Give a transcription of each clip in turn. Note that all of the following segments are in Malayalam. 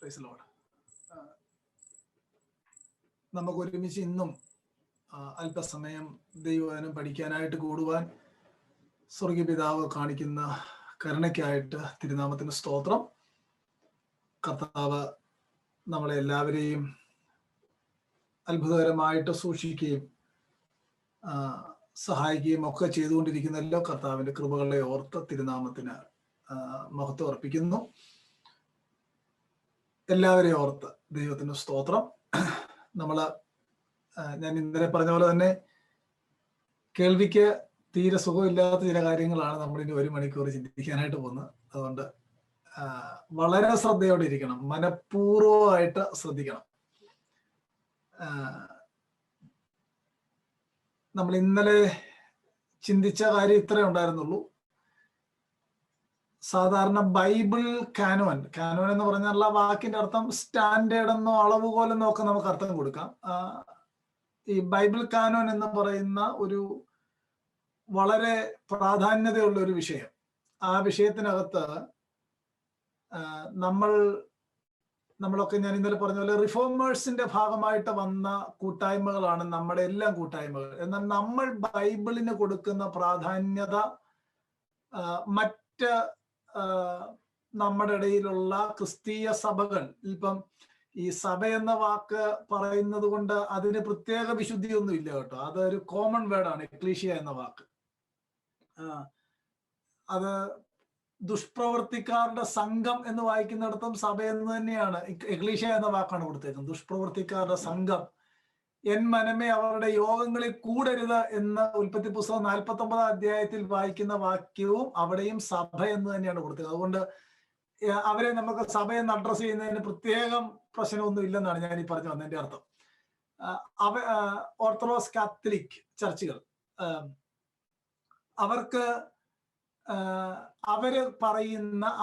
Praise Lord. നമുക്ക് ഒരുമിച്ച് ഇന്നും അല്പസമയം ദൈവവചനം പഠിക്കാനായിട്ട് കൂടുവാൻ സ്വർഗീയ പിതാവ് കാണിക്കുന്ന കരുണയ്ക്കായിട്ട് തിരുനാമത്തിന് സ്തോത്രം. കർത്താവ് നമ്മളെ എല്ലാവരെയും അത്ഭുതകരമായിട്ട് സൂക്ഷിക്കുകയും സഹായിക്കുകയും ഒക്കെ ചെയ്തുകൊണ്ടിരിക്കുന്നല്ലോ. കർത്താവിന്റെ കൃപകളെ ഓർത്ത് തിരുനാമത്തിന് മഹത്വം അർപ്പിക്കുന്നു. എല്ലാവരെയും ഓർത്ത് ദൈവത്തിന് സ്തോത്രം. ഞാൻ ഇന്നലെ പറഞ്ഞ പോലെ തന്നെ കേൾവിക്ക് തീരെ സുഖമില്ലാത്ത ചില കാര്യങ്ങളാണ് നമ്മളിനി 1 മണിക്കൂർ ചിന്തിക്കാനായിട്ട് പോകുന്നത്. അതുകൊണ്ട് വളരെ ശ്രദ്ധയോടെ ഇരിക്കണം, മനഃപൂർവ്വമായിട്ട് ശ്രദ്ധിക്കണം. നമ്മൾ ഇന്നലെ ചിന്തിച്ച കാര്യം ഇത്രേ ഉണ്ടായിരുന്നുള്ളൂ. സാധാരണ ബൈബിൾ കാനോൻ എന്ന് പറഞ്ഞാൽ വാക്കിന്റെ അർത്ഥം സ്റ്റാൻഡേർഡ് എന്നോ അളവുകോലെന്നോ ഒക്കെ നമുക്ക് അർത്ഥം കൊടുക്കാം. ഈ ബൈബിൾ കാനോൻ എന്ന് പറയുന്ന ഒരു വളരെ പ്രാധാന്യതയുള്ള ഒരു വിഷയം. ആ വിഷയത്തിനകത്ത് നമ്മളൊക്കെ ഞാൻ ഇന്നലെ പറഞ്ഞ പോലെ റിഫോമേഴ്സിന്റെ ഭാഗമായിട്ട് വന്ന കൂട്ടായ്മകളാണ് നമ്മുടെ എല്ലാം കൂട്ടായ്മകൾ. എന്നാൽ നമ്മൾ ബൈബിളിന് കൊടുക്കുന്ന പ്രാധാന്യത മറ്റ് നമ്മുടെ ഇടയിലുള്ള ക്രിസ്തീയ സഭകൾ, ഇപ്പം ഈ സഭ എന്ന വാക്ക് പറയുന്നത് കൊണ്ട് അതിന് പ്രത്യേക വിശുദ്ധിയൊന്നും ഇല്ല കേട്ടോ. അതൊരു കോമൺ വേർഡാണ് എക്ലീഷ്യ എന്ന വാക്ക്. അത് ദുഷ്പ്രവർത്തിക്കാരുടെ സംഘം എന്ന് വായിക്കുന്നിടത്തും സഭ എന്ന് തന്നെയാണ് എക്ലീഷ്യ എന്ന വാക്കാണ് കൊടുത്തേക്കുന്നത്. ദുഷ്പ്രവർത്തിക്കാരുടെ സംഘം, എൻ മനമേ അവരുടെ യോഗങ്ങളിൽ കൂടരുത് എന്ന ഉൽപ്പത്തി പുസ്തകം 49 അധ്യായത്തിൽ വായിക്കുന്ന വാക്യവും അവിടെയും സഭ എന്ന് തന്നെയാണ് കൊടുത്തത്. അതുകൊണ്ട് അവരെ നമുക്ക് സഭയെന്ന് അഡ്രസ് ചെയ്യുന്നതിന് പ്രത്യേകം പ്രശ്നമൊന്നും ഇല്ലെന്നാണ് ഞാൻ ഈ പറഞ്ഞു വന്നതിന്റെ അർത്ഥം. ഓർത്തഡോക്സ് കാത്തലിക് ചർച്ചുകൾ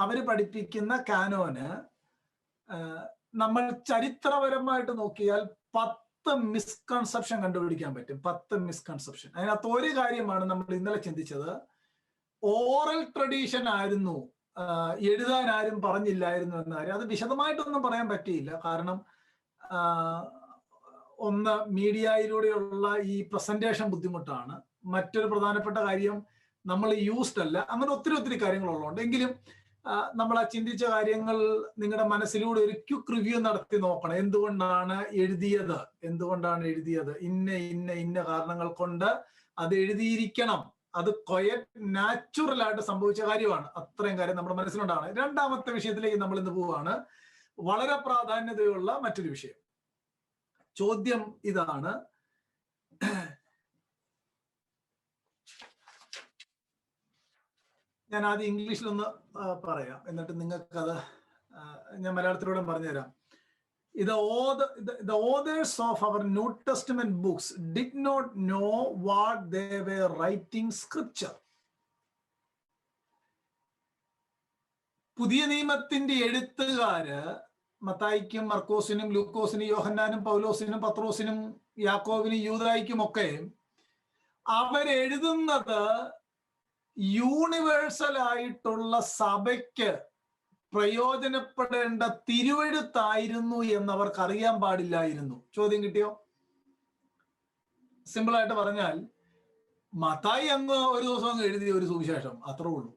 അവര് പഠിപ്പിക്കുന്ന കാനോന് നമ്മൾ ചരിത്രപരമായിട്ട് നോക്കിയാൽ 10 മിസ്കൺസെപ്ഷൻ കണ്ടുപിടിക്കാൻ പറ്റും. 10 മിസ്കൺസെപ്ഷൻ. അതിനകത്ത് ഒരു കാര്യമാണ് നമ്മൾ ഇന്നലെ ചിന്തിച്ചത്. ഓറൽ ട്രഡീഷൻ ആയിരുന്നു, എഴുതാൻ ആരും പറഞ്ഞില്ലായിരുന്നു എന്ന കാര്യം. അത് വിശദമായിട്ടൊന്നും പറയാൻ പറ്റിയില്ല. കാരണം ഒന്ന്, മീഡിയയിലൂടെയുള്ള ഈ പ്രസന്റേഷൻ ബുദ്ധിമുട്ടാണ്. മറ്റൊരു പ്രധാനപ്പെട്ട കാര്യം, നമ്മൾ യൂസ്ഡ് അല്ല. അങ്ങനെ ഒത്തിരി കാര്യങ്ങളുള്ളതുകൊണ്ട്. എങ്കിലും നമ്മൾ ആ ചിന്തിച്ച കാര്യങ്ങൾ നിങ്ങളുടെ മനസ്സിലൂടെ ഒരു ക്വിക്ക് റിവ്യൂ നടത്തി നോക്കണം. എന്തുകൊണ്ടാണ് എഴുതിയത്, ഇന്ന കാരണങ്ങൾ കൊണ്ട് അത് എഴുതിയിരിക്കണം. അത് നാച്ചുറൽ ആയിട്ട് സംഭവിച്ച കാര്യമാണ്. അത്രയും കാര്യം നമ്മുടെ മനസ്സിലുണ്ടാണ്. രണ്ടാമത്തെ വിഷയത്തിലേക്ക് നമ്മൾ ഇന്ന് പോവുകയാണ്. വളരെ പ്രാധാന്യതയുള്ള മറ്റൊരു വിഷയം. ചോദ്യം ഇതാണ്: ഞാൻ ആദ്യം ഇംഗ്ലീഷിലൊന്ന് പറയാം, എന്നിട്ട് നിങ്ങൾക്കത് ഞാൻ മലയാളത്തിലൂടെ പറഞ്ഞുതരാം. The authors of our New Testament books did not know what they were writing scripture. പുതിയ നിയമത്തിന്റെ എഴുത്തുകാര് മത്തായിക്കും മർക്കോസിനും ലൂക്കോസിനും യോഹന്നാനും പൗലോസിനും പത്രോസിനും യാക്കോബിനും യൂദായിക്കും ഒക്കെ അവരെഴുതുന്നത് യൂണിവേഴ്സൽ ആയിട്ടുള്ള സഭയ്ക്ക് പ്രയോജനപ്പെടേണ്ട തിരുവെഴുത്തായിരുന്നു എന്നവർക്ക് അറിയാൻ പാടില്ലായിരുന്നു. ചോദ്യം കിട്ടിയോ? സിമ്പിൾ ആയിട്ട് പറഞ്ഞാൽ, മത്തായി അങ്ങ് ഒരു ദിവസം എഴുതിയ ഒരു സുവിശേഷം, അത്രേ ഉള്ളൂ.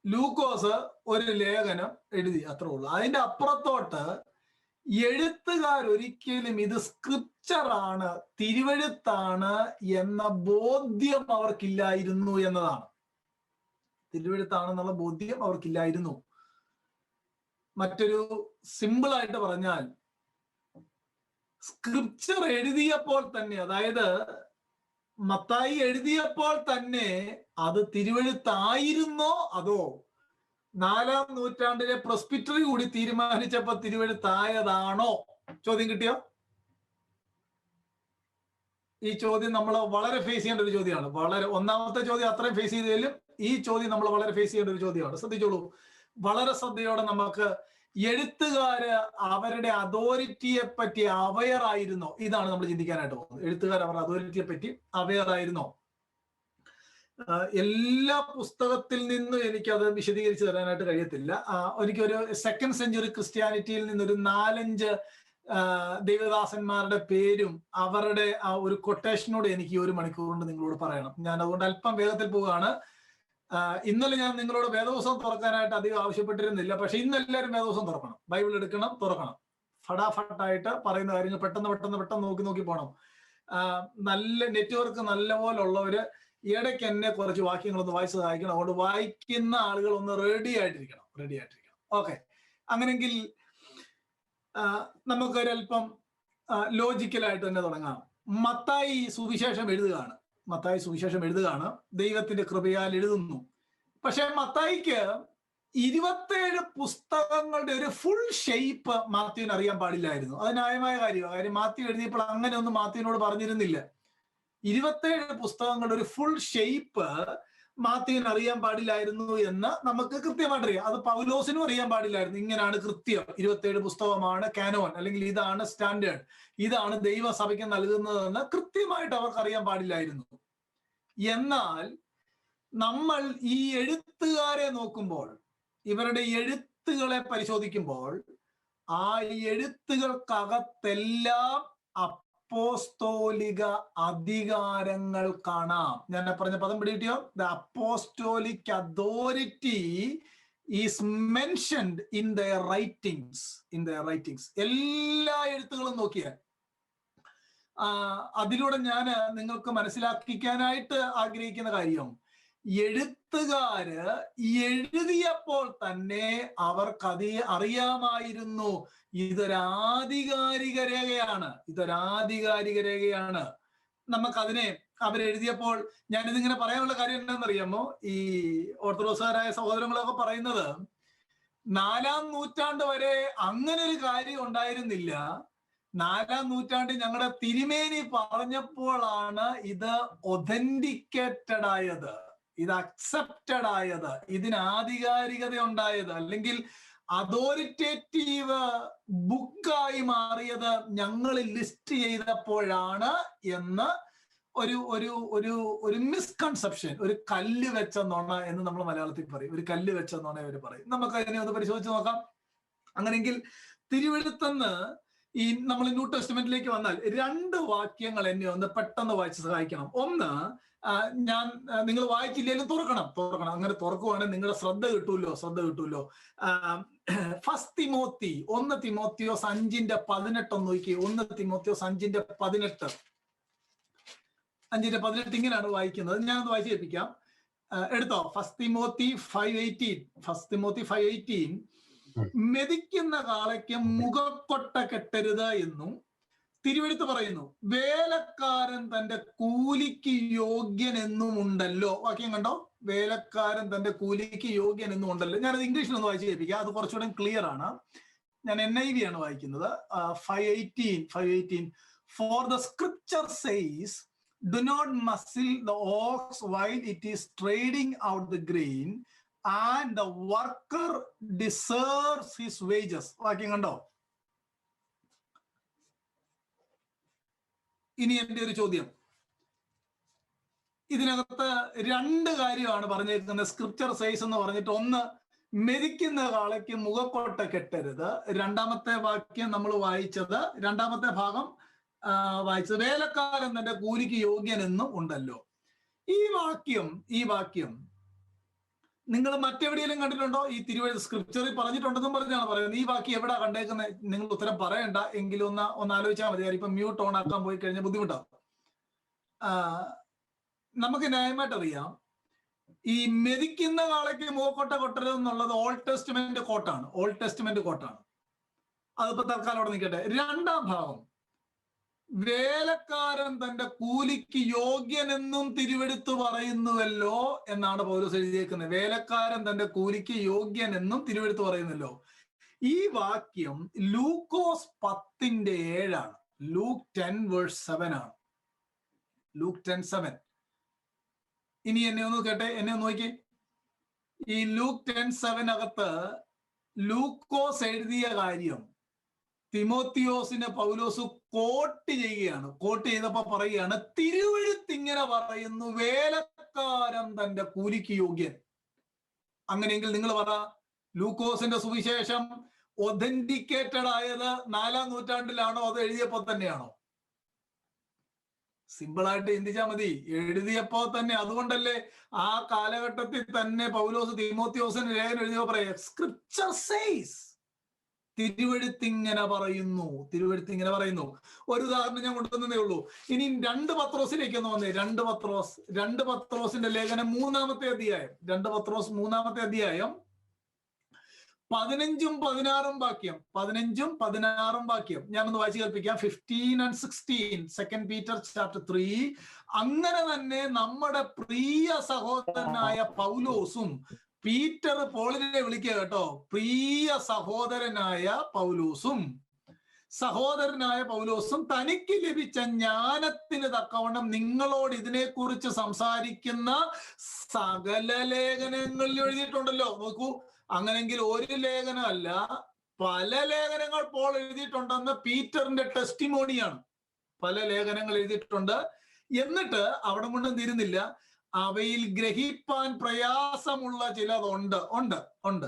ലൂക്കോസ് ഒരു ലേഖനം എഴുതി, അത്രേ ഉള്ളൂ. അതിന്റെ അപ്പുറത്തോട്ട് എഴുത്തുകാരൊരിക്കലും ഇത് സ്ക്രിപ്ചറാണ്, തിരുവെഴുത്താണ് എന്ന ബോധ്യം അവർക്കില്ലായിരുന്നു എന്നതാണ്. തിരുവെഴുത്താണെന്നുള്ള ബോധ്യം അവർക്കില്ലായിരുന്നു. മറ്റൊരു സിമ്പിൾ ആയിട്ട് പറഞ്ഞാൽ, സ്ക്രിപ്ചർ എഴുതിയപ്പോൾ തന്നെ, അതായത് മത്തായി എഴുതിയപ്പോൾ തന്നെ അത് തിരുവെഴുത്തായിരുന്നോ അതോ 4-ാം നൂറ്റാണ്ടിലെ പ്രസ്ബിറ്ററി കൂടി തീരുമാനിച്ചപ്പോൾ തിരുവെഴുത്തായതാണോ? ചോദ്യം കിട്ടിയോ? ഈ ചോദ്യം നമ്മൾ വളരെ ഫേസ് ചെയ്യേണ്ട ഒരു ചോദ്യമാണ്. ഒന്നാമത്തെ ചോദ്യം അത്രയും ഫേസ് ചെയ്തതിലും ഈ ചോദ്യം നമ്മൾ വളരെ ഫേസ് ചെയ്യേണ്ട ഒരു ചോദ്യമാണ്. ശ്രദ്ധിച്ചോളൂ, വളരെ ശ്രദ്ധയോടെ. നമുക്ക് എഴുത്തുകാര് അവരുടെ അതോറിറ്റിയെ പറ്റി അവെയർ ആയിരുന്നോ? ഇതാണ് നമ്മൾ ചിന്തിക്കാനായിട്ട് പോകുന്നത്. എഴുത്തുകാർ അവരുടെ അതോറിറ്റിയെ പറ്റി അവെയർ ആയിരുന്നോ? എല്ലാ പുസ്തകത്തിൽ നിന്നും എനിക്കത് വിശദീകരിച്ച് തരാനായിട്ട് കഴിയത്തില്ല. എനിക്കൊരു 2nd സെഞ്ചുറി ക്രിസ്ത്യാനിറ്റിയിൽ നിന്നൊരു 4-5 ദൈവദാസന്മാരുടെ പേരും അവരുടെ ആ ഒരു കൊട്ടേഷനോട് എനിക്ക് 1 മണിക്കൂർ കൊണ്ട് നിങ്ങളോട് പറയണം. ഞാൻ അതുകൊണ്ട് അല്പം വേഗത്തിൽ പോവുകയാണ്. ഇന്നലെ ഞാൻ നിങ്ങളോട് വേദപുസ്തകം തുറക്കാനായിട്ട് അധികം ആവശ്യപ്പെട്ടിരുന്നില്ല. പക്ഷെ ഇന്ന് എല്ലാവരും വേദപുസ്തകം തുറക്കണം, ബൈബിൾ എടുക്കണം, തുറക്കണം. ഫടാഫട്ടായിട്ട് പറയുന്ന കാര്യങ്ങൾ പെട്ടെന്ന് നോക്കി പോകണം. നല്ല നെറ്റ്വർക്ക് നല്ലപോലെ ഉള്ളവര് ഇടയ്ക്ക് എന്നെ കുറച്ച് വാക്യങ്ങളൊന്ന് വായിച്ച് സഹായിക്കണം. അതുകൊണ്ട് വായിക്കുന്ന ആളുകൾ ഒന്ന് റെഡി ആയിട്ടിരിക്കണം. ഓക്കെ, അങ്ങനെങ്കിൽ നമുക്കൊരല്പം ലോജിക്കലായിട്ട് തന്നെ തുടങ്ങാം. മത്തായി സുവിശേഷം എഴുതുകയാണ്. ദൈവത്തിന്റെ കൃപയാൽ എഴുതുന്നു. പക്ഷെ മത്തായിക്ക് 27 പുസ്തകങ്ങളുടെ ഒരു ഫുൾ ഷേപ്പ് മാത്യുവിന് അറിയാൻ പാടില്ലായിരുന്നു. അത് ന്യായമായ കാര്യമാണ്. കാര്യം മാത്യു എഴുതിയപ്പോൾ അങ്ങനെ ഒന്നും മാത്യുവിനോട് പറഞ്ഞിരുന്നില്ല. 27 പുസ്തകങ്ങളുടെ ഒരു ഫുൾ ഷേപ്പ് മാത്യുവിന് അറിയാൻ പാടില്ലായിരുന്നു എന്ന് നമുക്ക് കൃത്യമായിട്ട് അറിയാം. അത് പൗലോസിനും അറിയാൻ പാടില്ലായിരുന്നു. ഇങ്ങനെയാണ് കൃത്യം, 27 പുസ്തകമാണ് കാനോൻ, അല്ലെങ്കിൽ ഇതാണ് സ്റ്റാൻഡേർഡ്, ഇതാണ് ദൈവസഭയ്ക്ക് നൽകുന്നതെന്ന് കൃത്യമായിട്ട് അവർക്ക് അറിയാൻ പാടില്ലായിരുന്നു. എന്നാൽ നമ്മൾ ഈ എഴുത്തുകാരെ നോക്കുമ്പോൾ, ഇവരുടെ എഴുത്തുകളെ പരിശോധിക്കുമ്പോൾ, ആ എഴുത്തുകൾക്കകത്തെല്ലാം അപ്പോസ്തോലിക അധികാരങ്ങൾ കാണാം. ഞാൻ പറഞ്ഞ പദം പിടികിട്ടിയോ? The apostolic authority is mentioned in their writings. എല്ലാ എഴുത്തുകളും നോക്കിയാൽ അതിലൂടെ ഞാൻ നിങ്ങൾക്ക് മനസ്സിലാക്കിക്കാനായിട്ട് ആഗ്രഹിക്കുന്ന കാര്യം, എഴുത്തുകാര് എഴുതിയപ്പോൾ തന്നെ അവർക്ക് അറിയാമായിരുന്നു ഇതൊരാധികാരിക രേഖയാണ്. നമുക്കതിനെ അവരെഴുതിയപ്പോൾ, ഞാനിതിങ്ങനെ പറയാനുള്ള കാര്യം എന്താണെന്നറിയാമോ? ഈ ഓർത്തഡോക്സുകാരായ സഹോദരങ്ങളൊക്കെ പറയുന്നത് 4-ാം നൂറ്റാണ്ട് വരെ അങ്ങനെ ഒരു കാര്യം ഉണ്ടായിരുന്നില്ല. 4-ാം നൂറ്റാണ്ടിൽ ഞങ്ങളുടെ തിരുമേനി പറഞ്ഞപ്പോഴാണ് ഇത് ഒതന്റിക്കേറ്റഡ് ആയത്, ഇത് അക്സെപ്റ്റഡ് ആയത്, ഇതിന് ആധികാരികത ഉണ്ടായത്, അല്ലെങ്കിൽ അതോറിറ്റേറ്റീവ് ബുക്കായി മാറിയത് ഞങ്ങൾ ലിസ്റ്റ് ചെയ്തപ്പോഴാണ് എന്ന് ഒരു മിസ്കൺസെപ്ഷൻ, ഒരു കല്ല് വെച്ച നുണ എന്ന് നമ്മൾ മലയാളത്തിൽ പറയും. ഒരു കല്ല് വെച്ച നുണ അവർ പറയും. നമുക്ക് അതിനെ ഒന്ന് പരിശോധിച്ച് നോക്കാം. അങ്ങനെയെങ്കിൽ തിരുവെഴുത്തെന്ന് ഈ നമ്മൾ ന്യൂ ടെസ്റ്റ്മെന്റിലേക്ക് വന്നാൽ 2 വാക്യങ്ങൾ എന്നെ ഒന്ന് പെട്ടെന്ന് വായിച്ച് സഹായിക്കണം. ഒന്ന്, നിങ്ങൾ വായിച്ചില്ലെങ്കിലും തുറക്കണം. അങ്ങനെ തുറക്കുവാണെങ്കിൽ നിങ്ങളുടെ ശ്രദ്ധ കിട്ടൂല്ലോ. 1 തിമോത്തിയോസ് 5:18 ഒന്ന് നോക്കി. 1 തിമോത്തിയോസ് 5:18 ഇങ്ങനെയാണ് വായിക്കുന്നത്. ഞാനത് വായിച്ചു കേൾപ്പിക്കാം. എടുത്തോ. 1 തിമോത്തി 5:18 മെതിക്കുന്ന കാളയ്ക്ക് മുഖക്കൊട്ട കെട്ടരുത് എന്നും തിരുവെഴുത്ത് പറയുന്നു. വേലക്കാരൻ തന്റെ കൂലിക്ക് യോഗ്യൻ എന്നും ഉണ്ടല്ലോ. വാക്യം കണ്ടോ? വേലക്കാരൻ തന്റെ കൂലിക്ക് യോഗ്യൻ എന്നും ഉണ്ടല്ലോ. ഞാനത് ഇംഗ്ലീഷിൽ ഒന്ന് വായിച്ചു കേൾപ്പിക്കാം. അത് കുറച്ചുകൂടെ ക്ലിയർ ആണ്. ഞാൻ NIV ആണ് വായിക്കുന്നത്. 5:18 For the scripture says, do not muzzle the ox while it is trading out the grain, and the worker deserves his wages. വാക്യം കണ്ടോ? ഇനി എന്റെ ഒരു ചോദ്യം, ഇതിനകത്ത് 2 കാര്യമാണ് പറഞ്ഞിരിക്കുന്നത്. സ്ക്രിപ്ചർ സൈസ് എന്ന് പറഞ്ഞിട്ട്, ഒന്ന്, മെതിക്കുന്ന കാളയ്ക്ക് മുഖക്കൊട്ട കെട്ടരുത്. രണ്ടാമത്തെ വാക്യം നമ്മൾ വായിച്ചത്, രണ്ടാമത്തെ ഭാഗം വായിച്ചത്, വേലക്കാരൻ തന്റെ കൂലിക്ക് യോഗ്യനെന്നും ഉണ്ടല്ലോ. ഈ വാക്യം നിങ്ങൾ മറ്റെവിടെയെങ്കിലും കണ്ടിട്ടുണ്ടോ? ഈ തിരുവെഴുത്ത് സ്ക്രിപ്ചറിൽ പറഞ്ഞിട്ടുണ്ടെന്നും പറഞ്ഞാണ് പറയുന്നത്. ഈ വാക്യം എവിടാ കണ്ടേക്കുന്നത്? നിങ്ങൾ ഉത്തരം പറയണ്ട, എങ്കിലും ഒന്ന് ആലോചിച്ചാൽ മതി. ഇപ്പൊ മ്യൂട്ട് ഓൺ ആക്കാൻ പോയി കഴിഞ്ഞാൽ ബുദ്ധിമുട്ടാവും. നമുക്ക് ന്യായമായിട്ട് അറിയാം, ഈ മെതിക്കുന്ന കാളയ്ക്ക് മുഖക്കൊട്ട കൊട്ടരുത് എന്നുള്ളത് ഓൾഡ് ടെസ്റ്റ്മെന്റ് കോട്ടാണ്. അതിപ്പോ തൽക്കാലം അവിടെ നിൽക്കട്ടെ. രണ്ടാം ഭാഗം, വേലക്കാരൻ തന്റെ കൂലിക്ക് യോഗ്യനെന്നും തിരുവെടുത്ത് പറയുന്നുവല്ലോ എന്നാണ് പൗലോസ് എഴുതിയേക്കുന്നത്. വേലക്കാരൻ തന്റെ കൂലിക്ക് യോഗ്യനെന്നും തിരുവെടുത്ത് പറയുന്നല്ലോ. ഈ വാക്യം ലൂക്കോസ് 10:7 ആണ്. ലൂക്ക് 10:7 ആണ്. ലൂക്ക് 10:7. ഇനി എന്നെ ഒന്ന് കേട്ടെ, എന്നെ ഒന്ന് നോക്കി. ഈ ലൂക്ക് 10:7 ലൂക്കോസ് എഴുതിയ കാര്യം തിമോത്തിയോസിനെ പൗലോസ് കോട്ട് ചെയ്യുകയാണ്. കോട്ട് ചെയ്തപ്പോ പറയുകയാണ്, തിരുവെഴുത്ത് ഇങ്ങനെ പറയുന്നു, വേലക്കാരൻ വേലക്കാരൻ തന്റെ കൂലിക്ക് യോഗ്യൻ. അങ്ങനെയെങ്കിൽ നിങ്ങൾ പറ, ലൂക്കോസിന്റെ സുവിശേഷം ഒതന്റിക്കേറ്റഡ് ആയത് 4-ാം നൂറ്റാണ്ടിലാണോ അതോ എഴുതിയപ്പോ തന്നെയാണോ? സിമ്പിളായിട്ട് ചിന്തിച്ചാൽ മതി, എഴുതിയപ്പോ തന്നെ. അതുകൊണ്ടല്ലേ ആ കാലഘട്ടത്തിൽ തന്നെ പൗലോസ് തീമോത്തിയോസിന് ലേഖനം എഴുതിയപ്പോ പറയാ, സ്ക്രിപ്ചർ സേസ്, തിരുവെഴുത്തിങ്ങനെ പറയുന്നു, തിരുവെഴുത്തിങ്ങനെ പറയുന്നു. ഒരു ഉദാഹരണം ഞാൻ കൊണ്ടുവന്നേ ഉള്ളൂ. ഇനി 2 പത്രോസിലേക്ക് ഒന്ന് വന്നേ. 2 പത്രോസിന്റെ ലേഖനം 3-ാമത്തെ അധ്യായം, 2 പത്രോസ് 3-ാമത്തെ അധ്യായം 15-16 വാക്യം, 15-16 വാക്യം ഞാനൊന്ന് വായിച്ചു കേൾപ്പിക്കാം. 15 and 16, 2 Peter chapter 3. അങ്ങനെ തന്നെ നമ്മുടെ പ്രിയ സഹോദരനായ പൗലോസും, പീറ്റർ പോളിനെ വിളിക്കുക കേട്ടോ, പ്രിയ സഹോദരനായ പൗലോസും തനിക്ക് ലഭിച്ച ജ്ഞാനത്തിന് തക്കവണ്ണം നിങ്ങളോട് ഇതിനെക്കുറിച്ച് സംസാരിക്കുന്ന സകല ലേഖനങ്ങളിൽ എഴുതിയിട്ടുണ്ടല്ലോ. നോക്കൂ, അങ്ങനെങ്കിൽ ഒരു ലേഖനമല്ല, പല ലേഖനങ്ങൾ പോൾ എഴുതിയിട്ടുണ്ടെന്ന് പീറ്ററിന്റെ ടെസ്റ്റിമോണിയാണ്. പല ലേഖനങ്ങൾ എഴുതിയിട്ടുണ്ട്. എന്നിട്ട് അവിടെ കൊണ്ടും തീരുന്നില്ല, അവയിൽ ഗ്രഹിപ്പാൻ പ്രയാസമുള്ള ചിലതുണ്ട്.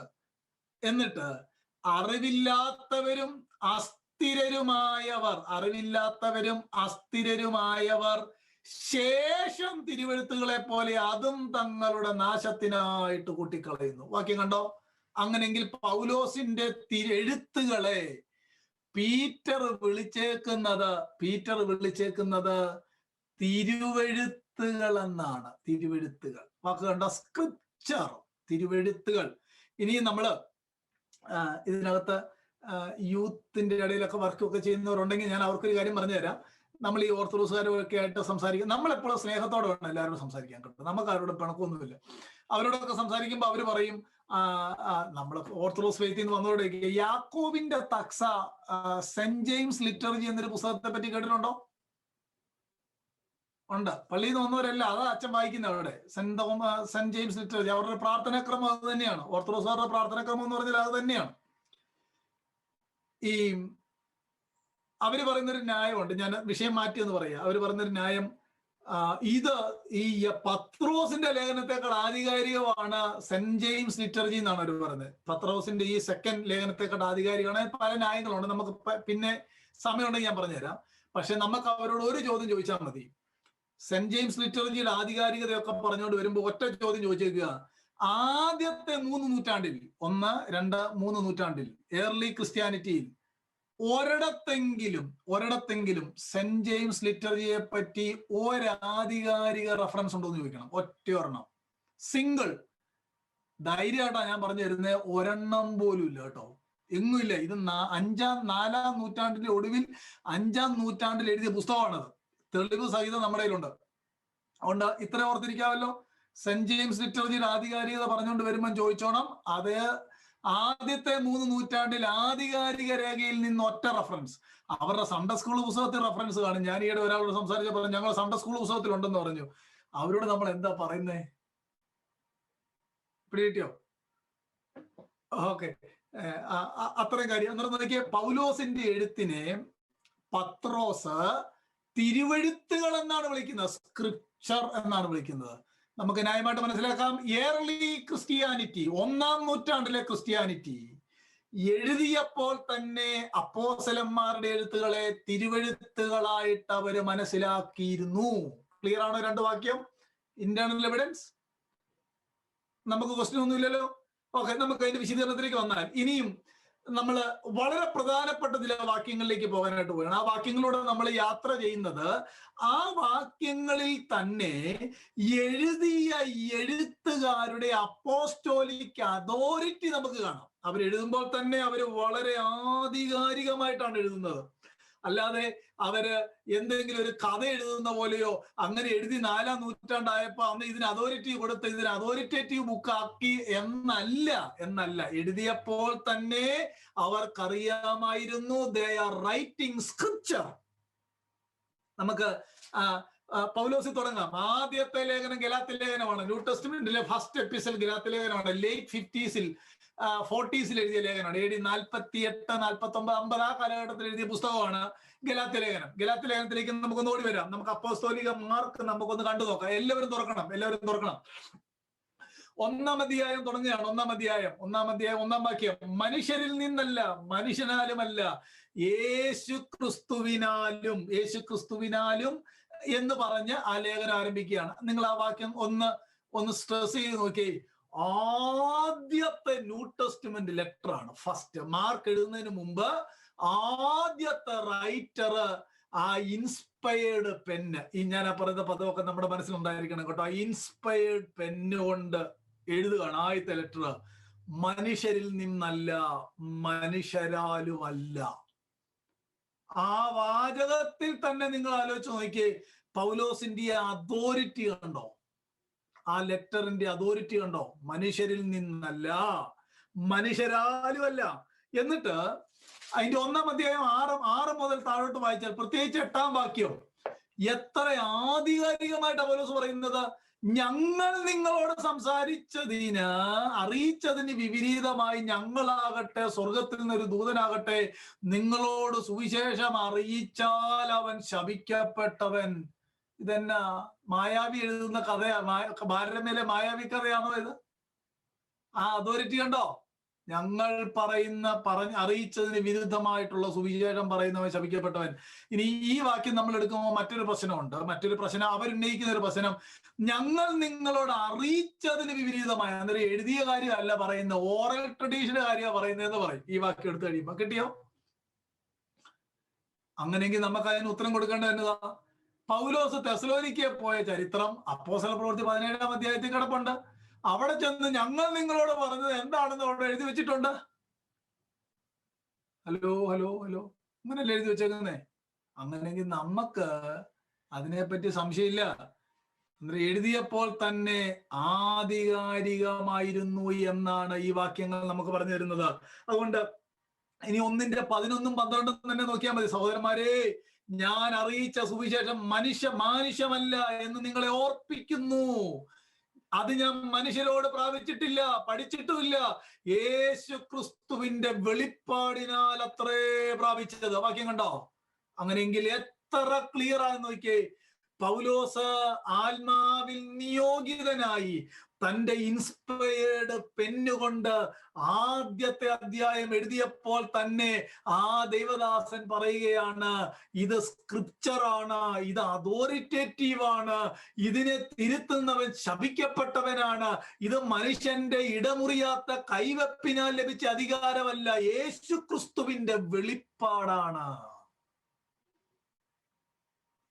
എന്നിട്ട് അറിവില്ലാത്തവരും അസ്ഥിരരുമായവർ ശേഷം തിരുവെഴുത്തുകളെ പോലെ അതും തങ്ങളുടെ നാശത്തിനായിട്ട് കൂട്ടിക്കളയുന്നു. വാക്യം കണ്ടോ? അങ്ങനെങ്കിൽ പൗലോസിന്റെ എഴുത്തുകളെ പീറ്റർ വിളിച്ചേക്കുന്നത് തിരുവെഴുത്തുകൾ എന്നാണ്. തിരുവെഴുത്തുകൾ വാക്ക് കണ്ടോ? സ്ക്രിപ്ചർ, തിരുവെഴുത്തുകൾ. ഇനി നമ്മള് ഇതിനകത്ത് യൂത്തിന്റെ ഇടയിലൊക്കെ വർക്കൊക്കെ ചെയ്യുന്നവരുണ്ടെങ്കിൽ ഞാൻ അവർക്കൊരു കാര്യം പറഞ്ഞു തരാം. നമ്മൾ ഈ ഓർത്തഡോക്സുകാരൊക്കെ ആയിട്ട് സംസാരിക്കും. നമ്മളെപ്പോഴും സ്നേഹത്തോടെ വേണം എല്ലാവരോടും സംസാരിക്കാൻ കേട്ടോ. നമുക്ക് ആരോടും പിണക്കൊന്നുമില്ല. അവരോടൊക്കെ സംസാരിക്കുമ്പോൾ അവർ പറയും, നമ്മൾ ഓർത്തഡോക്സ് ഫെയ്ത്തിൽ നിന്ന് വന്നതോടെ യാക്കോബിന്റെ തക്സ സെന്റ് ജെയിംസ് ലിറ്റർജി എന്നൊരു പുസ്തകത്തെ പറ്റി കേട്ടിട്ടുണ്ടോ? ഉണ്ട്. പള്ളിയിൽ നിന്ന് വന്നവരല്ല, അതാ അച്ഛൻ വായിക്കുന്നത് അവിടെ. സെന്റ് ജെയിംസ് ലിറ്റർജി അവരുടെ പ്രാർത്ഥനാക്രമം അത് തന്നെയാണ്. ഓർത്തഡോക്സുകാരുടെ പ്രാർത്ഥനാക്രമം എന്ന് പറഞ്ഞാൽ അത് തന്നെയാണ്. ഈ അവര് പറയുന്നൊരു ന്യായമുണ്ട്, ഞാൻ വിഷയം മാറ്റി എന്ന് പറയാം. അവര് പറയുന്നൊരു ന്യായം, ഇത് ഈ പത്രോസിന്റെ ലേഖനത്തെക്കാൾ ആധികാരികമാണ് സെന്റ് ജെയിംസ് ലിറ്റർജി എന്നാണ് അവർ പറയുന്നത്. പത്രോസിന്റെ ഈ 2nd ലേഖനത്തെക്കാൾ ആധികാരികമാണ്. പല ന്യായങ്ങളുണ്ട്, നമുക്ക് പിന്നെ സമയമുണ്ടെങ്കിൽ ഞാൻ പറഞ്ഞുതരാം. പക്ഷെ നമുക്ക് അവരോട് ഒരു ചോദ്യം ചോദിച്ചാൽ മതി. സെന്റ് ജെയിംസ് ലിറ്റർജിയുടെ ആധികാരികതയൊക്കെ പറഞ്ഞുകൊണ്ട് വരുമ്പോൾ ഒറ്റ ചോദ്യം ചോദിച്ചേക്കുക, ആദ്യത്തെ 3 നൂറ്റാണ്ടിൽ, 1, 2, 3 നൂറ്റാണ്ടിൽ ഏർലി ക്രിസ്ത്യാനിറ്റിയിൽ ഒരിടത്തെങ്കിലും സെന്റ് ജെയിംസ് ലിറ്റർജിയെ പറ്റി ഒരാധികാരിക റെഫറൻസ് ഉണ്ടോ എന്ന് ചോദിക്കണം. ഒറ്റയൊരെണ്ണം, സിംഗിൾ. ധൈര്യമായിട്ടാ ഞാൻ പറഞ്ഞു തരുന്നത്, ഒരെണ്ണം പോലും ഇല്ല കേട്ടോ, എങ്ങുമില്ല. ഇത് 4-ാം നൂറ്റാണ്ടിന്റെ ഒടുവിൽ 5-ാം നൂറ്റാണ്ടിൽ എഴുതിയ പുസ്തകമാണത്. തെളിവ് സഹിതം നമ്മുടെ കയ്യിലുണ്ട്. അതുകൊണ്ട് ഇത്ര ഓർത്തിരിക്കാമല്ലോ. സെന്റ് ജെയിംസ് ലിറ്റർജിയുടെ ആധികാരികത പറഞ്ഞുകൊണ്ട് വരുമ്പോൾ ചോദിച്ചോണം, അതേ ആദ്യത്തെ 3 നൂറ്റാണ്ടിൽ ആധികാരിക രേഖയിൽ നിന്ന് ഒറ്റ റെഫറൻസ്. അവരുടെ സൺഡേ സ്കൂൾ പുസ്തകത്തിൽ റെഫറൻസ് കാണും. ഞാൻ ഈയിടെ ഒരാളോട് സംസാരിച്ചപ്പോൾ ഞങ്ങൾ സൺഡേ സ്കൂൾ പുസ്തകത്തിലുണ്ടെന്ന് പറഞ്ഞു. അവരോട് നമ്മൾ എന്താ പറയുന്നേ? പിടികിട്ടിയോ? ഓക്കെ, അത്രയും കാര്യം. അന്നേരം നോക്കിയ പൗലോസിന്റെ എഴുത്തിനെ പത്രോസ് തിരുവെഴുത്തുകൾ എന്നാണ് വിളിക്കുന്നത്, സ്ക്രിപ്ചർ എന്നാണ് വിളിക്കുന്നത്. നമുക്ക് ന്യായമായിട്ട് മനസ്സിലാക്കാം. ഏർലി ക്രിസ്ത്യാനിറ്റി, 1-ാം നൂറ്റാണ്ടിലെ ക്രിസ്ത്യാനിറ്റി എഴുതിയപ്പോൾ തന്നെ അപ്പോസ്തലന്മാരുടെ എഴുത്തുകളെ തിരുവെഴുത്തുകളായിട്ട് അവര് മനസ്സിലാക്കിയിരുന്നു. ക്ലിയർ ആണോ? 2 വാക്യം. Internal evidence. നമുക്ക് ക്വസ്റ്റ്യൻ ഒന്നുമില്ലല്ലോ. ഓക്കെ, നമുക്ക് അതിന്റെ വിശദീകരണത്തിലേക്ക് വന്നാൽ ഇനിയും നമ്മൾ വളരെ പ്രധാനപ്പെട്ട ചില വാക്യങ്ങളിലേക്ക് പോകാനായിട്ട് പോവുകയാണ്. ആ വാക്യങ്ങളിലൂടെ നമ്മൾ യാത്ര ചെയ്യുന്നത്, ആ വാക്യങ്ങളിൽ തന്നെ എഴുതിയ എഴുത്തുകാരുടെ അപ്പോസ്റ്റോലിക് അതോറിറ്റി നമുക്ക് കാണാം. അവരെഴുതുമ്പോൾ തന്നെ അവര് വളരെ ആധികാരികമായിട്ടാണ് എഴുതുന്നത്. അല്ലാതെ അവര് എന്തെങ്കിലും ഒരു കഥ എഴുതുന്ന പോലെയോ അങ്ങനെ എഴുതി 4-ാം നൂറ്റാണ്ടായപ്പോ അന്ന് ഇതിന് അതോറിറ്റി കൊടുത്ത് ഇതിന് അതോറിറ്റേറ്റീവ് ബുക്കാക്കി എന്നല്ല. എഴുതിയപ്പോൾ തന്നെ അവർക്കറിയാമായിരുന്നു, ദേ ആർ റൈറ്റിംഗ് സ്ക്രിപ്ചർ. നമുക്ക് പൗലോസിൽ തുടങ്ങാം. ആദ്യത്തെ ലേഖനം ഗലാത്യ ലേഖനമാണ്. ന്യൂ ടെസ്റ്റ്മെന്റിലെ ഫസ്റ്റ് എപ്പിസോഡ് ഗലാത്യ ലേഖനമാണ്. ലേറ്റ് 50s 40s എഴുതിയ ലേഖനമാണ്. AD 48, 49, 50 ആ കാലഘട്ടത്തിൽ എഴുതിയ പുസ്തകമാണ് ഗലാത്യ ലേഖനം. ഗലാത്യ ലേഖനത്തിലേക്ക് നമുക്കൊന്ന് ഓടി വരാം. നമുക്ക് അപ്പോസ്തോലിക മാർക്ക് നമുക്കൊന്ന് കണ്ടു നോക്കാം. എല്ലാവരും തുറക്കണം. 1-ാം അധ്യായം തുടങ്ങുകയാണ്. 1-ാം അധ്യായം 1-ാം വാക്യം. മനുഷ്യരിൽ നിന്നല്ല, മനുഷ്യനാലുമല്ല, യേശു ക്രിസ്തുവിനാലും എന്ന് പറഞ്ഞ് ആ ലേഖനം ആരംഭിക്കുകയാണ്. നിങ്ങൾ ആ വാക്യം ഒന്ന് സ്ട്രെസ് ചെയ്ത് നോക്കി. ആദ്യത്തെ ന്യൂ ടെസ്റ്റ്മെന്റ് ലെറ്റർ ആണ്. ഫസ്റ്റ് മാർക്ക് എഴുതുന്നതിന് മുമ്പ് ആദ്യത്തെ റൈറ്റർ ആ ഇൻസ്പയർഡ് പെന്ന്, ഈ ഞാൻ ആ പറയുന്ന പദമൊക്കെ നമ്മുടെ മനസ്സിലുണ്ടായിരിക്കണം കേട്ടോ. ഇൻസ്പയർഡ് പെന്ന് കൊണ്ട് എഴുതുകയാണ് ആദ്യത്തെ ലെറ്റർ. മനുഷ്യരിൽ നിന്നല്ല, മനുഷ്യരാലുമല്ല. ആ വാചകത്തിൽ തന്നെ നിങ്ങൾ ആലോചിച്ച് നോക്കിയേ, പൗലോസിന്റെ അതോറിറ്റി കണ്ടോ? ആ ലെറ്ററിന്റെ അതോറിറ്റി കണ്ടോ? മനുഷ്യരിൽ നിന്നല്ല, മനുഷ്യരാലുമല്ല. എന്നിട്ട് അതിന്റെ 1-ാം അധ്യായം 6 മുതൽ താഴോട്ട് വായിച്ചാൽ, പ്രത്യേകിച്ച് 8-ാം വാക്യം എത്ര ആധികാരികമായിട്ടാണ് പൗലോസ് പറയുന്നത്. ഞങ്ങൾ നിങ്ങളോട് സംസാരിച്ചതിന്, അറിയിച്ചതിന് വിപരീതമായി ഞങ്ങളാകട്ടെ, സ്വർഗത്തിൽ നിന്നൊരു ദൂതനാകട്ടെ, നിങ്ങളോട് സുവിശേഷം അറിയിച്ചാൽ അവൻ ശപിക്കപ്പെട്ടവൻ. ഇതെന്നാ മായാവി എഴുതുന്ന കഥയാ? ബാലരമയിലെ മായാവി കഥയാണോ ഇത്? ആ അതോറിറ്റി കണ്ടോ? ഞങ്ങൾ അറിയിച്ചതിന് വിരുദ്ധമായിട്ടുള്ള സുവിശേഷം പറയുന്നവൻ ശപിക്കപ്പെട്ടവൻ. ഇനി ഈ വാക്യം നമ്മൾ എടുക്കുമ്പോൾ മറ്റൊരു പ്രശ്നമുണ്ട്. അവരുന്നയിക്കുന്ന ഒരു പ്രശ്നം, ഞങ്ങൾ നിങ്ങളോട് അറിയിച്ചതിന് വിപരീതമായ, അന്നേരം എഴുതിയ കാര്യമല്ല പറയുന്നത്, ഓറൽ ട്രഡീഷന്റെ കാര്യമാണ് പറയുന്നതെന്ന് പറയും. ഈ വാക്യം എടുത്തു കഴിയുമ്പോ കിട്ടിയോ? അങ്ങനെയെങ്കിൽ നമുക്ക് അതിന് ഉത്തരം കൊടുക്കേണ്ടത് എന്നതാ? പൗലോസ് തെസലോനിക്കയിൽ പോയ ചരിത്രം അപ്പോസ്തല പ്രവൃത്തി 17-ാം അധ്യായത്തിൽ കിടപ്പുണ്ട്. അവിടെ ചെന്ന് ഞങ്ങൾ നിങ്ങളോട് പറഞ്ഞത് എന്താണെന്ന് അവിടെ എഴുതി വെച്ചിട്ടുണ്ട്. ഹലോ, അങ്ങനല്ലേ എഴുതി വെച്ചേക്കുന്നേ? അങ്ങനെയെങ്കിൽ നമുക്ക് അതിനെപ്പറ്റി സംശയമില്ല. എഴുതിയപ്പോൾ തന്നെ ആധികാരികമായിരുന്നു എന്നാണ് ഈ വാക്യങ്ങൾ നമുക്ക് പറഞ്ഞു തരുന്നത്. അതുകൊണ്ട് ഇനി 1-ന്റെ-11-12 തന്നെ നോക്കിയാൽ മതി. സഹോദരന്മാരെ, ഞാൻ അറിയിച്ച സുവിശേഷം മാനുഷ്യമല്ല എന്ന് നിങ്ങളെ ഓർപ്പിക്കുന്നു. അത് ഞാൻ മനുഷ്യരോട് പ്രാപിച്ചിട്ടില്ല, പഠിച്ചിട്ടുമില്ല. യേശു ക്രിസ്തുവിന്റെ വെളിപ്പാടിനാൽ അത്രേ പ്രാപിച്ചത്. വാക്യം കണ്ടോ? അങ്ങനെയെങ്കിൽ എത്ര ക്ലിയർ ആണെന്ന് നോക്കിയേ. പൗലോസ് ആത്മാവിൽ നിയോഗിതനായി തന്റെ ഇൻസ്പയർഡ് പെന്നുകൊണ്ട് ആദ്യത്തെ അധ്യായം എഴുതിയപ്പോൾ തന്നെ ആ ദൈവദാസൻ പറയുകയാണ്, ഇത് സ്ക്രിപ്ചറാണ്, ഇത് അതോറിറ്റേറ്റീവ് ആണ്, ഇതിനെ തിരുത്തുന്നവൻ ശപിക്കപ്പെട്ടവനാണ്, ഇത് മനുഷ്യന്റെ ഇടമുറിയാത്ത കൈവപ്പിനാൽ ലഭിച്ച അധികാരമല്ല, യേശു ക്രിസ്തുവിന്റെ വെളിപ്പാടാണ്.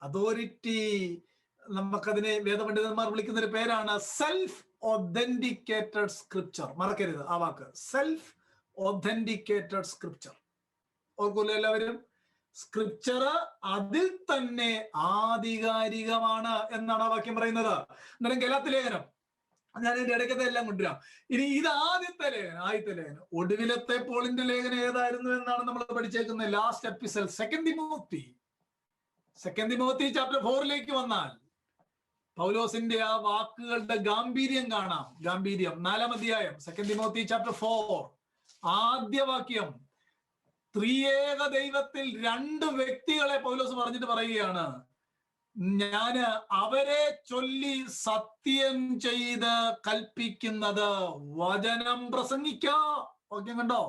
അതോറിറ്റി, നമുക്കതിനെ വേദപണ്ഡിതന്മാർ വിളിക്കുന്ന ഒരു പേരാണ് സെൽഫ് ഒതന്റിക്കേറ്റഡ് സ്ക്രിപ്ചർ. മറക്കരുത് ആ വാക്ക്, സെൽഫ് ഒതന്റിക്കേറ്റഡ് സ്ക്രിപ്ചർ. ഓർക്കൂല്ലോ എല്ലാവരും? സ്ക്രിപ്ചർ അതിൽ തന്നെ ആധികാരികമാണ് എന്നാണ് ആ വാക്യം പറയുന്നത്. അന്നേരം ഗലാത്യ ലേഖനം ഞാൻ ഇതിന്റെ ഇടയ്ക്കത്തെ എല്ലാം കൊണ്ടുവരാം. ഇനി ഇത് ആദ്യത്തെ ലേഖനം. ഒടുവിലത്തെ പോളിന്റെ ലേഖനം ഏതായിരുന്നു എന്നാണ് നമ്മൾ പഠിച്ചേക്കുന്നത്. Last episode second Timothy chapter 4 വന്നാൽ പൗലോസിന്റെ ആ വാക്കുകളുടെ ഗാംഭീര്യം കാണാം. 4-ാം അധ്യായം സെക്കൻഡ് തിമോത്തി ചാപ്റ്റർ 4 ആദ്യ വാക്യം. ത്രിയേക ദൈവത്തിൽ 2 വ്യക്തികളെ പൗലോസ് പറഞ്ഞിട്ട് പറയുകയാണ്, ഞാൻ അവരെ ചൊല്ലി സത്യം ചെയ്ത് കൽപ്പിക്കുന്നത് വചനം പ്രസംഗിക്കാ. വാക്യം കണ്ടോ?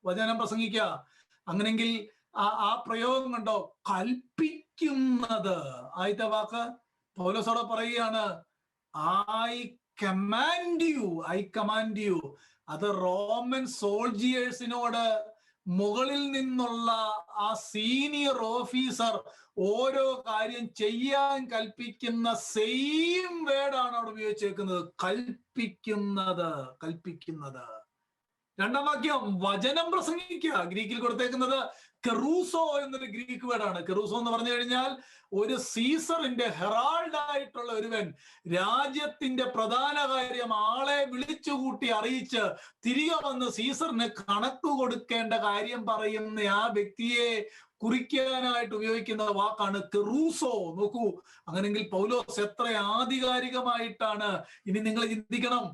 വചനം പ്രസംഗിക്ക. അങ്ങനെങ്കിൽ ആ പ്രയോഗം കണ്ടോ? കൽപ്പിക്കുന്നത്. ആദ്യത്തെ വാക്ക് പൗലോസോടെ പറയുകയാണ്, ഐ കമാൻഡ് യു. അത് റോമൻ സോൾജിയേഴ്സിനോട് മുകളിൽ നിന്നുള്ള ആ സീനിയർ ഓഫീസർ ഓരോ കാര്യം ചെയ്യാൻ കൽപ്പിക്കുന്ന സെയിം വേർഡാണ് അവിടെ ഉപയോഗിച്ചേക്കുന്നത്, കൽപ്പിക്കുന്നത്. 2-ാം വാക്യം വചനം പ്രസംഗിക്കുക. ഗ്രീക്കിൽ കൊടുത്തേക്കുന്നത് കെറൂസോ എന്നൊരു ഗ്രീക്ക് വേർഡാണ്. കെറൂസോ എന്ന് പറഞ്ഞു കഴിഞ്ഞാൽ ഒരു സീസറിന്റെ ഹെറാൾഡ് ആയിട്ടുള്ള ഒരുവൻ രാജ്യത്തിന്റെ പ്രധാന കാര്യം ആളെ വിളിച്ചുകൂട്ടി അറിയിച്ച് തിരികെ വന്ന് സീസറിന് കണക്ക് കൊടുക്കേണ്ട കാര്യം പറയുന്ന ആ വ്യക്തിയെ കുറിക്കാനായിട്ട് ഉപയോഗിക്കുന്ന വാക്കാണ് കെറൂസോ. നോക്കൂ, അങ്ങനെങ്കിൽ പൗലോസ് എത്ര ആധികാരികമായിട്ടാണ്. ഇനി നിങ്ങൾ ചിന്തിക്കണം,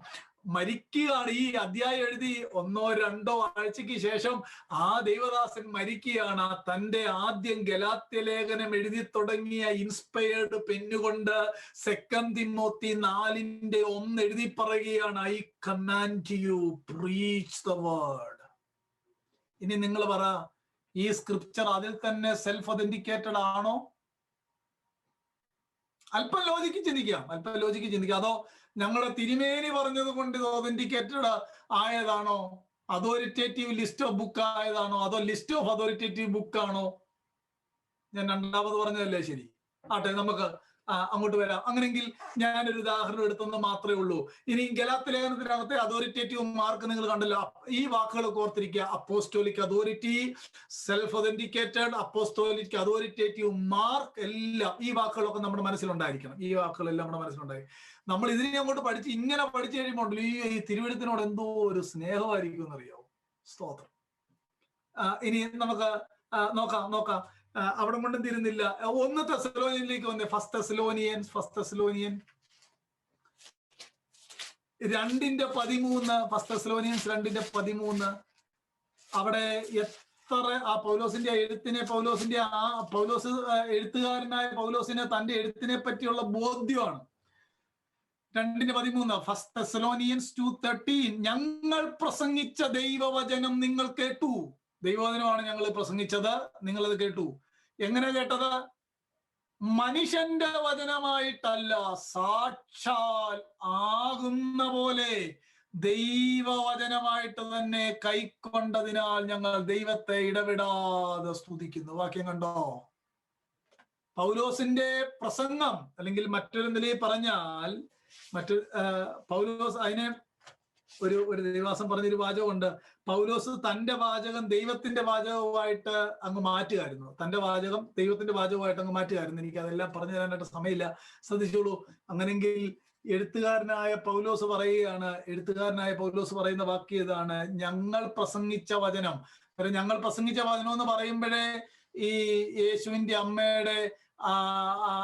മരിക്കുകയാണ്. ഈ അധ്യായം എഴുതി 1-2 ആഴ്ചയ്ക്ക് ശേഷം ആ ദൈവദാസൻ മരിക്കുകയാണ്. തന്റെ ആദ്യം ഗലാത്യ ലേഖനം എഴുതി തുടങ്ങിയ ഇൻസ്പയർഡ് പെന്നുകൊണ്ട് 2 തിമോത്തി 4:1 എഴുതി പറയുകയാണ്, I command you preach the word. ഇനി നിങ്ങൾ പറ, ഈ സ്ക്രിപ്ചർ അതിൽ തന്നെ സെൽഫ് ഒതന്റിക്കേറ്റഡ് ആണോ? അല്പം ലോജിക്ക് ചിന്തിക്കാം. അതോ ഞങ്ങളുടെ തിരുമേനി പറഞ്ഞത് കൊണ്ട് ഇത് ഒതന്റിക്കേറ്റഡ് ആയതാണോ? അതോറിറ്റേറ്റീവ് ലിസ്റ്റ് ഓഫ് ബുക്ക് ആയതാണോ? അതോ ലിസ്റ്റ് ഓഫ് അതോറിറ്റേറ്റീവ് ബുക്ക് ആണോ? ഞാൻ രണ്ടാമത് പറഞ്ഞതല്ലേ ശരി? ആട്ടെ, നമുക്ക് അങ്ങോട്ട് വരാം. അങ്ങനെങ്കിൽ ഞാനൊരു ഉദാഹരണം എടുത്തെന്ന് മാത്രമേ ഉള്ളൂ. ഇനി ഗലാത്യ ലേഖനത്തിനകത്തെ അതോറിറ്റേറ്റീവ് മാർക്ക് നിങ്ങൾ കണ്ടല്ലോ. ഈ വാക്കുകൾ ഓർത്തിരിക്കുക: apostolic authority, self authenticated, apostolic authoritative mark. എല്ലാം ഈ വാക്കുകളൊക്കെ നമ്മുടെ മനസ്സിലുണ്ടായിരിക്കണം. നമ്മൾ ഇതിനെ അങ്ങോട്ട് ഇങ്ങനെ പഠിച്ചു കഴിയുമ്പോൾ ഈ തിരുവെഴുത്തിനോട് എന്തോ ഒരു സ്നേഹമായിരിക്കും എന്നറിയാവോ? സ്തോത്രം. ഇനി നമുക്ക് നോക്കാം. അവിടെ കൊണ്ടും തീരുന്നില്ല. 1 തെസ്സലോനിയനിലേക്ക് വന്നേ. ഫസ്റ്റ് തെസ്സലോനിയൻ 2:13. ഫസ്റ്റ് തെസ്സലോനിയൻസ് 2:13. അവിടെ എത്ര ആ പൗലോസിന്റെ എഴുത്തിനെ, പൗലോസ് എഴുത്തുകാരനായ പൗലോസിനെ തന്റെ എഴുത്തിനെ പറ്റിയുള്ള ബോധ്യമാണ്. 2:13. ഫസ്റ്റ് തെസ്സലോനിയൻസ് 2:13. ഞങ്ങൾ പ്രസംഗിച്ച ദൈവവചനം നിങ്ങൾ കേട്ടു. ദൈവവചനമാണ് ഞങ്ങൾ പ്രസംഗിച്ചത്, നിങ്ങളത് കേട്ടു. എങ്ങനെ കേട്ടത്? മനുഷ്യന്റെ വചനമായിട്ടല്ല, സാക്ഷാൽ ആകുന്ന പോലെ ദൈവവചനമായിട്ട് തന്നെ കൈക്കൊണ്ടതിനാൽ ഞങ്ങൾ ദൈവത്തെ ഇടവിടാതെ സ്തുതിക്കുന്നു. വാക്യം കണ്ടോ? പൗലോസിന്റെ പ്രസംഗം, അല്ലെങ്കിൽ മറ്റൊരു നിലയിൽ പറഞ്ഞാൽ പൗലോസ് അതിനെ ഒരു ദൈവാസം പറഞ്ഞൊരു വാചകമുണ്ട്. പൗലോസ് തന്റെ വാചകം ദൈവത്തിന്റെ വാചകവുമായിട്ട് അങ്ങ് മാറ്റുകയായിരുന്നു. തന്റെ വാചകം ദൈവത്തിന്റെ വാചകമായിട്ട് അങ്ങ് മാറ്റുകയായിരുന്നു. എനിക്ക് അതെല്ലാം പറഞ്ഞു തരാനായിട്ട് സമയമില്ല, ശ്രദ്ധിച്ചോളൂ. അങ്ങനെങ്കിൽ എഴുത്തുകാരനായ പൗലോസ് പറയുന്ന വാക്യം ഇതാണ്: ഞങ്ങൾ പ്രസംഗിച്ച വചനം. ഞങ്ങൾ പ്രസംഗിച്ച വചനം എന്ന് പറയുമ്പോഴേ ഈ യേശുവിന്റെ അമ്മയുടെ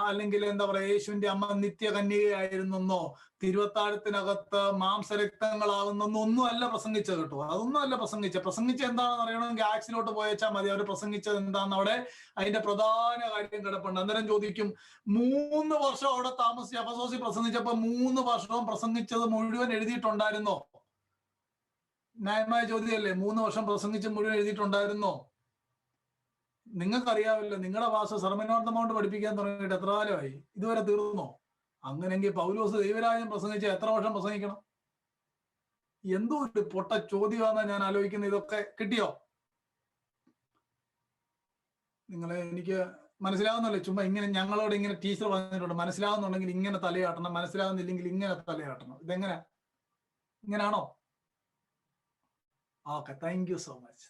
അല്ലെങ്കിൽ എന്താ പറയാ, യേശുവിന്റെ അമ്മ നിത്യകന്യകയായിരുന്നെന്നോ തിരുവത്താഴത്തിനകത്ത് മാംസരക്തങ്ങളാകുന്നെന്നോ ഒന്നും അല്ല പ്രസംഗിച്ചത് കേട്ടോ. അതൊന്നും അല്ല പ്രസംഗിച്ച എന്താണെന്ന് അറിയണമെങ്കിൽ ആക്സിലോട്ട് പോയച്ചാൽ മതി. അവർ പ്രസംഗിച്ചത് എന്താണെന്ന് അവിടെ അതിന്റെ പ്രധാന കാര്യം കിടപ്പുണ്ട്. അന്നേരം ചോദിക്കും, 3 വർഷം അവിടെ താമസിച്ച് അഫസോസിൽ പ്രസംഗിച്ചപ്പോ 3 വർഷവും പ്രസംഗിച്ചത് മുഴുവൻ എഴുതിയിട്ടുണ്ടായിരുന്നോ? ന്യായമായ ചോദ്യമല്ലേ? 3 വർഷം പ്രസംഗിച്ച് മുഴുവൻ എഴുതിയിട്ടുണ്ടായിരുന്നോ? നിങ്ങൾക്കറിയാമല്ലോ, നിങ്ങളുടെ ഭാഷ സർമനോർദ്ധമൗണ്ട് പഠിപ്പിക്കാൻ തുടങ്ങിയിട്ട് എത്ര കാലമായി? ഇതുവരെ തീർന്നോ? അങ്ങനെങ്കിൽ പൗലോസ് ദൈവരാജ്യം പ്രസംഗിച്ച എത്ര വർഷം പ്രസംഗിക്കണം? എന്തോ ഒരു പൊട്ട ചോദ്യമാണെന്ന് ഞാൻ ആലോചിക്കുന്നത്. ഇതൊക്കെ കിട്ടിയോ നിങ്ങളെ? എനിക്ക് മനസ്സിലാവുന്നല്ലേ? ചുമ്മാ ഇങ്ങനെ ഞങ്ങളോട് ഇങ്ങനെ ടീച്ചർ പറഞ്ഞിട്ടുണ്ട്, മനസ്സിലാവുന്നുണ്ടെങ്കിൽ ഇങ്ങനെ തലയാട്ടണം, മനസ്സിലാവുന്നില്ലെങ്കിൽ ഇങ്ങനെ തലയാട്ടണം. ഇതെങ്ങനെ? ഇങ്ങനാണോ? Okay, thank you so much.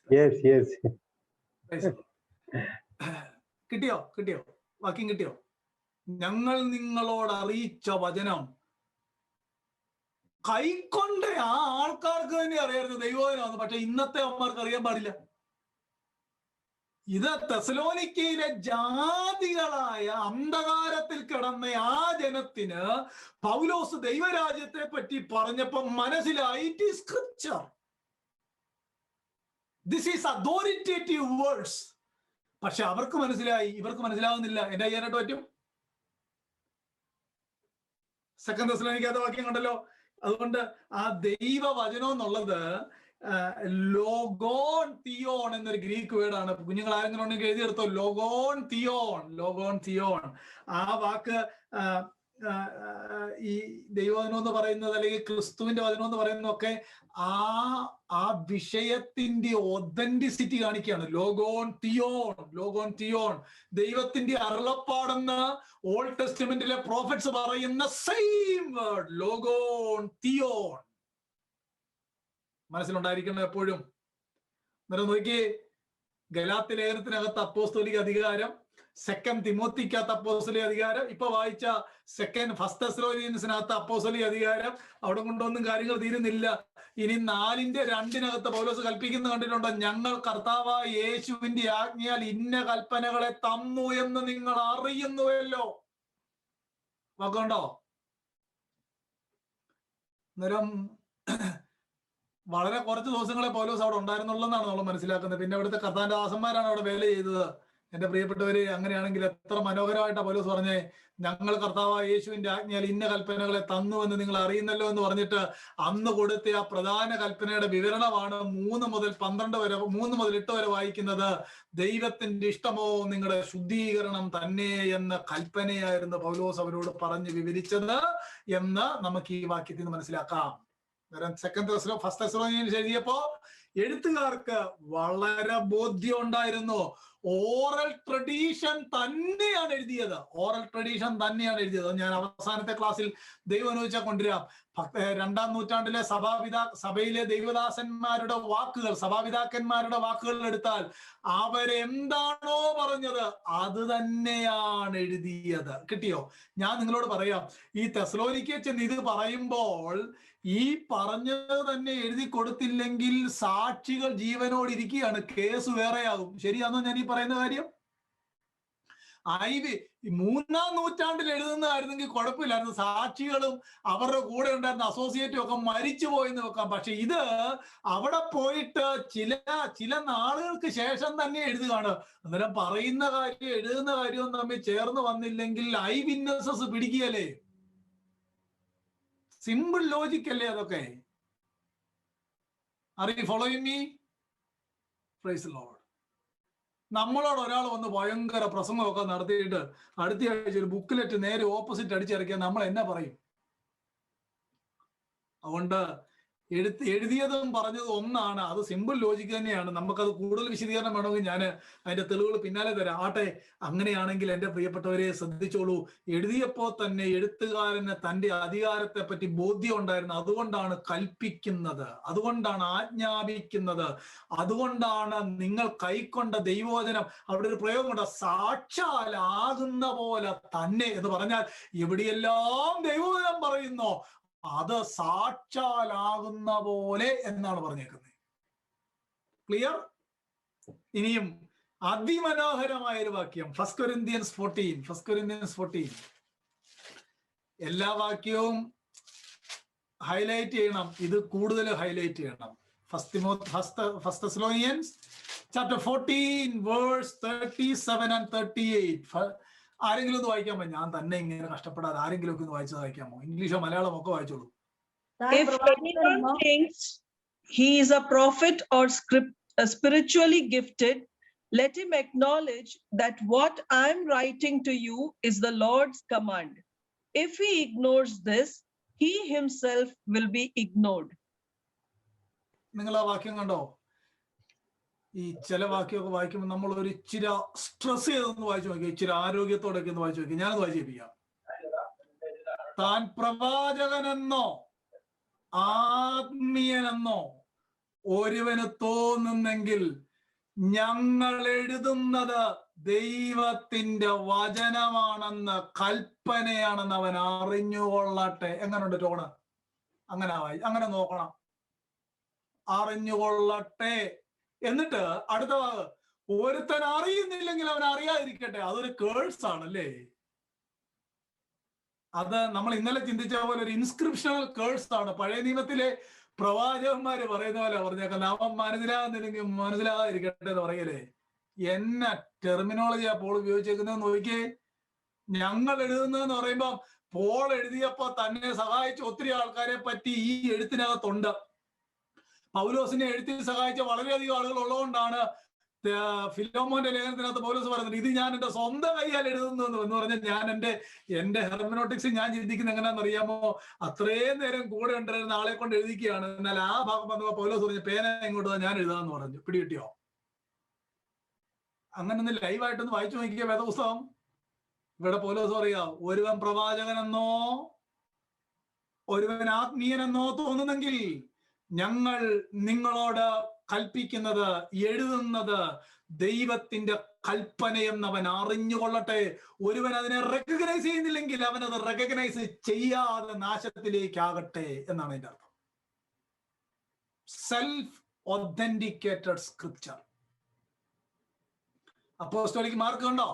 കിട്ടിയോ? വാക്യം കിട്ടിയോ? ഞങ്ങൾ നിങ്ങളോട് അറിയിച്ച വചനം കൈക്കൊണ്ട് ആ ആൾക്കാർക്ക് തന്നെ അറിയായിരുന്നു ദൈവവചനമാണ്. പക്ഷെ ഇന്നത്തെ അമ്മമാർക്ക് അറിയാൻ പാടില്ല. ഇത് തെസ്സലോനിക്കയിലെ ജാതികളായ അന്ധകാരത്തിൽ കിടന്ന ആ ജനത്തിന് പൗലോസ് ദൈവരാജ്യത്തെ പറ്റി പറഞ്ഞപ്പോ മനസ്സിലായി, it is scripture, this is authoritative words. പക്ഷെ അവർക്ക് മനസ്സിലായി, ഇവർക്ക് മനസ്സിലാവുന്നില്ല. എന്താ ചെയ്യാനായിട്ട് പറ്റും? 2 തെസ്സലോനിക്കയിലെ വാക്യം കണ്ടല്ലോ. അതുകൊണ്ട് ആ ദൈവവചനം എന്നുള്ളത് ലോഗോൺ തിയോൺ എന്നൊരു ഗ്രീക്ക് വേർഡാണ്. കുഞ്ഞുങ്ങൾ ആരെങ്കിലും ഉണ്ടെങ്കിൽ എഴുതിയെടുത്തോ, ലോഗോൺ തിയോൺ. ആ വാക്ക് ഈ ദൈവവചനം എന്ന് പറയുന്നത്, അല്ലെങ്കിൽ ക്രിസ്തുവിന്റെ വചനം എന്ന് പറയുന്നതൊക്കെ ആ വിഷയത്തിന്റെ ഒതന്റിസിറ്റി കാണിക്കുകയാണ്. ലോഗോൺ തിയോൺ, ദൈവത്തിന്റെ അരുളപ്പാടെന്ന് ഓൾഡ് ടെസ്റ്റ്മെന്റിലെ പ്രോഫറ്റ്സ് പറയുന്ന സെയിം വേർഡ്, ലോഗോൺ തിയോൺ. മനസ്സിലുണ്ടായിരിക്കണം എപ്പോഴും. അന്നേരം നോക്കി, ഗലാത്യ ലേഖനത്തിനകത്ത് അപ്പോസ്തോലിക അധികാരം, 2 തിമോത്തിക്കകത്ത് അപ്പോസ്തോലിക അധികാരം, ഇപ്പൊ വായിച്ച ഫസ്റ്റ് തെസ്സലോനിയൻസിനകത്ത് അപ്പോസ്തോലിക അധികാരം. അവിടെ കൊണ്ടൊന്നും കാര്യങ്ങൾ തീരുന്നില്ല. ഇനി 4:2 പൗലോസ് കൽപ്പിക്കുന്ന കണ്ടിട്ടുണ്ടോ? ഞങ്ങൾ കർത്താവായ യേശുവിന്റെ ആജ്ഞയാൽ ഇന്ന കൽപ്പനകളെ തന്നു എന്ന് നിങ്ങൾ അറിയുന്നുവല്ലോ. വാക്കുണ്ടോ? അന്നേരം വളരെ കുറച്ച് ദിവസങ്ങളെ പൗലോസ് അവിടെ ഉണ്ടായിരുന്നുള്ളൂ എന്നാണ് നമ്മൾ മനസ്സിലാക്കുന്നത്. പിന്നെ അവിടുത്തെ കർത്താവിന്റെ ദാസന്മാരാണ് അവിടെ വേല ചെയ്തത്. എന്റെ പ്രിയപ്പെട്ടവര്, അങ്ങനെയാണെങ്കിൽ എത്ര മനോഹരമായിട്ടാണ് പൗലോസ് പറഞ്ഞേ, ഞങ്ങൾ കർത്താവായ യേശുവിന്റെ ആജ്ഞയാൽ ഇന്ന കൽപ്പനകളെ തന്നു എന്ന് നിങ്ങൾ അറിയുന്നല്ലോ എന്ന് പറഞ്ഞിട്ട് അന്ന് കൊടുത്ത ആ പ്രധാന കൽപ്പനയുടെ വിവരണമാണ് 3 മുതൽ 12 വരെ, 3 മുതൽ 8 വരെ വായിക്കുന്നത്. ദൈവത്തിന്റെ ഇഷ്ടമോ നിങ്ങളുടെ ശുദ്ധീകരണം തന്നെ എന്ന കൽപ്പനയായിരുന്നു പൗലോസ് അവരോട് പറഞ്ഞ് വിവരിച്ചത് എന്ന് നമുക്ക് ഈ വാക്യത്തിൽ നിന്ന് മനസ്സിലാക്കാം. ഫസ്റ്റ് തെസ്സലോനിയൻസ് എഴുതിയപ്പോ എഴുത്തുകാർക്ക് വളരെ ബോധ്യം ഉണ്ടായിരുന്നു. ഓറൽ ട്രഡീഷൻ തന്നെയാണ് എഴുതിയത്. ഓറൽ ട്രഡീഷൻ തന്നെയാണ് എഴുതിയത്. ഞാൻ അവസാനത്തെ ക്ലാസ്സിൽ ദൈവം അനുവദിച്ചാൽ കൊണ്ടുവരാം. 2-ാം നൂറ്റാണ്ടിലെ സഭയിലെ ദൈവദാസന്മാരുടെ വാക്കുകൾ, സഭാപിതാക്കന്മാരുടെ വാക്കുകൾ എടുത്താൽ അവരെന്താണോ പറഞ്ഞത് അത് തന്നെയാണ് എഴുതിയത്. കിട്ടിയോ? ഞാൻ നിങ്ങളോട് പറയാം, ഈ തെസ്സലോനിക്കയിൽ ചെന്ന് ഇത് പറയുമ്പോൾ ഈ പറഞ്ഞത് തന്നെ എഴുതി കൊടുത്തില്ലെങ്കിൽ സാക്ഷികൾ ജീവനോട് ഇരിക്കുകയാണ്, കേസ് വേറെയാകും. ശരിയാണോ ഞാൻ ഈ പറയുന്ന കാര്യം? 3-ാം നൂറ്റാണ്ടിൽ എഴുതുന്നതായിരുന്നെങ്കിൽ കുഴപ്പമില്ലായിരുന്നു, സാക്ഷികളും അവരുടെ കൂടെ ഉണ്ടായിരുന്ന അസോസിയേറ്റും ഒക്കെ മരിച്ചു പോയെന്ന് വെക്കാം. പക്ഷെ ഇത് അവിടെ പോയിട്ട് ചില നാളുകൾക്ക് ശേഷം തന്നെ എഴുതുകയാണ്. അന്നേരം പറയുന്ന കാര്യം എഴുതുന്ന കാര്യവും തമ്മിൽ ചേർന്ന് വന്നില്ലെങ്കിൽ ഐ വിറ്റ്നസസ് പിടിക്കുകയല്ലേ? സിമ്പിൾ ലോജിക് അല്ലേ അതൊക്കെ? Are you following me? Praise the Lord. നമ്മളോട് ഒരാൾ വന്ന് ഭയങ്കര പ്രസംഗമൊക്കെ നടത്തിയിട്ട് അടുത്ത ആഴ്ച ഒരു ബുക്കിലെറ്റ് നേരെ ഓപ്പോസിറ്റ് അടിച്ചിറക്കിയാൽ നമ്മൾ എന്നാ പറയും? അതുകൊണ്ട് എഴുതിയതും പറഞ്ഞതും ഒന്നാണ്. അത് സിമ്പിൾ ലോജിക്ക് തന്നെയാണ്. നമുക്കത് കൂടുതൽ വിശദീകരണം വേണമെങ്കിൽ ഞാൻ അതിന്റെ തെളിവുകൾ പിന്നാലെ തരാം. ആട്ടെ, അങ്ങനെയാണെങ്കിൽ എൻ്റെ പ്രിയപ്പെട്ടവരെ ശ്രദ്ധിച്ചോളൂ. എഴുതിയപ്പോൾ തന്നെ എഴുത്തുകാരന് തന്റെ അധികാരത്തെ പറ്റി ബോധ്യം ഉണ്ടായിരുന്നു. അതുകൊണ്ടാണ് കൽപ്പിക്കുന്നത്, അതുകൊണ്ടാണ് ആജ്ഞാപിക്കുന്നത്, അതുകൊണ്ടാണ് നിങ്ങൾ കൈക്കൊണ്ട ദൈവവചനം. അവിടെ ഒരു പ്രയോഗമുണ്ട്, സാക്ഷാലാകുന്ന പോലെ തന്നെ എന്ന് പറഞ്ഞാൽ എവിടെയെല്ലാം ദൈവവചനം പറയുന്നോ അത് സാക്ഷാലാകുന്ന പോലെ എന്നാണ് പറഞ്ഞേക്കുന്നത്. ക്ലിയർ? ഇനിയും അതിമനോഹരമായ ഒരു വാക്യം, 1 Corinthians 14. എല്ലാ വാക്യവും ഹൈലൈറ്റ് ചെയ്യണം, ഇത് കൂടുതൽ ഹൈലൈറ്റ് ചെയ്യണം. First Thessalonians chapter 14 verse 37 and 38. ആരെങ്കിലും ഒന്ന് വായിക്കാമോ? ഞാൻ തന്നെ ഇങ്ങനെ കഷ്ടപ്പെടാതെ ആരെങ്കിലും ഒക്കെ ഒന്ന് വായിക്കാമോ? ഇംഗ്ലീഷോ മലയാളം ഒക്കെ വായിച്ചോളൂ. If anyone thinks he is a prophet or spiritually gifted, let him acknowledge that what I am writing to you is the Lord's command. If he ignores this, he himself will be ignored. നിങ്ങൾ ആ വാക്യം കണ്ടോ? ഈ ചില വാക്യമൊക്കെ വായിക്കുമ്പോൾ നമ്മൾ ഒരു ഇച്ചിരി സ്ട്രെസ് ചെയ്തൊന്ന് വായിച്ചു നോക്കി, ഇച്ചിരി ആരോഗ്യത്തോടൊക്കെ ഒന്ന് വായിച്ചു നോക്കി. ഞാനത് വായിച്ചേപ്പിക്കാം. താൻ പ്രവാചകനെന്നോ ആത്മീയനെന്നോ ഒരുവന് തോന്നുന്നെങ്കിൽ ഞങ്ങൾ എഴുതുന്നത് ദൈവത്തിന്റെ വചനമാണെന്ന്, കൽപ്പനയാണെന്ന് അവൻ അറിഞ്ഞുകൊള്ളട്ടെ. എങ്ങനെയുണ്ട് ടോണ്? അങ്ങനെ നോക്കണം. അറിഞ്ഞുകൊള്ളട്ടെ. എന്നിട്ട് അടുത്ത ഭാഗം, ഒരുത്തൻ അറിയുന്നില്ലെങ്കിൽ അവൻ അറിയാതിരിക്കട്ടെ. അതൊരു കേഴ്സ് ആണല്ലേ? അത് നമ്മൾ ഇന്നലെ ചിന്തിച്ച പോലെ ഒരു ഇൻസ്ക്രിപ്ഷണൽ കേഴ്സ് ആണ്. പഴയ നിയമത്തിലെ പ്രവാചകന്മാര് പറയുന്ന പോലെ പറഞ്ഞേക്കുന്നത്, അവൻ മനസ്സിലാകുന്നില്ലെങ്കിൽ മനസ്സിലാകാതിരിക്കട്ടെ എന്ന് പറയലേ. എന്ന ടെർമിനോളജിയാ പോൾ ഉപയോഗിച്ചേക്കുന്നതെന്ന് നോക്കിയേ. ഞങ്ങൾ എഴുതുന്നതെന്ന് പറയുമ്പോ പോൾ എഴുതിയപ്പോ തന്നെ സഹായിച്ച ഒത്തിരി ആൾക്കാരെ പറ്റി ഈ എഴുത്തിനകത്തുണ്ട്. പൗലോസിനെ എഴുത്തിൽ സഹായിച്ച വളരെയധികം ആളുകൾ ഉള്ളതുകൊണ്ടാണ് ഫിലോമോന്റെ ലേഖനത്തിനകത്ത് പൗലോസ് പറയുന്നത്, ഇത് ഞാൻ എന്റെ സ്വന്തം കൈയാൽ എഴുതുന്നു എന്ന് പറഞ്ഞാൽ ഞാൻ എന്റെ ഹെർമനോട്ടിക്സ് ഞാൻ ചിന്തിക്കുന്നത് എങ്ങനെയാണെന്ന് അറിയാമോ? അത്രയും നേരം കൂടെ ഉണ്ടായിരുന്ന ആളെ കൊണ്ട് എഴുതിക്കുകയാണ്. എന്നാൽ ആ ഭാഗം വന്നപ്പോൾ പൗലോസ് പറഞ്ഞു, പേന ഇങ്ങോട്ട് ഞാൻ എഴുതാന്ന് പറഞ്ഞു. പിടികിട്ടിയോ? അങ്ങനെ ഒന്ന് ലൈവായിട്ടൊന്ന് വായിച്ചു നോക്കിയ വേദപുസ്തകം. ഇവിടെ പൗലോസ് പറയുക, ഒരുവൻ പ്രവാചകനെന്നോ ഒരുവൻ ആത്മീയനെന്നോ തോന്നുന്നെങ്കിൽ ഞങ്ങൾ നിങ്ങളോട് കൽപ്പിക്കുന്നത്, എഴുതുന്നത് ദൈവത്തിന്റെ കൽപ്പനയെന്നവൻ അറിഞ്ഞുകൊള്ളട്ടെ. ഒരുവൻ അതിനെ റെക്കഗ്നൈസ് ചെയ്യുന്നില്ലെങ്കിൽ അവൻ അത് റെക്കഗ്നൈസ് ചെയ്യാതെ നാശത്തിലേക്കാകട്ടെ എന്നാണ് അതിന്റെ അർത്ഥം. Self authenticated scripture. Apostolic mark കണ്ടോ?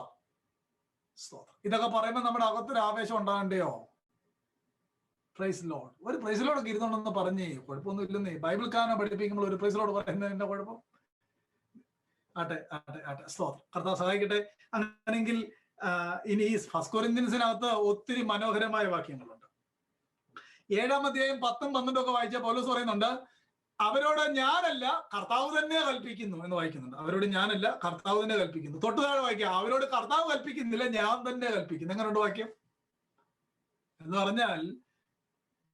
ഇതൊക്കെ പറയുമ്പോൾ നമ്മുടെ അകത്തൊരു ആവേശം ഉണ്ടാകണ്ടയോ? Praise lord. ഒരു പ്രൈസ് ലോഡ് ഒക്കെ ഇരുന്നോണ്ടെന്ന് പറഞ്ഞേ, കുഴപ്പമൊന്നും ഇല്ലെന്നേ. ബൈബിൾ കാനം പഠിപ്പിക്കുമ്പോൾ ഒരു പ്രൈസ് ലോഡ് പറയുന്നതിന്റെ കുഴപ്പം? ആട്ടെ ആട്ടെ ആട്ടെ, സ്തോത്രം. കർത്താവ് സഹായിക്കട്ടെ. അങ്ങനെയെങ്കിൽ ഇനി ഈ ഫസ്റ്റ് കൊരിന്ത്യൻസിനകത്ത് ഒത്തിരി മനോഹരമായ വാക്യങ്ങളുണ്ട്. 7-ാം അധ്യായം 10-ഉം 12-ഉം ഒക്കെ വായിച്ച പൗലോസ് പറയുന്നുണ്ട്, അവരോട് ഞാനല്ല കർത്താവ് തന്നെ കൽപ്പിക്കുന്നു എന്ന് വായിക്കുന്നുണ്ട്. അവരോട് ഞാനല്ല കർത്താവ് തന്നെ കൽപ്പിക്കുന്നു. തൊട്ടു താഴെ വായിക്കാം, അവരോട് കർത്താവ് കൽപ്പിക്കുന്നില്ല, ഞാൻ തന്നെ കൽപ്പിക്കുന്നു. എങ്ങനെയുണ്ട് വാക്യം? എന്ന് പറഞ്ഞാൽ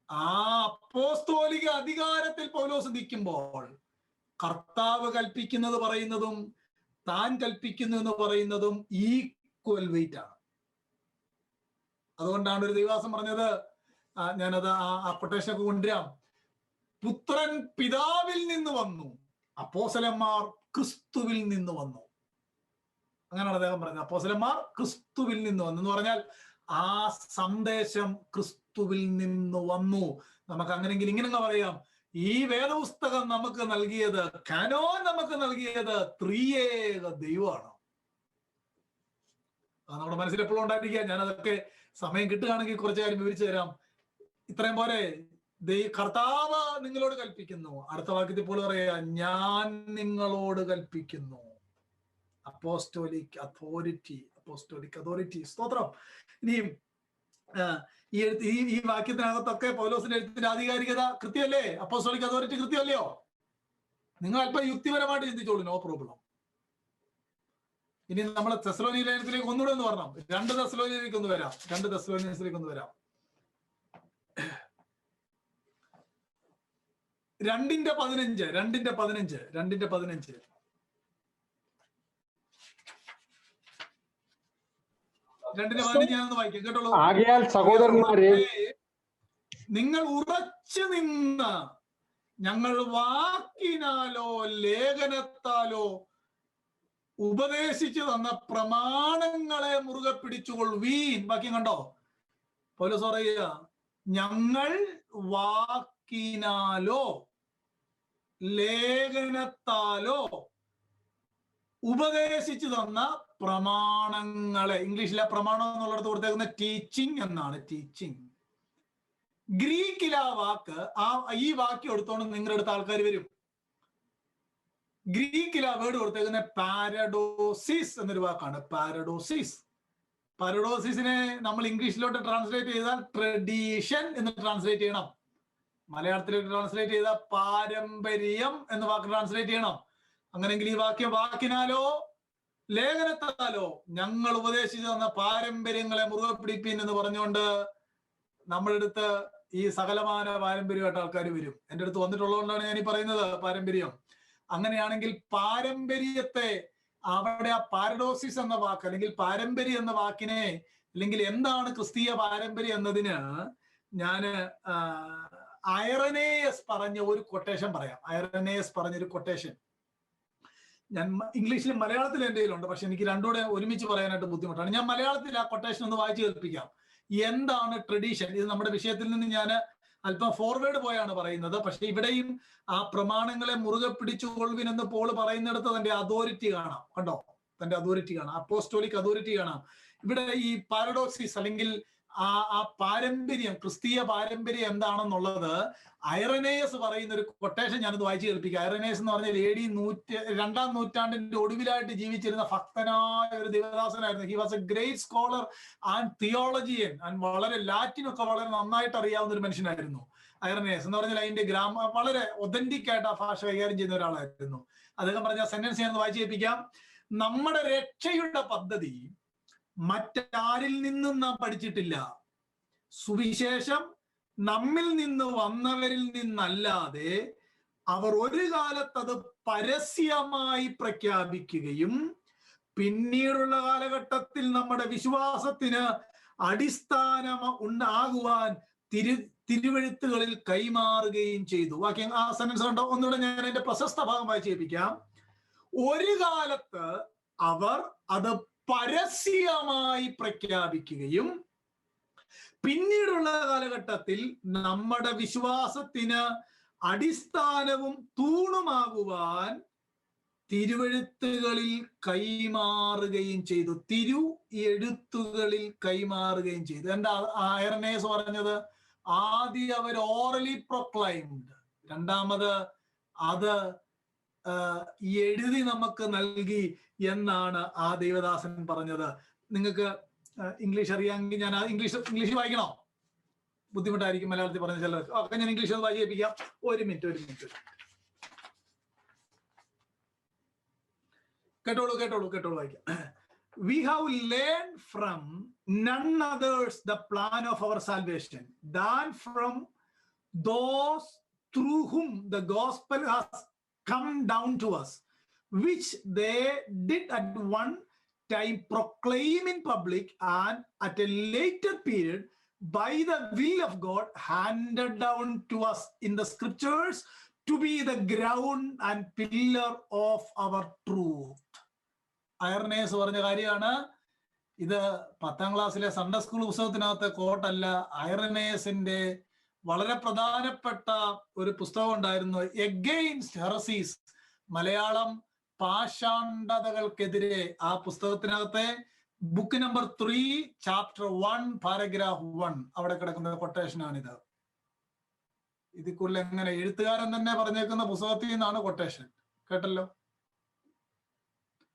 ആ അപ്പോസ്തോലിക അധികാരത്തിൽ പൗലോസ് നിൽക്കുമ്പോൾ കർത്താവ് കൽപ്പിക്കുന്നത് പറയുന്നതും താൻ കൽപ്പിക്കുന്നു എന്ന് പറയുന്നതും ഈക്വൽ വെയിറ്റ് ആണ്. അതുകൊണ്ടാണ് ഒരു ദൈവദാസൻ പറഞ്ഞത്, ഞാനത് ആ കൊട്ടേഷൻ ഒക്കെ കൊണ്ടുവരാം. പുത്രൻ പിതാവിൽ നിന്ന് വന്നു, അപ്പോസ്തലന്മാർ ക്രിസ്തുവിൽ നിന്ന് വന്നു. അങ്ങനെയാണ് അദ്ദേഹം പറഞ്ഞത്. അപ്പോസ്തലന്മാർ ക്രിസ്തുവിൽ നിന്ന് വന്നു എന്ന് പറഞ്ഞാൽ ആ സന്ദേശം ക്രിസ്തുവിൽ നിന്ന് വന്നു. നമുക്ക് അങ്ങനെയെങ്കിൽ ഇങ്ങനെ പറയാം, ഈ വേദപുസ്തകം നമുക്ക് നൽകിയത്, കാനോൻ നമുക്ക് നൽകിയത് ത്രിയേക ദൈവമാണ്. അത് നമ്മുടെ മനസ്സിൽ എപ്പോഴും ഉണ്ടായിരിക്കുക. ഞാനതൊക്കെ സമയം കിട്ടുകയാണെങ്കിൽ കുറച്ചു കാര്യം വിവരിച്ചു തരാം. ഇത്രയും പോലെ കർത്താവ് നിങ്ങളോട് കൽപ്പിക്കുന്നു. അടുത്ത വാക്യത്തിൽ ഇപ്പോൾ പറയാ, ഞാൻ നിങ്ങളോട് കൽപ്പിക്കുന്നു. Apostolic authority, apostolic authority. സ്തോത്രം. ഇനിയും ഈ വാക്യത്തിനകത്തൊക്കെ പൗലോസിന്റെ എഴുത്തിന്റെ ആധികാരികത കൃത്യമല്ലേ? Apostolic authority കൃത്യമല്ലയോ? നിങ്ങൾ അല്പം യുക്തിപരമായിട്ട് ചിന്തിച്ചോളൂ, നോ പ്രോബ്ലം. ഇനി നമ്മൾ തെസ്സലോനിയ ലേഖനത്തിലേക്ക് ഒന്നുകൂടെ ഒന്ന് വരണം. 2 തെസ്സലോനിയയിലേക്ക് ഒന്ന് വരാം. 2 തെസ്സലോനിയൻസിലേക്ക് ഒന്ന് വരാം. 2:15 ഞാനൊന്ന് വായിക്കാം, കേട്ടോളൂ. ആകയാൽ സഹോദരന്മാരെ, നിങ്ങൾ ഉറച്ചു നിന്ന് ഞങ്ങൾ വാക്കിനാലോ ലേഖനത്താലോ ഉപദേശിച്ചു തന്ന പ്രമാണങ്ങളെ മുറുകെ പിടിച്ചുകൊള്ളുവീൻ. വാക്യം കണ്ടോ? പൗലോസ് പറയുക, ഞങ്ങൾ വാക്കിനാലോ ലേഖനത്താലോ ഉപദേശിച്ചു തന്ന പ്രമാണങ്ങളെ. ഇംഗ്ലീഷിലെ പ്രമാണം എന്നുള്ളിടത്ത് കൊടുത്തേക്കുന്ന ടീച്ചിങ് എന്നാണ്. ടീച്ചിങ്. ഗ്രീക്കിലെ ആ വാക്ക്, ഈ വാക്യം എടുത്തോണ്ട് നിങ്ങളുടെ അടുത്ത് ആൾക്കാർ വരും. ഗ്രീക്കിലെ വേർഡ് കൊടുത്തേക്കുന്ന പാരഡോസിസ് എന്നൊരു വാക്കാണ്. പാരഡോസിസ്. പാരഡോസിസിനെ നമ്മൾ ഇംഗ്ലീഷിലോട്ട് ട്രാൻസ്ലേറ്റ് ചെയ്താൽ ട്രഡീഷൻ എന്ന് ട്രാൻസ്ലേറ്റ് ചെയ്യണം. മലയാളത്തിലേക്ക് ട്രാൻസ്ലേറ്റ് ചെയ്താൽ പാരമ്പര്യം എന്ന വാക്ക് ട്രാൻസ്ലേറ്റ് ചെയ്യണം. അങ്ങനെങ്കിൽ ഈ വാക്യം വാക്കിനാലോ ലേഖനത്താലോ ഞങ്ങൾ ഉപദേശിച്ചു തന്ന പാരമ്പര്യങ്ങളെ മുറുകെ പിടിപ്പീൻ എന്ന് പറഞ്ഞുകൊണ്ട് നമ്മുടെ അടുത്ത് ഈ സകലമാന പാരമ്പര്യമായിട്ട് ആൾക്കാർ വരും. എൻ്റെ അടുത്ത് വന്നിട്ടുള്ളതുകൊണ്ടാണ് ഞാൻ ഈ പറയുന്നത് പാരമ്പര്യം. അങ്ങനെയാണെങ്കിൽ പാരമ്പര്യത്തെ, അവിടെ ആ പാരഡോസിസ് എന്ന വാക്ക് അല്ലെങ്കിൽ പാരമ്പര്യം എന്ന വാക്കിനെ, അല്ലെങ്കിൽ എന്താണ് ക്രിസ്തീയ പാരമ്പര്യം എന്നതിന് ഞാൻ ഐറനേയസ് പറഞ്ഞ ഒരു കൊട്ടേഷൻ പറയാം. ഐറനേയസ് പറഞ്ഞൊരു കൊട്ടേഷൻ ഞാൻ ഇംഗ്ലീഷിലും മലയാളത്തിലും എൻ്റെ കയ്യിലുണ്ട്. പക്ഷെ എനിക്ക് രണ്ടുകൂടെ ഒരുമിച്ച് പറയാനായിട്ട് ബുദ്ധിമുട്ടാണ്. ഞാൻ മലയാളത്തിൽ ആ കൊട്ടേഷൻ ഒന്ന് വായിച്ചു കേൾപ്പിക്കാം. എന്താണ് ട്രഡീഷൻ? ഇത് നമ്മുടെ വിഷയത്തിൽ നിന്ന് ഞാൻ അല്പം ഫോർവേഡ് പോയാണ് പറയുന്നത്. പക്ഷെ ഇവിടെയും ആ പ്രമാണങ്ങളെ മുറുകെ പിടിച്ചുകൊള്ളുവിൻ എന്ന് പോൾ പറയുന്നിടത്ത് തന്റെ അതോറിറ്റി കാണാം. കണ്ടോ? തന്റെ അതോറിറ്റി കാണാം. അപ്പോസ്റ്റോലിക് അതോറിറ്റി കാണാം. ഇവിടെ ഈ പാരഡോക്സിസ് അല്ലെങ്കിൽ ആ പാരമ്പര്യം, ക്രിസ്തീയ പാരമ്പര്യം എന്താണെന്നുള്ളത് ഐറനേയസ് പറയുന്ന ഒരു കൊട്ടേഷൻ ഞാനത് വായിച്ചു കേൾപ്പിക്കാം. ഐറനേയസ് എന്ന് പറഞ്ഞാൽ AD 2-ാം നൂറ്റാണ്ടിന്റെ ഒടുവിലായിട്ട് ജീവിച്ചിരുന്ന ഭക്തനായ ഒരു ദേവദാസനായിരുന്നു. He was a great scholar and theologian and വളരെ ലാറ്റിനൊക്കെ വളരെ നന്നായിട്ട് അറിയാവുന്ന ഒരു മനുഷ്യനായിരുന്നു ഐറനേയസ്. എന്ന് പറഞ്ഞാൽ അതിന്റെ വളരെ ഒതന്റിക് ആയിട്ട് ആ ഭാഷ കൈകാര്യം ചെയ്യുന്ന ഒരാളായിരുന്നു. അദ്ദേഹം പറഞ്ഞ സെന്റൻസ് ഞാൻ വായിച്ചു കേൾപ്പിക്കാം. നമ്മുടെ രക്ഷയുടെ പദ്ധതി മറ്റാരിൽ നിന്നും നാം പഠിച്ചിട്ടില്ല. സുവിശേഷം നമ്മിൽ നിന്ന് വന്നവരിൽ നിന്നല്ലാതെ അവർ ഒരു കാലത്തത് പരസ്യമായി പ്രഖ്യാപിക്കുകയും പിന്നീടുള്ള കാലഘട്ടത്തിൽ നമ്മുടെ വിശ്വാസത്തിന് അടിസ്ഥാനം ഉണ്ടാകുവാൻ തിരുവെഴുത്തുകളിൽ കൈമാറുകയും ചെയ്തു. വാക്യം ആ സെന്റൻസ് ഉണ്ടോ? ഒന്നുകൂടെ ഞാൻ എന്റെ പ്രശസ്ത ഭാഗം വായിച്ചു കേൾപ്പിക്കാം. ഒരു കാലത്ത് അവർ അത് പരസ്യമായി പ്രഖ്യാപിക്കുകയും പിന്നീടുള്ള കാലഘട്ടത്തിൽ നമ്മുടെ വിശ്വാസത്തിന് അടിസ്ഥാനവും തൂണുമാകുവാൻ തിരുവെഴുത്തുകളിൽ കൈമാറുകയും ചെയ്തു. എഴുത്തുകളിൽ കൈമാറുകയും ചെയ്തു. എന്താ ഐറനേസ് പറഞ്ഞത്? ആദ്യം അവർ ഓറലി പ്രൊക്ലൈംഡ്, രണ്ടാമത് അത് എഴുതി നമുക്ക് നൽകി എന്നാണ് ആ ദേവദാസൻ പറഞ്ഞത്. നിങ്ങൾക്ക് ഇംഗ്ലീഷ് അറിയാമെങ്കിൽ ഞാൻ ഇംഗ്ലീഷ് വായിക്കണോ? ബുദ്ധിമുട്ടായിരിക്കും മലയാളത്തിൽ പറഞ്ഞ ചിലർക്ക്. ഒക്കെ ഞാൻ ഇംഗ്ലീഷ് ഒന്ന് വായിപ്പിക്കാം. ഒരു മിനിറ്റ്. കേട്ടോളൂ വായിക്കാം. We have learned from none others the plan of our salvation than from those through whom the gospel has come down to us, which they did at one time proclaim in public, and at a later period by the will of God handed down to us in the scriptures to be the ground and pillar of our truth. ഐറനേസ് പറഞ്ഞ കാര്യമാണ് ഇത്. 10ാം ക്ലാസ്സിലെ സൺഡേ സ്കൂൾ പുസ്തകത്തിനകത്തെ കോട്ടല്ല. ഐറനേസിന്റെ വളരെ പ്രധാനപ്പെട്ട ഒരു പുസ്തകം ഉണ്ടായിരുന്നു, എഗെയിൻസ്റ്റ് ഹെറസീസ്, മലയാളം പാഷാണ്ഡതകൾക്കെതിരെ. ആ പുസ്തകത്തിനകത്തെ ബുക്ക് നമ്പർ 3 ചാപ്റ്റർ 1 പാരഗ്രാഫ് 1 അവിടെ കിടക്കുന്ന കൊട്ടേഷനാണിത്. ഇതിൽ കൂടുതൽ എങ്ങനെ? എഴുത്തുകാരൻ തന്നെ പറഞ്ഞേക്കുന്ന പുസ്തകത്തിൽ നിന്നാണ് കൊട്ടേഷൻ. കേട്ടല്ലോ?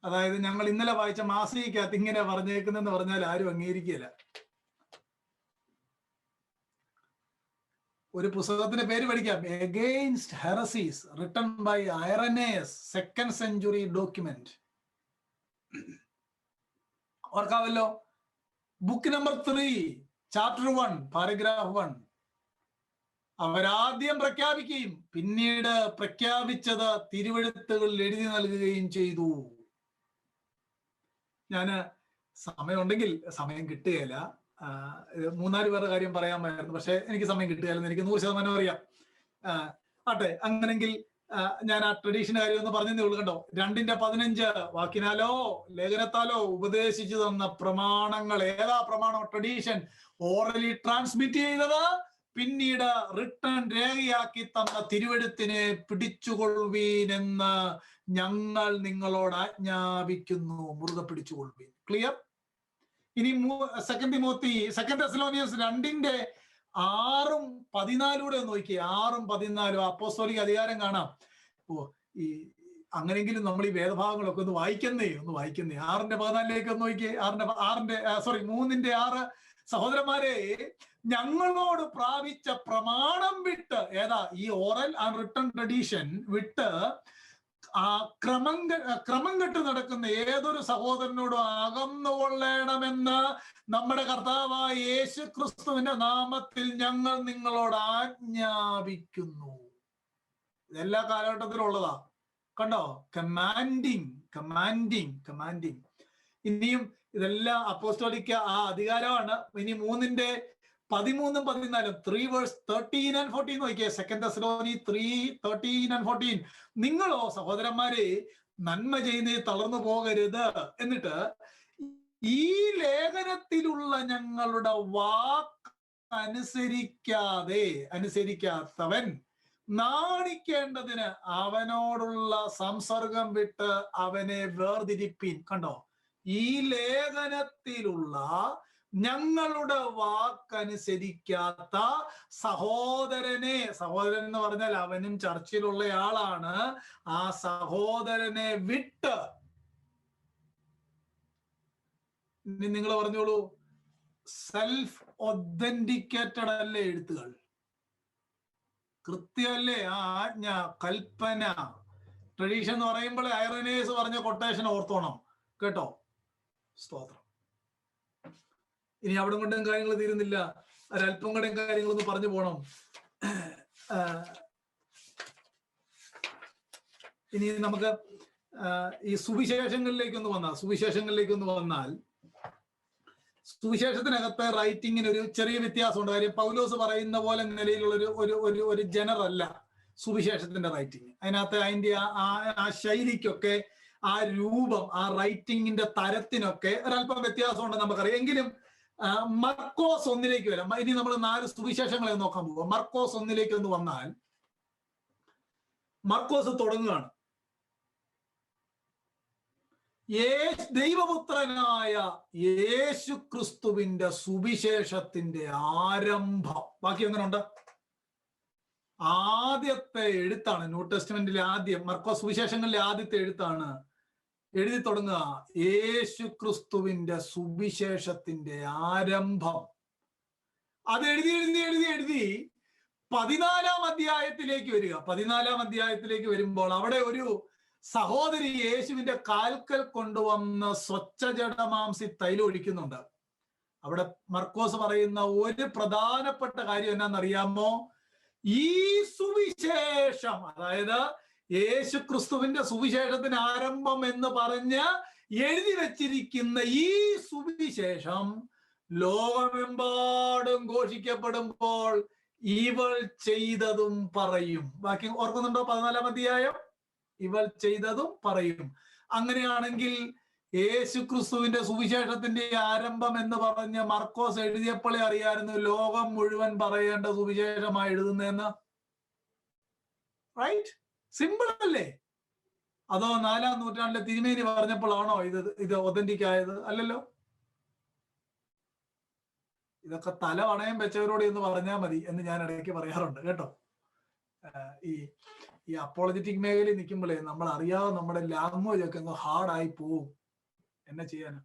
അതായത് ഞങ്ങൾ ഇന്നലെ വായിച്ച മാസികക്കകത്ത് ഇങ്ങനെ പറഞ്ഞേക്കുന്നെന്ന് പറഞ്ഞാൽ ആരും അംഗീകരിക്കില്ല. ഒരു പുസ്തകത്തിന്റെ പേര് പഠിക്കാം, against heresies, written by Irenaeus, 2nd century document. ഓർക്കാവല്ലോ? Book number 3 chapter 1 paragraph 1. അവരാദ്യം പ്രഖ്യാപിക്കുകയും പിന്നീട് പ്രഖ്യാപിച്ചത് തിരുവെഴുത്തുകളിൽ എഴുതി നൽകുകയും ചെയ്തു. ഞാന് സമയമുണ്ടെങ്കിൽ, സമയം കിട്ടുകയില്ല, 3-4 പേരുടെ കാര്യം പറയാമായിരുന്നു, പക്ഷെ എനിക്ക് സമയം കിട്ടുകയില്ലെന്ന് എനിക്ക് 100% അറിയാം. ആട്ടെ, അങ്ങനെങ്കിൽ ഞാൻ ആ ട്രഡീഷന്റെ കാര്യം ഒന്ന് പറഞ്ഞതേ ഉള്ളൂ. കണ്ടോ, 2:15 വാക്കിനാലോ ലേഖനത്താലോ ഉപദേശിച്ചു തന്ന പ്രമാണങ്ങൾ. ഏതാ പ്രമാണം? ട്രഡീഷൻ. ഓറലി ട്രാൻസ്മിറ്റ് ചെയ്തത്, പിന്നീട് റിട്ടേൺ രേഖയാക്കി തന്ന തിരുവെഴുത്തിനെ പിടിച്ചുകൊള്ളുവീനെന്ന് ഞങ്ങൾ നിങ്ങളോട് ആജ്ഞാപിക്കുന്നു. മുറുകെ പിടിച്ചുകൊള്ളുവീൻ. ക്ലിയർ? ഇനി 2 തെസ്സലോനിയൻസ് 2:6-14 ഒന്ന് നോക്കിയേ. 6-14 അപ്പോസ്തോലിക അധികാരം കാണാം. ഈ അങ്ങനെങ്കിലും നമ്മൾ ഈ വേദഭാഗങ്ങളൊക്കെ ഒന്ന് വായിക്കുന്നേ. 6:14 ഒന്ന് നോക്കിയേ. 3:6 സഹോദരന്മാരെ, ഞങ്ങളോട് പ്രാപിച്ച പ്രമാണം വിട്ട്, ഏതാ? ഈ ഓറൽ ആൻഡ് റിട്ടൺ ട്രഡീഷൻ വിട്ട് ക്രമം കെട്ട് നടക്കുന്ന ഏതൊരു സഹോദരനോടും അകന്നുകൊള്ളണമെന്ന് നമ്മുടെ കർത്താവായ യേശു ക്രിസ്തുവിന്റെ നാമത്തിൽ ഞങ്ങൾ നിങ്ങളോട് ആജ്ഞാപിക്കുന്നു. ഇതെല്ലാ കാലഘട്ടത്തിലും ഉള്ളതാ. കണ്ടോ? കമാൻഡിങ്. ഇനിയും ഇതെല്ലാം അപ്പോസ്തോലിക്ക ആ അധികാരമാണ്. ഇനി 3:13-14 3 verse 13 and 14 നോക്കിയേ. 2 Thessalonians 3:13 and 14. നിങ്ങളോ സഹോദരന്മാരെ നന്മ ചെയ്യുന്നതിൽ തളർന്നു പോകരുത്, എന്നിട്ട് ഈ ലേഖനത്തിലുള്ള ഞങ്ങളുടെ വാക്ക് അനുസരിക്കാത്തവൻ നാണിക്കേണ്ടതിന് അവനോടുള്ള സംസർഗം വിട്ട് അവനെ വേർതിരിപ്പീൻ. കണ്ടോ? ഈ ലേഖനത്തിലുള്ള ഞങ്ങളുടെ വാക്കനുസരിക്കാത്ത സഹോദരൻ എന്ന് പറഞ്ഞാൽ അവനും ചർച്ചിലുള്ള ആളാണ്, ആ സഹോദരനെ വിട്ട്. ഇനി നിങ്ങൾ പറഞ്ഞോളൂ, സെൽഫ് ഒതന്റിക്കേറ്റഡ് അല്ലേ എഴുത്തുകൾ? കൃത്യമല്ലേ ആ ആജ്ഞ, കൽപ്പന? ട്രഡീഷൻ എന്ന് പറയുമ്പോൾ ഐറനേസ് പറഞ്ഞ കൊട്ടേഷൻ ഓർത്തോണം കേട്ടോ. സ്തോത്രം. ഇനി അവിടെ കൊണ്ടും കാര്യങ്ങൾ തീരുന്നില്ല, ഒരല്പം കൂടെ കാര്യങ്ങളൊന്ന് പറഞ്ഞു പോണം. ഇനി നമുക്ക് ഈ സുവിശേഷങ്ങളിലേക്കൊന്ന് വന്നാൽ സുവിശേഷത്തിനകത്ത് റൈറ്റിങ്ങിന് ഒരു ചെറിയ വ്യത്യാസമുണ്ട്. കാര്യം പൗലോസ് പറയുന്ന പോലെ നിലയിലുള്ള ഒരു ജനറല്ല സുവിശേഷത്തിന്റെ റൈറ്റിങ്. അതിനകത്ത് അതിന്റെ ആ ശൈലിക്കൊക്കെ, ആ രൂപം, ആ റൈറ്റിങ്ങിന്റെ തരത്തിനൊക്കെ ഒരല്പം വ്യത്യാസമുണ്ട് നമുക്കറിയാം. എങ്കിലും മർക്കോസ് 1 വരാം. ഇനി നമ്മൾ 4 സുവിശേഷങ്ങളെ നോക്കാൻ പോകും. മർക്കോസ് 1 ഒന്ന് വന്നാൽ മർക്കോസ് തുടങ്ങുകയാണ്. ദൈവപുത്രനായ യേശു ക്രിസ്തുവിന്റെ സുവിശേഷത്തിന്റെ ആരംഭം. ബാക്കി എങ്ങനെയുണ്ട്? ആദ്യത്തെ എഴുത്താണ് ന്യൂ ടെസ്റ്റ്മെന്റിലെ ആദ്യം, മർക്കോസ് സുവിശേഷങ്ങളിലെ ആദ്യത്തെ എഴുത്താണ്. എഴുതി തുടങ്ങുക, യേശു ക്രിസ്തുവിന്റെ സുവിശേഷത്തിന്റെ ആരംഭം. അത് എഴുതി എഴുതി എഴുതി എഴുതി 14-ാം അധ്യായത്തിലേക്ക് വരിക. 14-ാം അധ്യായത്തിലേക്ക് വരുമ്പോൾ അവിടെ ഒരു സഹോദരി യേശുവിന്റെ കാൽക്കൽ കൊണ്ടുവന്ന് സ്വച്ഛജടമാംസി തൈലം ഒഴിക്കുന്നുണ്ട്. അവിടെ മർക്കോസ് പറയുന്ന ഒരു പ്രധാനപ്പെട്ട കാര്യം എന്നാന്നറിയാമോ? ഈ സുവിശേഷം, അതായത് യേശു ക്രിസ്തുവിന്റെ സുവിശേഷത്തിന് ആരംഭം എന്ന് പറഞ്ഞ് എഴുതി വെച്ചിരിക്കുന്ന ഈ സുവിശേഷം ലോകമെമ്പാടും ഘോഷിക്കപ്പെടുമ്പോൾ ഇവൾ ചെയ്തതും പറയും. ബാക്കി ഓർക്കുന്നുണ്ടോ? 14-ാം അധ്യായം, ഇവൾ ചെയ്തതും പറയും. അങ്ങനെയാണെങ്കിൽ യേശു ക്രിസ്തുവിന്റെ സുവിശേഷത്തിന്റെ ആരംഭം എന്ന് പറഞ്ഞ് മർക്കോസ് എഴുതിയപ്പോഴേ അറിയായിരുന്നു ലോകം മുഴുവൻ പറയേണ്ട സുവിശേഷമായി എഴുതുന്നതെന്ന്. റൈറ്റ്? സിമ്പിൾ അല്ലേ? അതോ 4-ാം നൂറ്റാണ്ടിലെ തിരുമേനി പറഞ്ഞപ്പോഴാണോ ഇത് ഒതന്റിക് ആയത്? അല്ലല്ലോ. ഇതൊക്കെ തല വണയം വെച്ചവരോട് എന്ന് പറഞ്ഞാൽ മതി എന്ന് ഞാൻ ഇടയ്ക്ക് പറയാറുണ്ട് കേട്ടോ. ഈ അപ്പോളജറ്റിക് മേഖലയിൽ നിൽക്കുമ്പോഴേ നമ്മൾ അറിയാതെ നമ്മുടെ ലാംഗ്വേജ് ഒക്കെ അങ്ങ് ഹാർഡായി പോവും. എന്നെ ചെയ്യാനാ?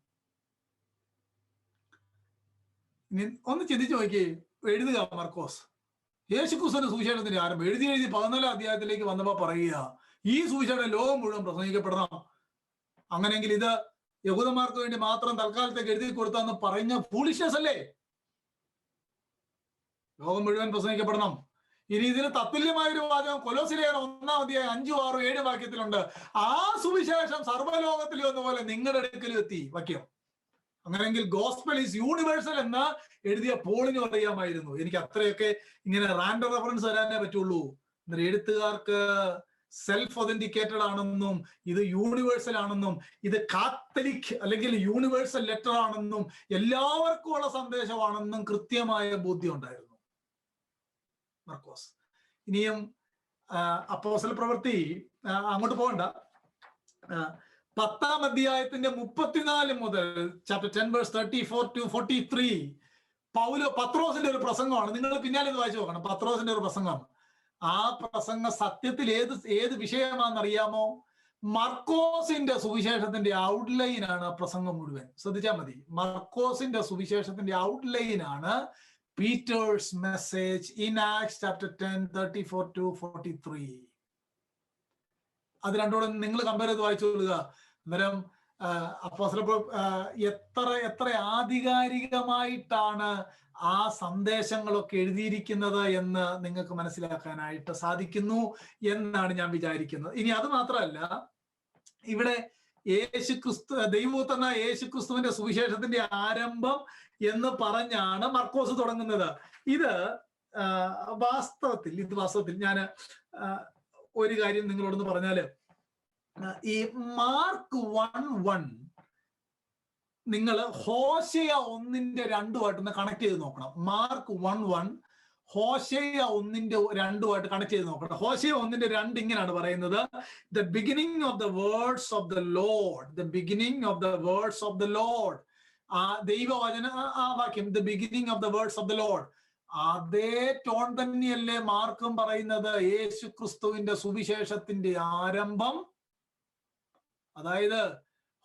ഒന്ന് ചിന്തിച്ചു നോക്കിയേ. എഴുതുക മർക്കോസ്, യേശുക്രിസ്തുവിന്റെ സുവിശേഷത്തിന്റെ ആരംഭം എഴുതി എഴുതി 14-ാം അധ്യായത്തിലേക്ക് വന്നപ്പോ പറയുക, ഈ സുവിശേഷം ലോകം മുഴുവൻ പ്രസംഗിക്കപ്പെടണം. അങ്ങനെയെങ്കിൽ ഇത് യഹൂദന്മാർക്ക് വേണ്ടി മാത്രം തൽക്കാലത്തേക്ക് എഴുതി കൊടുത്താന്ന് പറഞ്ഞ ഫൂളിഷ്നെസ് അല്ലേ? ലോകം മുഴുവൻ പ്രസംഗിക്കപ്പെടണം. ഇനി ഇതിന് തത്തുല്യമായ ഒരു വാചകം കൊലോസിലേഖനം 1-ാം അധ്യായം 5, 6, 7 വാക്യത്തിലുണ്ട്. ആ സുവിശേഷം സർവ്വലോകത്തിലും എന്നപോലെ നിങ്ങളുടെ അടുക്കലും എത്തി. വാക്യം. അങ്ങനെയെങ്കിൽ ഗോസ്പൽ ഈസ് യൂണിവേഴ്സൽ എന്ന് എഴുതിയ പോളിന് അറിയാമായിരുന്നു. എനിക്ക് അത്രയൊക്കെ ഇങ്ങനെ റാൻഡം റെഫറൻസ് തരാനേ പറ്റുള്ളൂ. എഴുത്തുകാർക്ക് സെൽഫ് ഒതന്റിക്കേറ്റഡ് ആണെന്നും ഇത് യൂണിവേഴ്സൽ ആണെന്നും ഇത് കാത്തലിക് അല്ലെങ്കിൽ യൂണിവേഴ്സൽ ലെറ്റർ ആണെന്നും എല്ലാവർക്കും ഉള്ള സന്ദേശമാണെന്നും കൃത്യമായ ബോധ്യം ഉണ്ടായിരുന്നു മർക്കോസ്. ഇനിയും അപ്പോസ്തല പ്രവൃത്തി അങ്ങോട്ട് പോകണ്ട. 10-ാം അധ്യായത്തിന്റെ 34 മുതൽ ചാപ്റ്റർ 10 വേഴ്സ് 34 to 43 പത്രോസിന്റെ ഒരു പ്രസംഗമാണ്. നിങ്ങൾ പിന്നാലെ ഇത് വായിച്ചു നോക്കണം. പത്രോസിന്റെ ഒരു പ്രസംഗം. ആ പ്രസംഗം സത്യത്തിൽ ഏത് വിഷയമാണെന്നറിയാമോ? മർക്കോസിന്റെ സുവിശേഷത്തിന്റെ ഔട്ട്ലൈൻ ആണ് പ്രസംഗം മുഴുവൻ. ശ്രദ്ധിച്ചാൽ മതി. മർക്കോസിന്റെ സുവിശേഷത്തിന്റെ ഔട്ട്ലൈൻ ആണ് Peter's message in Acts chapter 10, 34 to 43. അത് രണ്ടോടെ നിങ്ങൾ കമ്പയർ ചെയ്ത് വായിച്ചു കൊള്ളുക. അന്നേരം എത്ര ആധികാരികമായിട്ടാണ് ആ സന്ദേശങ്ങളൊക്കെ എഴുതിയിരിക്കുന്നത് എന്ന് നിങ്ങൾക്ക് മനസ്സിലാക്കാനായിട്ട് സാധിക്കുന്നു എന്നാണ് ഞാൻ വിചാരിക്കുന്നത്. ഇനി അത് മാത്രമല്ല, ഇവിടെ ദൈവപുത്രനായ യേശു ക്രിസ്തുവിന്റെ സുവിശേഷത്തിന്റെ ആരംഭം എന്ന് പറഞ്ഞാണ് മർക്കോസ് തുടങ്ങുന്നത്. ഇത് വാസ്തവത്തിൽ ഞാൻ ഒരു കാര്യം നിങ്ങളോടൊന്ന് പറഞ്ഞാല്, ഈ മാർക്ക് 1:1 നിങ്ങൾ ഹോശയ 1:2 കണക്ട് ചെയ്ത് നോക്കണം. മാർക്ക് 1:1 ഹോശയ 1:2 കണക്ട് ചെയ്ത് നോക്കണം. ഹോശയ 1:2 ഇങ്ങനെയാണ് പറയുന്നത്, the beginning of the words of the Lord, the beginning of the words of the Lord. ആ ദൈവവചന ആ വാക്യം, the beginning of the words of the Lord, അതേ ടോൺ തന്നെയല്ലേ മാർക്കും പറയുന്നത്? യേശു ക്രിസ്തുവിന്റെ സുവിശേഷത്തിന്റെ ആരംഭം. അതായത്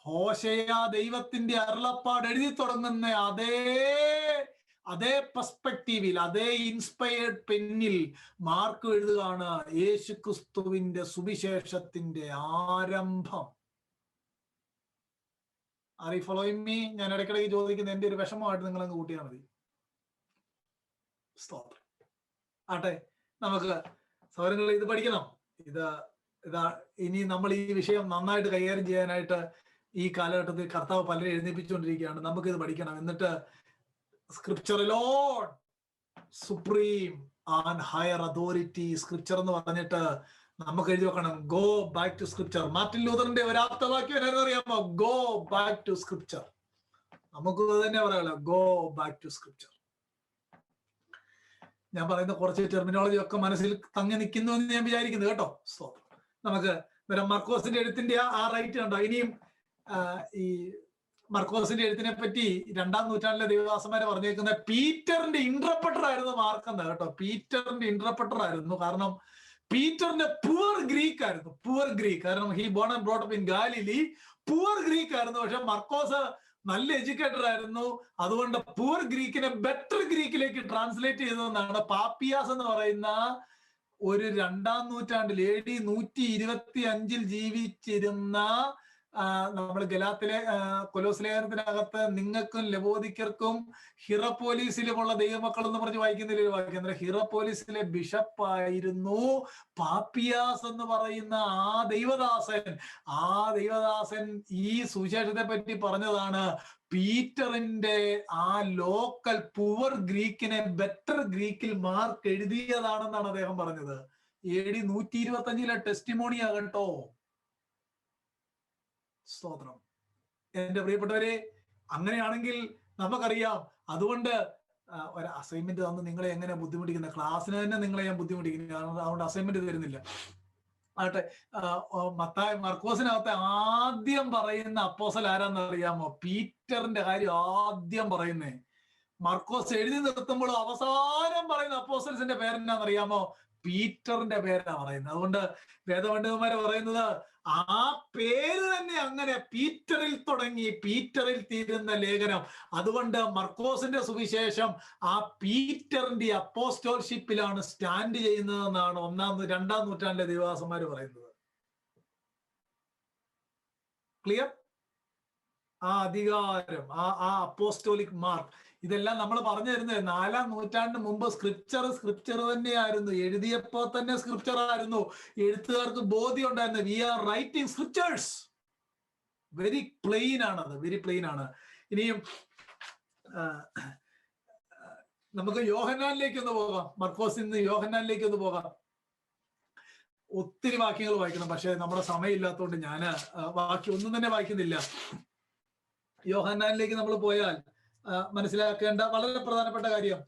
ഹോശയ ദൈവത്തിന്റെ അരുളപ്പാട് എഴുതി തുടങ്ങുന്ന അതേ പെർസ്പെക്റ്റീവിൽ, അതേ ഇൻസ്പയർഡ് പെന്നിൽ മാർക്ക് എഴുതുകയാണ് യേശു ക്രിസ്തുവിന്റെ സുവിശേഷത്തിന്റെ ആരംഭം. Are you following me? ഞാൻ ഇടയ്ക്കിടയ്ക്ക് ചോദിക്കുന്ന എന്റെ ഒരു വിഷമമായിട്ട് നിങ്ങൾ അങ്ങ് കൂട്ടിയാൽ മതി. സ്തോത്രം. ആട്ടെ, നമുക്ക് സൗരങ്ങൾ ഇത് പഠിക്കണം. ഇതാ ഇനി നമ്മൾ ഈ വിഷയം നന്നായിട്ട് കൈകാര്യം ചെയ്യാനായിട്ട് ഈ കാലഘട്ടത്തിൽ കർത്താവ് പലരെ എഴുന്നേൽപ്പിച്ചുകൊണ്ടിരിക്കുകയാണ്. നമുക്കിത് പഠിക്കണം. എന്നിട്ട് scripture alone supreme and higher authority. Scripture എന്ന് പറഞ്ഞിട്ട് നമുക്ക് എഴുതി വെക്കണം, go back to scripture. Martin ലൂതറിന്റെ ഒരു ആപ്തവാക്യം എന്നറിയാമോ? Go back to scripture. നമുക്ക് തന്നെ പറയാമല്ലോ, ഗോ ബാക്ക് ടു സ്ക്രിപ്ചർ. ഞാൻ പറയുന്ന കുറച്ച് ടെർമിനോളജി ഒക്കെ മനസ്സിൽ തങ്ങി നിൽക്കുന്നു എന്ന് ഞാൻ വിചാരിക്കുന്നു കേട്ടോ. സ്തോത്രം. നമുക്ക് മർക്കോസിന്റെ എഴുത്തിന്റെ ആ റൈറ്റ് കണ്ടോ? ഇനിയും ഈ മർക്കോസിന്റെ എഴുത്തിനെ പറ്റി 2-ാം നൂറ്റാണ്ടിലെ ദൈവദാസന്മാരെ പറഞ്ഞേക്കുന്ന പീറ്ററിന്റെ ഇന്റർപ്രട്ടർ ആയിരുന്നു മാർക്കെന്ന് കേട്ടോ. പീറ്ററിന്റെ ഇന്റർപ്രട്ടർ ആയിരുന്നു. കാരണം പീറ്ററിന്റെ പുവർ ഗ്രീക്ക് ആയിരുന്നു. Poor Greek. കാരണം he born and brought up in Galilee. പുവർ ഗ്രീക്ക് ആയിരുന്നു. പക്ഷെ മർക്കോസ് നല്ല എഡ്യൂക്കേറ്റഡ് ആയിരുന്നു. അതുകൊണ്ട് പുവർ ഗ്രീക്കിനെ ബെറ്റർ ഗ്രീക്കിലേക്ക് ട്രാൻസ്ലേറ്റ് ചെയ്തതെന്നാണ്. പാപ്പിയാസ് എന്ന് പറയുന്ന ഒരു 2-ാം നൂറ്റാണ്ടിൽ AD 125 ജീവിച്ചിരുന്ന നമ്മൾ ഗലാത്തിലെ കൊലോസ് ലേഖനത്തിനകത്ത് നിങ്ങൾക്കും ലവോദിക്കർക്കും ഹിറപ്പോലീസിലുമുള്ള ദൈവമക്കൾ എന്ന് പറഞ്ഞ് വായിക്കുന്നില്ല ഒരു വാക്യം. ഹിറപ്പോലീസിലെ ബിഷപ്പായിരുന്നു പാപ്പിയാസ് എന്ന് പറയുന്ന ആ ദൈവദാസൻ. ആ ദൈവദാസൻ ഈ സുവിശേഷത്തെ പറ്റി പറഞ്ഞതാണ്. പീറ്ററിന്റെ ആ ലോക്കൽ പുവർ ഗ്രീക്കിനെ ബെറ്റർ ഗ്രീക്കിൽ മാർക്ക് എഴുതിയതാണെന്നാണ് അദ്ദേഹം പറഞ്ഞത്. AD 125 ടെസ്റ്റിമോണി ആകട്ടോ. സ്തോത്രം. എന്റെ പ്രിയപ്പെട്ടവരെ, അങ്ങനെയാണെങ്കിൽ നമുക്കറിയാം. അതുകൊണ്ട് ഒരു അസൈൻമെന്റ് തന്ന് നിങ്ങളെ എങ്ങനെ ബുദ്ധിമുട്ടിക്കുന്ന, ക്ലാസ്സിന് തന്നെ നിങ്ങളെ ഞാൻ ബുദ്ധിമുട്ടിക്കുന്നു. അതുകൊണ്ട് അസൈൻമെന്റ് തരുന്നില്ല. ആട്ടെ, മർക്കോസിനകത്ത് ആദ്യം പറയുന്ന അപ്പോസൽ ആരാന്ന് അറിയാമോ? പീറ്ററിന്റെ കാര്യം ആദ്യം പറയുന്നേ. മർക്കോസ് എഴുതി നിർത്തുമ്പോൾ അവസാനം പറയുന്ന അപ്പോസൽസിന്റെ പേരെന്നാന്നറിയാമോ? പീറ്ററിന്റെ പേരാ പറയുന്നത്. അതുകൊണ്ട് വേദപണ്ഡിതന്മാര് പറയുന്നത് ആ പേര് തന്നെ അങ്ങനെ പീറ്ററിൽ തുടങ്ങി പീറ്ററിൽ തീരുന്ന ലേഖനം. അതുകൊണ്ട് മർക്കോസിന്റെ സുവിശേഷം ആ പീറ്ററിന്റെ അപ്പോസ്റ്റോൽഷിപ്പിലാണ് സ്റ്റാൻഡ് ചെയ്യുന്നതെന്നാണ് 2-ാം നൂറ്റാണ്ടിലെ ദൈവദാസന്മാര് പറയുന്നത്. ക്ലിയർ? ആ അധികാരം, ആ അപ്പോസ്റ്റോലിക് മാർക്ക്, ഇതെല്ലാം നമ്മൾ പറഞ്ഞു തരുന്നത് 4-ാം നൂറ്റാണ്ടിന് മുമ്പ് സ്ക്രിപ്ചർ തന്നെയായിരുന്നു. എഴുതിയപ്പോ തന്നെ സ്ക്രിപ്ചർ ആയിരുന്നു. എഴുത്തുകാർക്ക് ബോധ്യം ഉണ്ടായിരുന്നു. We are writing scriptures. Very plain ആണത്, വെരി പ്ലെയിൻ ആണ്. ഇനിയും നമുക്ക് യോഹന്നാനിലേക്ക് ഒന്ന് പോകാം. മർക്കോസിൽ നിന്ന് യോഹന്നാനിലേക്ക് ഒന്ന് പോകാം. ഒത്തിരി വാക്യങ്ങൾ വായിക്കണം, പക്ഷെ നമ്മുടെ സമയമില്ലാത്തതുകൊണ്ട് ഞാൻ വാക്യം ഒന്നും തന്നെ വായിക്കുന്നില്ല. യോഹന്നാനിലേക്ക് നമ്മൾ പോയാൽ മനസ്സിലാക്കേണ്ട വളരെ പ്രധാനപ്പെട്ട കാര്യം,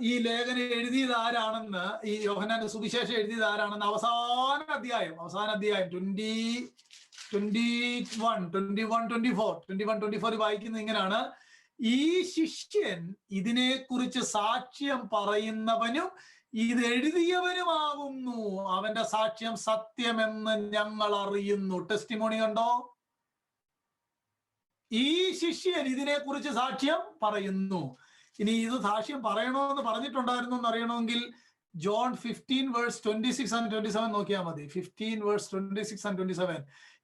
ഈ ലേഖനം എഴുതിയത് ആരാണെന്ന്, ഈ യോഹന്നാന്റെ സുവിശേഷം എഴുതിയത് ആരാണെന്ന് അവസാന അധ്യായം 21-24 വായിക്കുന്നത് ഇങ്ങനെയാണ്. ഈ ശിഷ്യൻ ഇതിനെക്കുറിച്ച് സാക്ഷ്യം പറയുന്നവനും ഇത് എഴുതിയവനുമാകുന്നു. അവന്റെ സാക്ഷ്യം സത്യമെന്ന് ഞങ്ങൾ അറിയുന്നു. ടെസ്റ്റിമോണി കണ്ടോ? ഈ ശിഷ്യൻ ഇതിനെക്കുറിച്ച് സാക്ഷ്യം പറയുന്നു. ഇനി ഇത് സാക്ഷ്യം പറയണോന്ന് പറഞ്ഞിട്ടുണ്ടായിരുന്നു എന്ന് അറിയണമെങ്കിൽ ജോൺ 15:26-27 നോക്കിയാൽ മതി. 15:26-27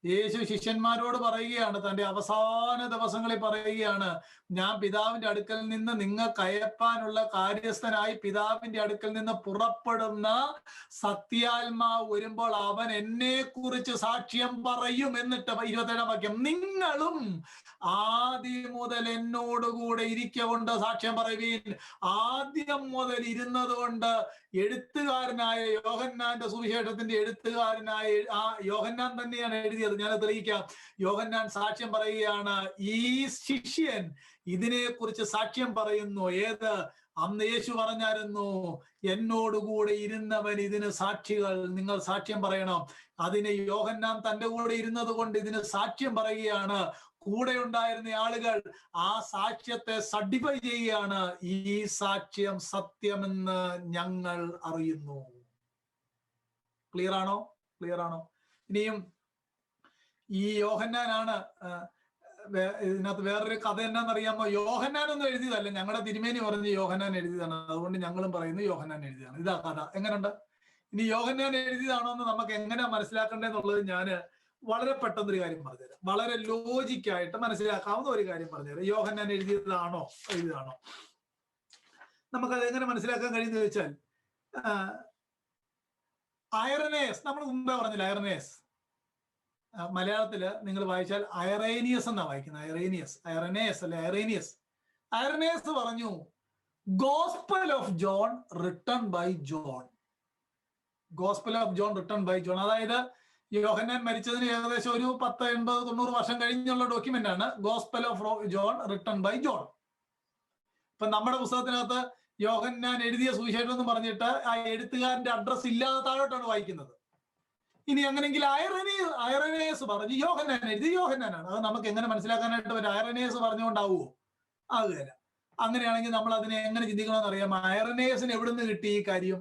യേശു ശിഷ്യന്മാരോട് പറയുകയാണ്, തന്റെ അവസാന ദിവസങ്ങളിൽ പറയുകയാണ്, ഞാൻ പിതാവിന്റെ അടുക്കൽ നിന്ന് നിങ്ങൾക്ക് അയപ്പാനുള്ള കാര്യസ്ഥനായി പിതാവിന്റെ അടുക്കൽ നിന്ന് പുറപ്പെടുന്ന സത്യാത്മാവ് വരുമ്പോൾ അവൻ എന്നെ കുറിച്ച് സാക്ഷ്യം പറയും. എന്നിട്ട് 27-ാം വാക്യം, നിങ്ങളും ആദ്യം മുതൽ എന്നോടുകൂടെ ഇരിക്കൊണ്ട് സാക്ഷ്യം പറയുവീൻ. ആദ്യം മുതൽ ഇരുന്നത് കൊണ്ട് എഴുത്തുകാരനായ യോഹന്നാന്റെ സുവിശേഷത്തിന്റെ എഴുത്തുകാരനായ ആ യോഹന്നാൻ തന്നെയാണ് എഴുതിയത്. ഞാൻ തെളിയിക്കാം. യോഹന്നാൻ സാക്ഷ്യം പറയുകയാണ്, ഈ ശിഷ്യൻ ഇതിനെക്കുറിച്ച് സാക്ഷ്യം പറയുന്നു. ഏത്? അന്ന് യേശു പറഞ്ഞായിരുന്നു, എന്നോടുകൂടെ ഇരുന്നവൻ ഇതിന് സാക്ഷികൾ, നിങ്ങൾ സാക്ഷ്യം പറയണം. അതിന് യോഹന്നാൻ തന്റെ കൂടെ ഇരുന്നത് കൊണ്ട് ഇതിന് സാക്ഷ്യം പറയുകയാണ്. കൂടെ ഉണ്ടായിരുന്ന ആളുകൾ ആ സാക്ഷ്യത്തെ സർട്ടിഫൈ ചെയ്യുകയാണ്. ഈ സാക്ഷ്യം സത്യമെന്ന് ഞങ്ങൾ അറിയുന്നു. ക്ലിയർ ആണോ? ക്ലിയർ ആണോ? ഇനിയും ഈ യോഹന്നാനാണ്. ഇതിനകത്ത് വേറൊരു കഥ എന്നാന്നറിയാമോ? യോഹന്നാനൊന്നും എഴുതിയതല്ല, ഞങ്ങളുടെ തിരുമേനി പറഞ്ഞ് യോഹന്നാൻ എഴുതിയതാണ്. അതുകൊണ്ട് ഞങ്ങളും പറയുന്നു യോഹന്നാൻ എഴുതിയതാണ്. ഇതാ കഥ. എങ്ങനെയുണ്ട്? ഇനി യോഹന്നാൻ എഴുതിയതാണോ എന്ന് നമുക്ക് എങ്ങനെ മനസ്സിലാക്കണ്ടേന്നുള്ളത് ഞാൻ വളരെ പെട്ടെന്നൊരു കാര്യം പറഞ്ഞുതരാം. വളരെ ലോജിക്കായിട്ട് മനസ്സിലാക്കാവുന്ന ഒരു കാര്യം പറഞ്ഞുതരാം. യോഹന്നാൻ എഴുതിയതാണോ? നമുക്കത് എങ്ങനെ മനസ്സിലാക്കാൻ കഴിയുന്ന ചോദിച്ചാൽ, ഐറനേസ്, നമ്മൾ മുമ്പേ പറഞ്ഞില്ല, ഐറനേസ് മലയാളത്തില് നിങ്ങൾ വായിച്ചാൽ ഐറേനിയസ് എന്നാ വായിക്കുന്നത്. ഐറനേസ് അല്ലെ, ഐറേനിയസ് പറഞ്ഞു, gospel of John written by John. അതായത് യോഹന്നാൻ മരിച്ചതിന് ഏകദേശം ഒരു 80-90 വർഷം കഴിഞ്ഞുള്ള ഡോക്യുമെന്റ് ആണ് gospel of John written by John. ഇപ്പൊ നമ്മുടെ പുസ്തകത്തിനകത്ത് യോഹന്നാൻ എഴുതിയ സുവിശേഷം എന്ന് പറഞ്ഞിട്ട് ആ എഴുത്തുകാരന്റെ അഡ്രസ് ഇല്ലാതെ താഴോട്ടാണ് വായിക്കുന്നത്. ഇനി അങ്ങനെങ്കിൽ ഐറനേസ് പറഞ്ഞു യോഹന്നാൻ എഴുതി യോഹന്നാനാണ്. അത് നമുക്ക് എങ്ങനെ മനസ്സിലാക്കാനായിട്ട് പറ്റും? ഐറനേസ് പറഞ്ഞുകൊണ്ടാവുമോ? ആകുകയില്ല. അങ്ങനെയാണെങ്കിൽ നമ്മൾ അതിനെ എങ്ങനെ ചിന്തിക്കണമെന്ന് അറിയാം. ഐറനേസിന് എവിടുന്ന് കിട്ടി ഈ കാര്യം?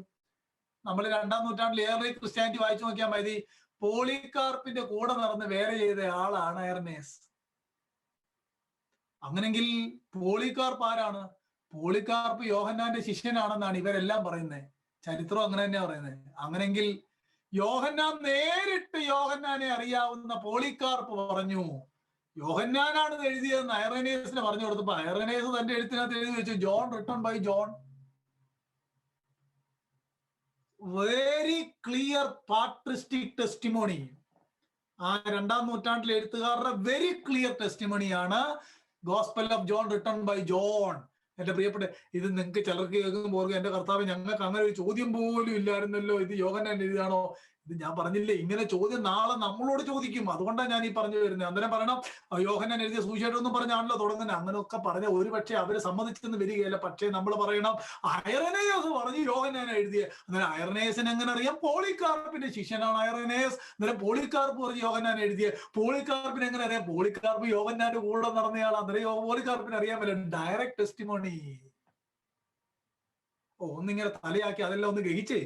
നമ്മൾ 2-ാം നൂറ്റാണ്ടിൽ ഏറെ ക്രിസ്ത്യാനിറ്റി വായിച്ചു നോക്കിയാൽ മതി. പോളികാർപ്പിന്റെ കൂടെ നടന്ന് വേറെ ചെയ്ത ആളാണ് ഐറനേസ്. അങ്ങനെങ്കിൽ പോളികാർപ്പ് ആരാണ്? പോളികാർപ്പ് യോഹന്നാന്റെ ശിഷ്യനാണെന്നാണ് ഇവരെല്ലാം പറയുന്നത്. ചരിത്രം അങ്ങനെ തന്നെയാ പറയുന്നത്. അങ്ങനെങ്കിൽ യോഹന്നാൻ നേരിട്ട് യോഹന്നാനെ അറിയാവുന്ന പോളികാർപ്പ് പറഞ്ഞു യോഹന്നാനാണ് എഴുതിയതെന്ന് ഐറനേസിന് പറഞ്ഞു കൊടുത്തപ്പോ ഐറനേസ് തന്റെ എഴുത്തിനകത്ത് എഴുതി വെച്ചു John written by John. Very clear patristic testimony. ആ 2-ാം നൂറ്റാണ്ടിലെ എഴുത്തുകാരുടെ വെരി ക്ലിയർ ടെസ്റ്റിമോണിയാണ് gospel of John written by John. എന്റെ പ്രിയപ്പെട്ട, ഇത് നിങ്ങൾക്ക് ചിലർക്ക് കേൾക്കുമ്പോൾ എന്റെ കർത്താവ് ഞങ്ങൾക്ക് അങ്ങനെ ഒരു ചോദ്യം പോലും ഇല്ലായിരുന്നല്ലോ, ഇത് യോഹന്നാൻ എഴുതിയാണോ? ഇത് ഞാൻ പറഞ്ഞില്ലേ, ഇങ്ങനെ ചോദ്യം നാളെ നമ്മളോട് ചോദിക്കും. അതുകൊണ്ടാണ് ഞാൻ ഈ പറഞ്ഞു വരുന്നത്. അന്നേരം പറയണം യോഹന്നാൻ എഴുതിയ സുവിശേഷം ഒന്നും പറഞ്ഞാണല്ലോ തുടങ്ങുന്നത്. അങ്ങനെയൊക്കെ പറഞ്ഞ ഒരു പക്ഷേ അവര് സമ്മതിച്ചെന്ന് വരികയില്ല. പക്ഷേ നമ്മൾ പറയണം ഐറനേസ് പറഞ്ഞു യോഹന്നാൻ എഴുതിയ. അന്നേരം ഐറനേസിന് എങ്ങനെ അറിയാം? പോളികാർപ്പിന്റെ ശിഷ്യനാണ് ഐറനേസ്. അന്നേരം പോളികാർപ്പ് പറഞ്ഞു യോഹന്നാൻ എഴുതിയ. പോളികാർപ്പിന് എങ്ങനെ അറിയാം? പോളികാർപ്പ് യോഹന്നാന്റെ കൂടെ നടന്നയാളാണ്. അന്നേരം പോളികാർപ്പിന് അറിയാൻ പറ്റില്ല. Direct testimony. ഒന്നിങ്ങനെ തലയാക്കി അതെല്ലാം ഒന്ന് ഗ്രഹിച്ചേ.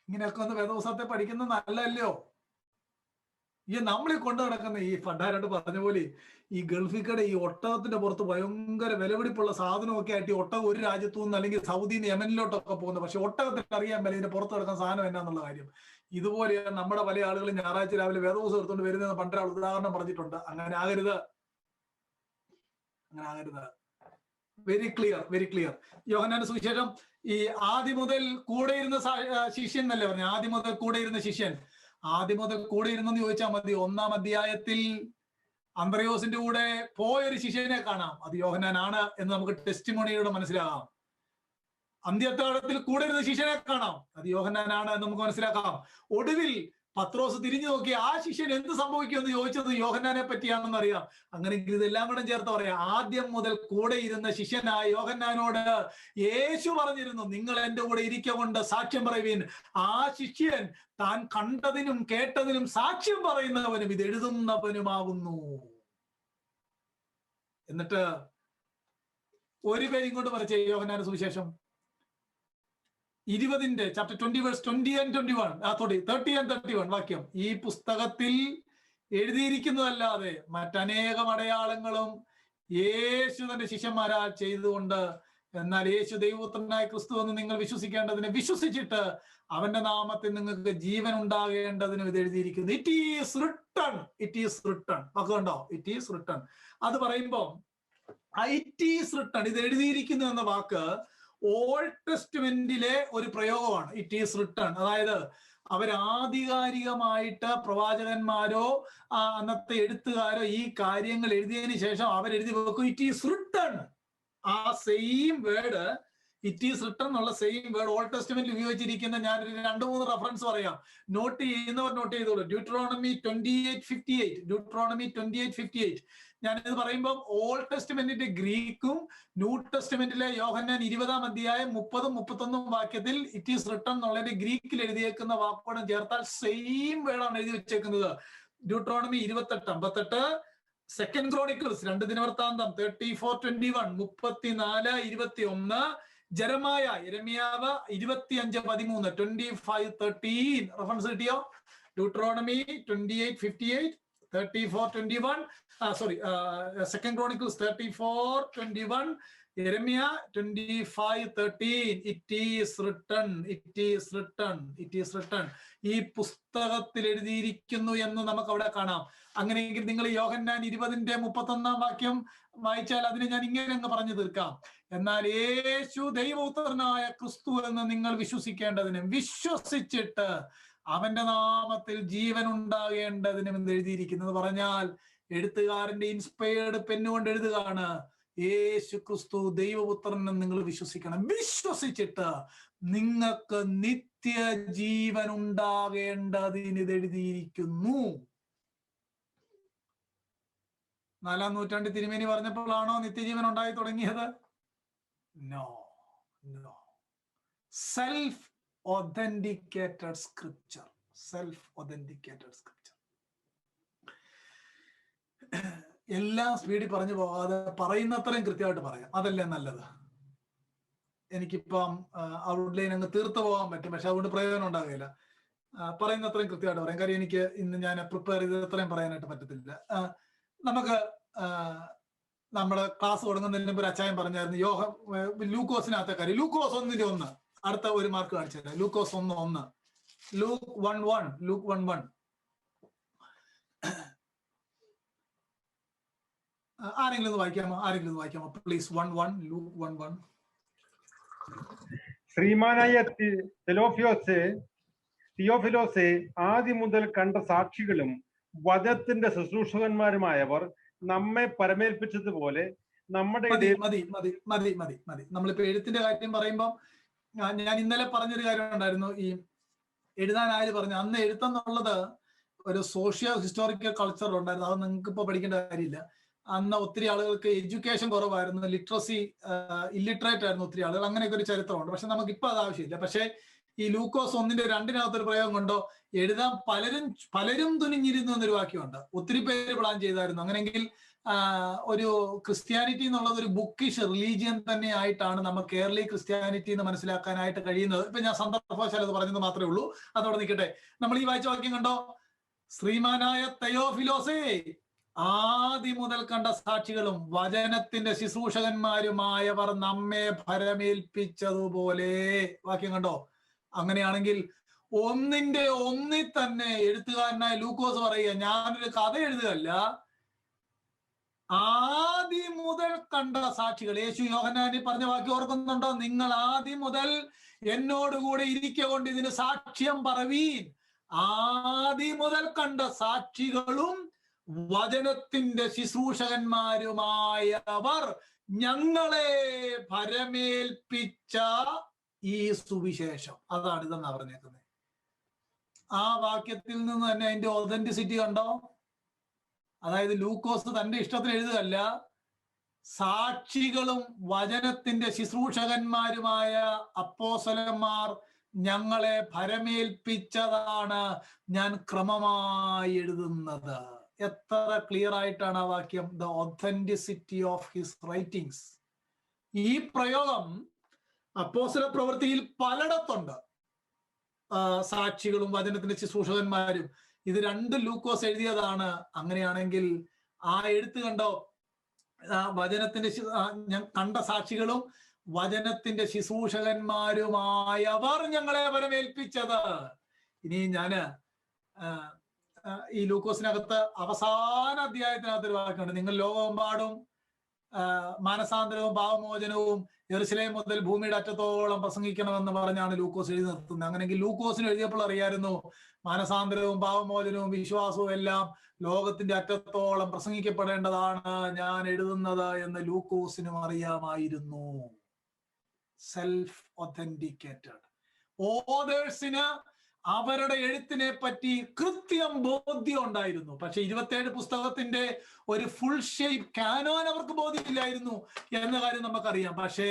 ഇങ്ങനെയൊക്കെ ഒന്ന് വേദപുസ്തകത്തെ പഠിക്കുന്നത് നല്ലല്ലോ. ഈ നമ്മളീ കൊണ്ടു നടക്കുന്ന ഈ ഫണ്ടാരായിട്ട് പറഞ്ഞ പോലെ ഈ ഗൾഫിക്കടെ ഈ ഒട്ടകത്തിന്റെ പുറത്ത് ഭയങ്കര വിലപിടിപ്പുള്ള സാധനമൊക്കെ ആയിട്ട് ഈ ഒട്ടകം ഒരു രാജ്യത്തു നിന്ന് അല്ലെങ്കിൽ സൗദിയിൽ നിന്ന് യമനിലോട്ടൊക്കെ പോകുന്നത്. പക്ഷെ ഒട്ടകത്തിന് അറിയാൻ പറ്റില്ല ഇതിന്റെ പുറത്ത് കിടക്കുന്ന സാധനം എന്നാന്നുള്ള കാര്യം. ഇതുപോലെ നമ്മുടെ പല ആളുകളും ഞായറാഴ്ച രാവിലെ വേദപുസ്തകം എടുത്തുകൊണ്ട് വരുന്നത് പണ്ടൊരാൾ ഉദാഹരണം പറഞ്ഞിട്ടുണ്ട്. അങ്ങനെ ആകരുത്, അങ്ങനെ ആകരുത്. Very clear, very clear. യോഹന്നാന്റെ സുവിശേഷം ഈ ആദ്യം മുതൽ കൂടെ ഇരുന്ന ശിഷ്യൻ എന്നല്ലേ പറഞ്ഞു? ആദ്യം മുതൽ കൂടെ ഇരുന്ന ശിഷ്യൻ. ആദ്യം മുതൽ കൂടെ ഇരുന്നെന്ന് ചോദിച്ചാൽ മതി. 1-ാം അധ്യായത്തിൽ അന്ത്രയോസിന്റെ കൂടെ പോയൊരു ശിഷ്യനെ കാണാം. അത് യോഹന്നാനാണ് എന്ന് നമുക്ക് ടെസ്റ്റിമോണിയിലൂടെ മനസ്സിലാകാം. അന്ത്യത്താഴത്തിൽ കൂടെ ഇരുന്ന ശിഷ്യനെ കാണാം. അത് യോഹന്നാനാണ് എന്ന് നമുക്ക് മനസ്സിലാക്കാം. ഒടുവിൽ പത്രോസ് തിരിഞ്ഞു നോക്കി ആ ശിഷ്യൻ എന്ത് സംഭവിക്കുമെന്ന് ചോദിച്ചത് യോഹന്നാനെ പറ്റിയാണെന്ന് അറിയാം. അങ്ങനെ ഇതെല്ലാം കൂടെ ചേർത്ത് പറയാം. ആദ്യം മുതൽ കൂടെ ഇരുന്ന ശിഷ്യനായ യോഹന്നാനോട് യേശു പറഞ്ഞിരുന്നു, നിങ്ങൾ എന്റെ കൂടെ ഇരിക്കൊണ്ട് സാക്ഷ്യം പറയുവീൻ. ആ ശിഷ്യൻ താൻ കണ്ടതിനും കേട്ടതിനും സാക്ഷ്യം പറയുന്നവനും ഇത് എഴുതുന്നവനുമാകുന്നു. എന്നിട്ട് ഒരു പേരും കൊണ്ട് മറിച്ച് യോഹന്നാന്റെ സുവിശേഷം 20 ചാപ്റ്റർ 20 വേഴ്സ് 20 and 21 30 and 31 വാക്യം. ഈ പുസ്തകത്തിൽ എഴുതിയിരിക്കുന്നതല്ലാതെ മറ്റനേകം അടയാളങ്ങളും യേശു തന്റെ ശിഷ്യന്മാരാൽ ചെയ്തുകൊണ്ട്, എന്നാൽ യേശു ദൈവപുത്രനായ ക്രിസ്തു എന്ന് നിങ്ങൾ വിശ്വസിക്കേണ്ടതിന്, വിശ്വസിച്ചിട്ട് അവന്റെ നാമത്തിൽ നിങ്ങൾക്ക് ജീവൻ ഉണ്ടാകേണ്ടതിനും ഇത് എഴുതിയിരിക്കുന്നു. It is written, it is written. വാക്കുണ്ടോ? It is written. അത് പറയുമ്പോൾ ഇറ്റ് ഈസ് റിട്ടൺ, ഇത് എഴുതിയിരിക്കുന്നു എന്ന വാക്ക് ഓൾഡ് ടെസ്റ്റ്മെന്റിലെ ഒരു പ്രയോഗമാണ്. It is written. അതായത് അവരാധികാരികമായിട്ട് പ്രവാചകന്മാരോ അന്നത്തെ എഴുത്തുകാരോ ഈ കാര്യങ്ങൾ എഴുതിയതിനു ശേഷം അവരെഴുതി വെക്കും ഇറ്റ് ഈസ് റിട്ടൺ. ആ same word, it is written എന്നുള്ള സെയിം വേർഡ് ഓൾഡ് ടെസ്റ്റ്മെന്റിൽ ഉപയോഗിച്ചിരിക്കുന്ന ഞാനൊരു 2-3 റെഫറൻസ് പറയാം. നോട്ട് ചെയ്യുന്നവർ നോട്ട് ചെയ്തോളൂ. Deuteronomy 28:58, Deuteronomy 28:58. ഞാനിത് പറയുമ്പോൾ ഓൾഡ് ടെസ്റ്റ്മെന്റിന്റെ ഗ്രീക്കും ന്യൂ ടെസ്റ്റ്മെന്റിലെ യോഹന്നാൻ 20-ാം അധ്യായം 30-ഉം 31-ഉം വാക്യത്തിൽ ഇറ്റ് ഈസ് റിട്ടൺ എന്നുള്ളതിന്റെ ഗ്രീക്കിൽ എഴുതിയേക്കുന്ന വാക്കോടും ചേർത്താൽ സെയിം വേർഡാണ് എഴുതി വെച്ചേക്കുന്നത്. ഡ്യൂട്രോണമി 28:58, സെക്കൻഡ് ക്രോണിക്കിൾസ് 2 ദിനവൃത്താന്തം 34:21, 34:21, യെരമ്യാവ് 25:13, 25:13. റെഫറൻസ് കിട്ടിയോ? Deuteronomy 28:58, 34:21, second chronicles 34:21, യെരമ്യ 25:13. It is written, it is written, it is written. ഈ പുസ്തകത്തിൽ എഴുതിയിരിക്കുന്നു എന്ന് നമുക്ക് അവിടെ കാണാം. അങ്ങനെയെങ്കിൽ നിങ്ങൾ യോഹന്നാൻ 20:31 വാക്യം വായിച്ചാൽ അതിനെ ഞാൻ ഇങ്ങനെ അങ്ങ് പറഞ്ഞു തീർക്കാം. എന്നാൽ യേശു ദൈവപുത്രനായ ക്രിസ്തു എന്ന് നിങ്ങൾ വിശ്വസിക്കേണ്ടതിനും, വിശ്വസിച്ചിട്ട് അവന്റെ നാമത്തിൽ ജീവൻ ഉണ്ടാകേണ്ടതിനും എന്ന് എഴുതിയിരിക്കുന്നത് പറഞ്ഞാൽ എഴുത്തുകാരന്റെ ഇൻസ്പയർഡ് പെന്നുകൊണ്ട് എഴുതുകയാണ്. യേശു ക്രിസ്തു ദൈവപുത്രൻ എന്ന് നിങ്ങൾ വിശ്വസിക്കണം. വിശ്വസിച്ചിട്ട് നിങ്ങൾക്ക് നിത്യജീവൻ ഉണ്ടാകേണ്ടതിന് ഇത് എഴുതിയിരിക്കുന്നു. 4-ാം നൂറ്റാണ്ടിൽ തിരുമേനി പറഞ്ഞപ്പോഴാണോ നിത്യജീവൻ ഉണ്ടായി തുടങ്ങിയത്? No, no. Self authenticated scripture. Self authenticated scripture. എല്ലാം സ്പീഡിൽ പറഞ്ഞു പോകാതെ പറയുന്നത്രയും കൃത്യമായിട്ട് പറയാം, അതല്ലേ നല്ലത്. എനിക്കിപ്പം ഔട്ട്ലൈൻ അങ്ങ് തീർത്തു പോകാൻ പറ്റും, പക്ഷെ അതുകൊണ്ട് പ്രയോജനം ഉണ്ടാകുകയില്ല. പറയുന്നത്രയും കൃത്യമായിട്ട് പറയാം. കാര്യം എനിക്ക് ഇന്ന് ഞാൻ പ്രിപ്പയർ ചെയ്ത് അത്രയും പറയാനായിട്ട് പറ്റത്തില്ല. നമുക്ക് നമ്മുടെ ക്ലാസ് തുടങ്ങുന്നതിന് മുമ്പ് ഒരു അച്ചായൻ പറഞ്ഞായിരുന്നു ലൂക്കോസിനകത്തെ കാര്യം. ലൂക്കോസ് 1:1 അടുത്ത ഒരു മാർക്ക് കാണിച്ചു തരാം. ലൂക്കോസ് 1:1, ലൂക്ക് 1:1, ലൂക്ക് 1:1. ആരെങ്കിലും ഇത് വായിക്കാമോ പ്ലീസ്? 1:1, ലൂക്ക് 1:1. ശ്രീമാനായ തിയോഫിലോസെ, ആദ്യം മുതൽ കണ്ട സാക്ഷികളും വചനത്തിന്റെ ശുശ്രൂഷകന്മാരുമായവർ നമ്മെ പരമേൽപ്പിച്ചതുപോലെ നമ്മുടെ നമ്മളിപ്പോ എഴുത്തിന്റെ കാര്യം പറയുമ്പോൾ ഞാൻ ഇന്നലെ പറഞ്ഞൊരു കാര്യം ഉണ്ടായിരുന്നു. ഈ എഴുതാനായത് പറഞ്ഞു, അന്ന് എഴുത്തെന്നുള്ളത് ഒരു സോഷ്യോ ഹിസ്റ്റോറിക്കൽ കൾച്ചർ ഉണ്ടായിരുന്നു. അത് നിങ്ങൾക്ക് ഇപ്പൊ പഠിക്കേണ്ട കാര്യമില്ല. അന്ന് ഒത്തിരി ആളുകൾക്ക് എഡ്യൂക്കേഷൻ കുറവായിരുന്നു, ലിറ്ററസി ഇല്ലിറ്ററേറ്റ് ആയിരുന്നു ഒത്തിരി ആളുകൾ. അങ്ങനെയൊക്കെ ഒരു ചരിത്രമുണ്ട്. പക്ഷെ നമുക്കിപ്പോ അത് ആവശ്യമില്ല. പക്ഷേ ഈ ലൂക്കോസ് 1:2 പ്രയോഗം കൊണ്ടോ എഴുതാൻ പലരും തുനിഞ്ഞിരുന്നു എന്നൊരു വാക്യമുണ്ട്. ഒത്തിരി പേര് പ്ലാൻ ചെയ്തായിരുന്നു. അങ്ങനെയെങ്കിൽ ഒരു ക്രിസ്ത്യാനിറ്റി എന്നുള്ളത് ഒരു ബുക്കിഷ് റിലീജിയൻ തന്നെ ആയിട്ടാണ് നമ്മൾ കേരളീയ ക്രിസ്ത്യാനിറ്റി എന്ന് മനസ്സിലാക്കാനായിട്ട് കഴിയുന്നത്. ഇപ്പൊ ഞാൻ സന്ദർഭവശാൽ അത് പറഞ്ഞത് മാത്രമേ ഉള്ളൂ, അതോടെ നിൽക്കട്ടെ. നമ്മൾ ഈ വായിച്ച വാക്യം കണ്ടോ? ശ്രീമാനായ തെയോഫിലോസേ, ആദ്യം മുതൽ കണ്ട സാക്ഷികളും വചനത്തിന്റെ ശുശ്രൂഷകന്മാരുമായവർ നമ്മെ ഭരമേൽപ്പിച്ചതുപോലെ. വാക്യം കണ്ടോ? അങ്ങനെയാണെങ്കിൽ 1:1 തന്നെ എഴുത്തുകാരനായ ലൂക്കോസ് പറയുക, ഞാനൊരു കഥ എഴുതുകയല്ല, ആദ്യം മുതൽ കണ്ട സാക്ഷികൾ. യേശു യോഹന്നാനിൽ പറഞ്ഞ വാക്യം ഓർക്കുന്നുണ്ടോ? നിങ്ങൾ ആദ്യം മുതൽ എന്നോടുകൂടെ ഇരിക്കൊണ്ട് ഇതിന് സാക്ഷ്യം പറവീൻ. ആദ്യം മുതൽ കണ്ട സാക്ഷികളും വചനത്തിന്റെ ശുശ്രൂഷകന്മാരുമായവർ ഞങ്ങളെ ഭരമേൽപ്പിച്ച ഈ സുവിശേഷം. അതാണ് ഇതെന്നാ പറഞ്ഞേക്കുന്നത്. ആ വാക്യത്തിൽ നിന്ന് തന്നെ അതിന്റെ ഒതന്റിസിറ്റി കണ്ടോ? അതായത് ലൂക്കോസ് തന്റെ ഇഷ്ടത്തിന് എഴുതുകയല്ല, സാക്ഷികളും വചനത്തിന്റെ ശുശ്രൂഷകന്മാരുമായ അപ്പോസ്തലന്മാർ ഞങ്ങളെ ഭരമേൽപ്പിച്ചതാണ് ഞാൻ ക്രമമായി എഴുതുന്നത്. എത്ര ക്ലിയർ ആയിട്ടാണ് ആ വാക്യം! The authenticity of his writings. ഈ പ്രയോഗം അപ്പോസ്തല പ്രവൃത്തിയിൽ പലയിടത്തുണ്ട്. സാക്ഷികളും വചനത്തിന്റെ ശുശ്രൂഷകന്മാരും, ഇത് രണ്ടും ലൂക്കോസ് എഴുതിയതാണ്. അങ്ങനെയാണെങ്കിൽ ആ എഴുത്ത് കണ്ടോ? വചനത്തിന്റെ ഞാൻ കണ്ട സാക്ഷികളും വചനത്തിന്റെ ശുശ്രൂഷകന്മാരുമായവർ ഞങ്ങളെ വരമേൽപ്പിച്ചത്. ഇനി ഞാന് ഈ ലൂക്കോസിനകത്ത് അവസാന അധ്യായത്തിനകത്ത് ഒരു വാക്കുണ്ട്, നിങ്ങൾ ലോകമെമ്പാടും മാനസാന്തരവും പാവമോചനവും യെരുശലേം മുതൽ ഭൂമിയുടെ അറ്റത്തോളം പ്രസംഗിക്കണമെന്ന് പറഞ്ഞാണ് ലൂക്കോസ് എഴുതി നിർത്തുന്നത്. അങ്ങനെയെങ്കിൽ ലൂക്കോസിന് എഴുതിയപ്പോൾ അറിയായിരുന്നു മാനസാന്തരവും പാവമോചനവും വിശ്വാസവും എല്ലാം ലോകത്തിന്റെ അറ്റത്തോളം പ്രസംഗിക്കപ്പെടേണ്ടതാണ് ഞാൻ എഴുതുന്നത് എന്ന് ലൂക്കോസിനും അറിയാമായിരുന്നു. സെൽഫ് ഒതന്റിക്കേറ്റഡ്. ഓതേഴ്സിന് അവരുടെ എഴുത്തിനെ പറ്റി കൃത്യം ബോധ്യം ഉണ്ടായിരുന്നു. പക്ഷെ 27 പുസ്തകത്തിന്റെ ഒരു ഫുൾ ഷേപ്പ് കാനോൻ അവർക്ക് ബോധ്യമില്ലായിരുന്നു എന്ന കാര്യം നമുക്കറിയാം. പക്ഷേ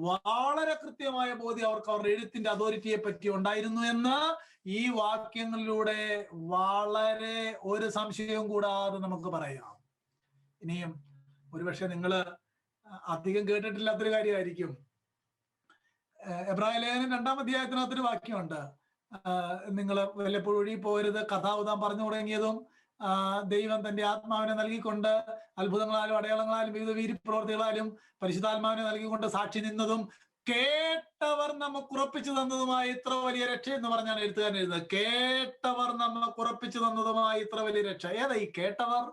വളരെ കൃത്യമായ ബോധ്യം അവർക്ക് അവരുടെ എഴുത്തിന്റെ അതോറിറ്റിയെ പറ്റി ഉണ്ടായിരുന്നു എന്ന് ഈ വാക്യങ്ങളിലൂടെ വളരെ ഒരു സംശയവും കൂടാതെ നമുക്ക് പറയാം. ഇനിയും ഒരുപക്ഷെ നിങ്ങൾ അധികം കേട്ടിട്ടില്ലാത്തൊരു കാര്യമായിരിക്കും. എബ്രായ ലേഖനം 2-ാം അധ്യായത്തിനകത്തൊരു വാക്യമുണ്ട്, നിങ്ങൾ വല്ലപ്പോഴും ഒഴുകി പോകരുത്. കഥാവുതാം പറഞ്ഞു തുടങ്ങിയതും ദൈവം തന്റെ ആത്മാവിനെ നൽകിക്കൊണ്ട് അത്ഭുതങ്ങളാലും അടയാളങ്ങളാലും വിവിധ വീര്യപ്രവർത്തികളാലും പരിശുദ്ധാത്മാവിനെ നൽകിക്കൊണ്ട് സാക്ഷി നിന്നതും കേട്ടവർ നമുക്ക് ഉറപ്പിച്ചു തന്നതുമായ ഇത്ര വലിയ രക്ഷ എന്ന് പറഞ്ഞാണ് എഴുത്തുകാരൻ എഴുതുന്നത്. കേട്ടവർ നമുക്ക് ഉറപ്പിച്ചു തന്നതുമായ ഇത്ര വലിയ രക്ഷ. ഏതാ ഈ കേട്ടവർ?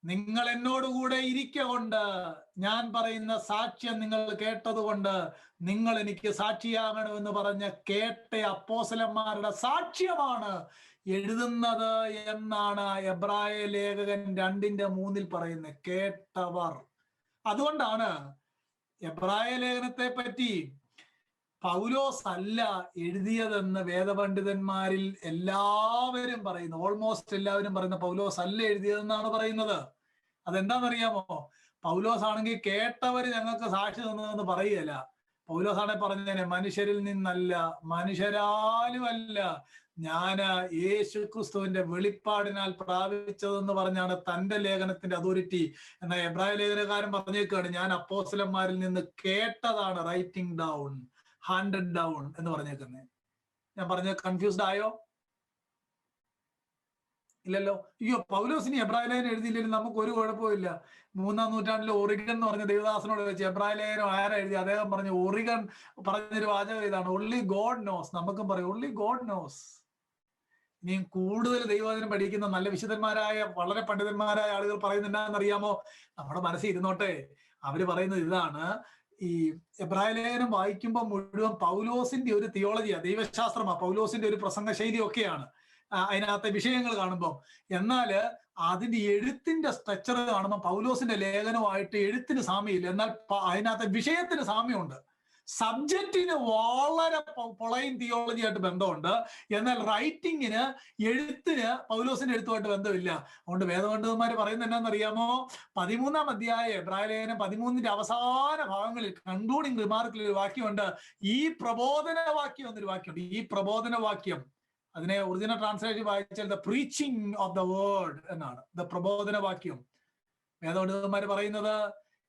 നിങ്ങൾ എന്നോടുകൂടെ ഇരിക്കൊണ്ട് ഞാൻ പറയുന്ന സാക്ഷ്യം നിങ്ങൾ കേട്ടതുകൊണ്ട് നിങ്ങൾ എനിക്ക് സാക്ഷിയാകണമെന്ന് പറഞ്ഞ കേട്ട അപ്പോസ്തലന്മാരുടെ സാക്ഷ്യമാണ് എഴുതുന്നത് എന്നാണ് എബ്രായ ലേഖകൻ 2:3 പറയുന്നത്. കേട്ടവർ. അതുകൊണ്ടാണ് എബ്രായ ലേഖനത്തെ പറ്റി പൗലോസ് അല്ല എഴുതിയതെന്ന് വേദപണ്ഡിതന്മാരിൽ എല്ലാവരും പറയുന്നു. ഓൾമോസ്റ്റ് എല്ലാവരും പറയുന്ന പൗലോസ് അല്ല എഴുതിയതെന്നാണ് പറയുന്നത്. അതെന്താണെന്നറിയാമോ? പൗലോസ് ആണെങ്കിൽ കേട്ടവര് ഞങ്ങൾക്ക് സാക്ഷി തന്നതെന്ന് പറയുകയല്ല, പൗലോസാണെ പറഞ്ഞേനെ, മനുഷ്യരിൽ നിന്നല്ല, മനുഷ്യരാലുമല്ല, ഞാന് യേശു ക്രിസ്തുവിന്റെ വെളിപ്പാടിനാൽ പ്രാപിച്ചതെന്ന് പറഞ്ഞാണ് തന്റെ ലേഖനത്തിന്റെ അതോറിറ്റി. എന്നാൽ എബ്രായ ലേഖനകാരൻ പറഞ്ഞേക്കാണ്, ഞാൻ അപ്പോസ്തലന്മാരിൽ നിന്ന് കേട്ടതാണ്, റൈറ്റിംഗ് ഡൗൺ, ഹാൻഡഡ് ഡൗൺ എന്ന് പറഞ്ഞേക്കുന്നത്. ഞാൻ പറഞ്ഞ കൺഫ്യൂസ്ഡ് ആയോ? ഇല്ലല്ലോ. അയ്യോ, പൗലോസിനി എബ്രായ ലേഖനം എഴുതിയില്ലെങ്കിൽ നമുക്ക് ഒരു കുഴപ്പമില്ല. 3-ാം നൂറ്റാണ്ടിൽ ഒറിഗൻ എന്ന് പറഞ്ഞ ദേവദാസനോട് വെച്ച് എബ്രായ ലേഖനം ആരാ എഴുതി? അദ്ദേഹം പറഞ്ഞു, ഒറിഗൻ പറഞ്ഞൊരു വാചകം ഇതാണ്, ഒൺലി ഗോഡ് നോസ്. നമുക്കും പറയും ഒൺലി ഗോഡ് നോസ്. ഇനിയും കൂടുതൽ ദൈവവചനം പഠിക്കുന്ന നല്ല വിശുദ്ധന്മാരായ വളരെ പണ്ഡിതന്മാരായ ആളുകൾ പറയുന്നത് എന്താണെന്നറിയാമോ? നമ്മുടെ മനസ്സിൽ ഇരുന്നോട്ടെ. അവര് പറയുന്നത് ഇതാണ്, ഈ എബ്രായ ലേഖനം വായിക്കുമ്പോൾ മുഴുവൻ പൗലോസിന്റെ ഒരു തിയോളജിയാ, ദൈവശാസ്ത്രമാ, പൗലോസിന്റെ ഒരു പ്രസംഗ ശൈലി ഒക്കെയാണ് അതിനകത്തെ വിഷയങ്ങൾ കാണുമ്പോൾ. എന്നാൽ അതിന്റെ എഴുത്തിന്റെ സ്ട്രക്ചർ കാണുമ്പോൾ പൗലോസിന്റെ ലേഖനമായിട്ട് എഴുത്തിന് സാമ്യമില്ല, എന്നാൽ അതിനകത്തെ വിഷയത്തിന് സാമ്യമുണ്ട്. സബ്ജക്റ്റിന് വളരെ പൊളൈൻ തിയോളജി ആയിട്ട് ബന്ധമുണ്ട്, എന്നാൽ റൈറ്റിങ്ങിന്, എഴുത്തിന് പൗലോസിന്റെ എഴുത്തുമായിട്ട് ബന്ധമില്ല. അതുകൊണ്ട് വേദപണ്ഡിതന്മാർ പറയുന്നത് എന്നാണെന്നറിയാമോ? 13-ാം അധ്യായം എബ്രായ ലേഖനം 13-ന്റെ അവസാന ഭാഗങ്ങളിൽ കൺക്ലൂഡിംഗ് റിമാർക്കിൽ ഒരു വാക്യമുണ്ട്, ഈ പ്രബോധന വാക്യം എന്നൊരു വാക്യമുണ്ട്. ഈ പ്രബോധന വാക്യം, അതിനെ ഒറിജിനൽ ട്രാൻസ്ലേഷൻ വായിച്ചാൽ the preaching of the word എന്നാണ്, ദ പ്രബോധന വാക്യം. വേദപണ്ഡിതന്മാർ പറയുന്നത്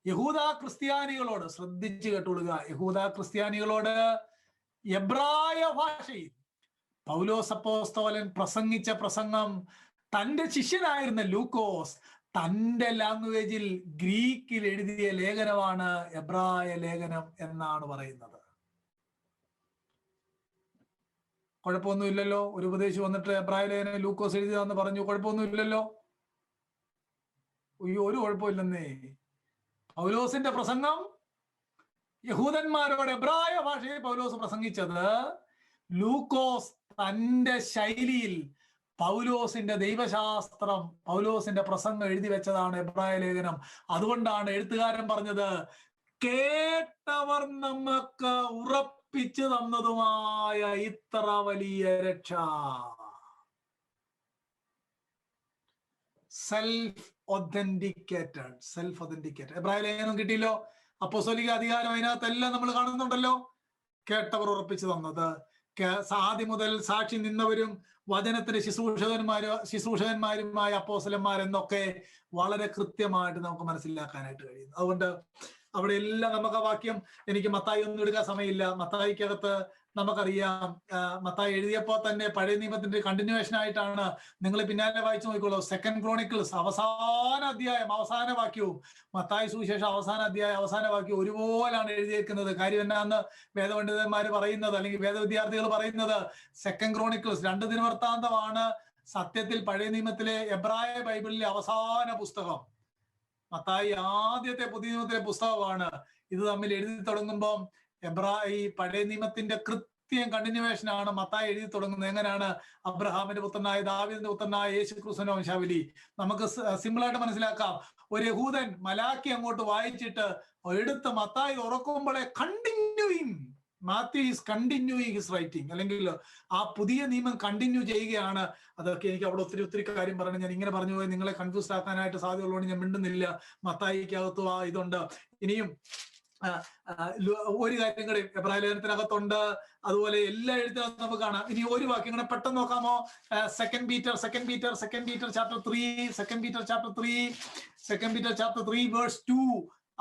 യഹൂദ ക്രിസ്ത്യാനികളോട്, ശ്രദ്ധിച്ചു കേട്ടുകൊള്ളുക, യഹൂദ ക്രിസ്ത്യാനികളോട് എബ്രായ ഭാഷയിൽ പൗലോസ് അപ്പോസ്തലൻ പ്രസംഗിച്ച പ്രസംഗം തന്റെ ശിഷ്യനായിരുന്ന ലൂക്കോസ് തന്റെ ലാംഗ്വേജിൽ ഗ്രീക്കിൽ എഴുതിയ ലേഖനമാണ് എബ്രായ ലേഖനം എന്നാണ് പറയുന്നത്. കുഴപ്പമൊന്നുമില്ലല്ലോ. ഒരു ഉപദേശം വന്നിട്ട് എബ്രായ ലേഖനം ലൂക്കോസ് എഴുതിയതാന്ന് പറഞ്ഞു, കുഴപ്പമൊന്നുമില്ലല്ലോ. അയ്യോ, ഒരു കുഴപ്പമില്ലെന്നേ. പൗലോസിന്റെ പ്രസംഗം യഹൂദന്മാരോട് എബ്രായ ഭാഷയിൽ പൗലോസ് പ്രസംഗിച്ചത്, ലൂക്കോസ് തന്റെ ശൈലിയിൽ പൗലോസിന്റെ ദൈവശാസ്ത്രം, പൗലോസിന്റെ പ്രസംഗം എഴുതി വെച്ചതാണ് എബ്രായ ലേഖനം. അതുകൊണ്ടാണ് എഴുത്തുകാരൻ പറഞ്ഞത്, കേട്ടവർ നമുക്ക് ഉറപ്പിച്ചു തന്നതുമായ ഇത്ര വലിയ രക്ഷ. സെൽഫ് ഒതന്റിക്കേറ്റഡ്. എബ്രായ ലേഖനം കിട്ടിയല്ലോ. അപ്പോസ്തലിക അധികാരം അതിനകത്തെല്ലാം നമ്മൾ കാണുന്നുണ്ടല്ലോ. കേട്ടവർ ഉറപ്പിച്ചു തന്നത്, ആദ്യം മുതൽ സാക്ഷി നിന്നവരും വചനത്തിന്റെ ശുശ്രൂഷകന്മാരുമായ അപ്പോസ്തലന്മാരെന്നൊക്കെ വളരെ കൃത്യമായിട്ട് നമുക്ക് മനസ്സിലാക്കാനായിട്ട് കഴിയുന്നു. അതുകൊണ്ട് അവിടെ എല്ലാം നമുക്ക് ആ വാക്യം, എനിക്ക് മത്തായി ഒന്നും എടുക്കാൻ സമയമില്ല. മത്തായിക്കകത്ത് നമുക്കറിയാം, മത്തായി എഴുതിയപ്പോൾ തന്നെ പഴയ നിയമത്തിന്റെ കണ്ടിന്യൂവേഷൻ ആയിട്ടാണ്. നിങ്ങൾ പിന്നാലെ വായിച്ചു നോക്കിക്കോളൂ. 2 Chronicles അവസാന അധ്യായം അവസാന വാക്യവും മത്തായി സുവിശേഷം അവസാന അധ്യായം അവസാന വാക്യവും ഒരുപോലാണ് എഴുതിയേക്കുന്നത്. കാര്യം എന്നാന്ന് വേദപണ്ഡിതന്മാർ പറയുന്നത്, അല്ലെങ്കിൽ വേദവിദ്യാർത്ഥികൾ പറയുന്നത്, 2 Chronicles 2 ദിനവൃത്താന്തമാണ് സത്യത്തിൽ പഴയ നിയമത്തിലെ എബ്രായ ബൈബിളിലെ അവസാന പുസ്തകം. മത്തായി ആദ്യത്തെ പുതിയ നിയമത്തിലെ പുസ്തകമാണ്. ഇത് തമ്മിൽ എഴുതി തുടങ്ങുമ്പോൾ ഈ പഴയ നിയമത്തിന്റെ കൃത്യം കണ്ടിന്യൂവേഷൻ ആണ് മത്തായി എഴുതി തുടങ്ങുന്നത്. എങ്ങനെയാണ്? അബ്രഹാമിന്റെ പുത്രനായ ദാവീദിന്റെ പുത്രനായ യേശു ക്രിസ്തുവിന്റെ വംശാവലി. നമുക്ക് സിമ്പിളായിട്ട് മനസ്സിലാക്കാം. ഒരു യഹൂദൻ മലാക്കി അങ്ങോട്ട് വായിച്ചിട്ട് എടുത്ത് മത്തായി ഉറക്കുമ്പോഴേ Matthew is continuing his writing, അല്ലെങ്കിൽ ആ പുതിയ നിയമം കണ്ടിന്യൂ ചെയ്യുകയാണ്. അതൊക്കെ എനിക്ക് അവിടെ ഒത്തിരി കാര്യം പറയണം. ഞാൻ ഇങ്ങനെ പറഞ്ഞു പോയി നിങ്ങളെ കൺഫ്യൂസ് ആക്കാനായിട്ട് സാധ്യതയുള്ളതുകൊണ്ട് ഞാൻ മിണ്ടുന്നില്ല. മത്തായിക്കകത്തും ഇതുണ്ട്. ഇനിയും ഒരു കാര്യം കൂടി എബ്രായ ലേഖനത്തിനകത്തുണ്ട്. അതുപോലെ എല്ലാ എഴുത്തിനകത്തും നമുക്ക് കാണാം. ഇനി ഒരു വാക്യം കൂടെ പെട്ടെന്ന് നോക്കാമോ? 2 Peter chapter 3 verse 2.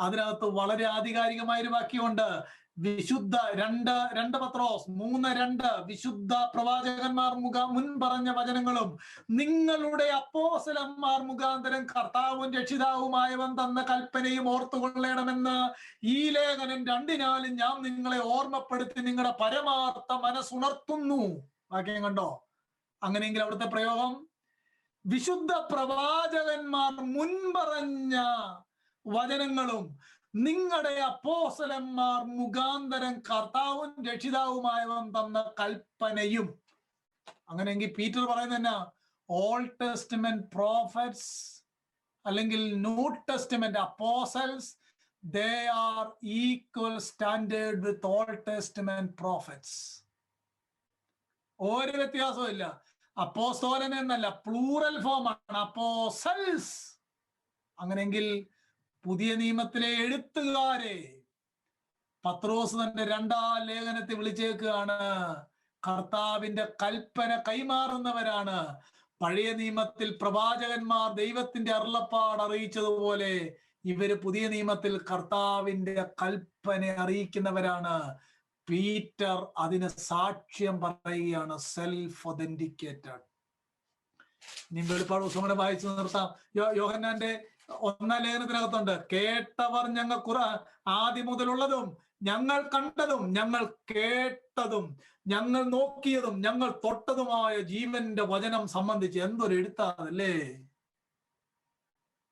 അതിനകത്ത് വളരെ ആധികാരികമായ ഒരു വാക്യമുണ്ട്. വിശുദ്ധ 2 പത്രോസ് 3:2 വിശുദ്ധ പ്രവാചകന്മാർ മുൻ പറഞ്ഞ വചനങ്ങളും നിങ്ങളുടെ അപ്പോസ്തലന്മാർ മുഖാന്തരം കർത്താവും രക്ഷിതാവുമായവൻ തന്ന കൽപ്പനയും ഓർത്തുകൊള്ളണമെന്ന് ഈ ലേഖനം 2:4 ഞാൻ നിങ്ങളെ ഓർമ്മപ്പെടുത്തി നിങ്ങളുടെ പരമാർത്ഥ മനസ്സുണർത്തുന്നു. വാക്യം കണ്ടോ? അങ്ങനെയെങ്കിൽ അവിടുത്തെ പ്രയോഗം വിശുദ്ധ പ്രവാചകന്മാർ മുൻ പറഞ്ഞ വചനങ്ങളും നിങ്ങളുടെ അപ്പോസ്തലന്മാർ മുഖാന്തരം കർത്താവും രക്ഷിതാവുമായവൻ തന്ന കൽപ്പനയും. അങ്ങനെയെങ്കിൽ പീറ്റർ പറയുന്ന ഓൾഡ് ടെസ്റ്റ്മെന്റ് പ്രോഫറ്റ്സ് അല്ലെങ്കിൽ new testament apostles, they are equal standard with Old Testament prophets. ഒരു വ്യത്യാസവും ഇല്ല. അപ്പോസ്തലൻ എന്നല്ല, പ്ലൂറൽ ഫോം ആണ് പത്രോസ് തന്നെ 2-ാം ലേഖനത്തിൽ വിളിച്ചേക്കുകയാണ്, കർത്താവിന്റെ കൽപ്പന കൈമാറുന്നവരാണ്. പഴയ നിയമത്തിൽ പ്രവാചകന്മാർ ദൈവത്തിന്റെ അരുളപ്പാട് അറിയിച്ചതുപോലെ ഇവര് പുതിയ നിയമത്തിൽ കർത്താവിന്റെ കൽപ്പന അറിയിക്കുന്നവരാണ്. പീറ്റർ അതിന് സാക്ഷ്യം പറയുകയാണ്, സെൽഫ് ഒതന്റിക്കേറ്റഡ്. ഇനി വെളിപ്പാട് പുസ്തകം വായിച്ചു നിർത്താം. യോഹന്നാന്റെ 1-ാം ലേഖനത്തിനകത്തുണ്ട്, കേട്ടവർ ഞങ്ങൾ ആദ്യം മുതലുള്ളതും ഞങ്ങൾ കണ്ടതും ഞങ്ങൾ കേട്ടതും ഞങ്ങൾ നോക്കിയതും ഞങ്ങൾ തൊട്ടതുമായ ജീവന്റെ വചനം സംബന്ധിച്ച് എന്തൊരു എഴുത്താണല്ലേ.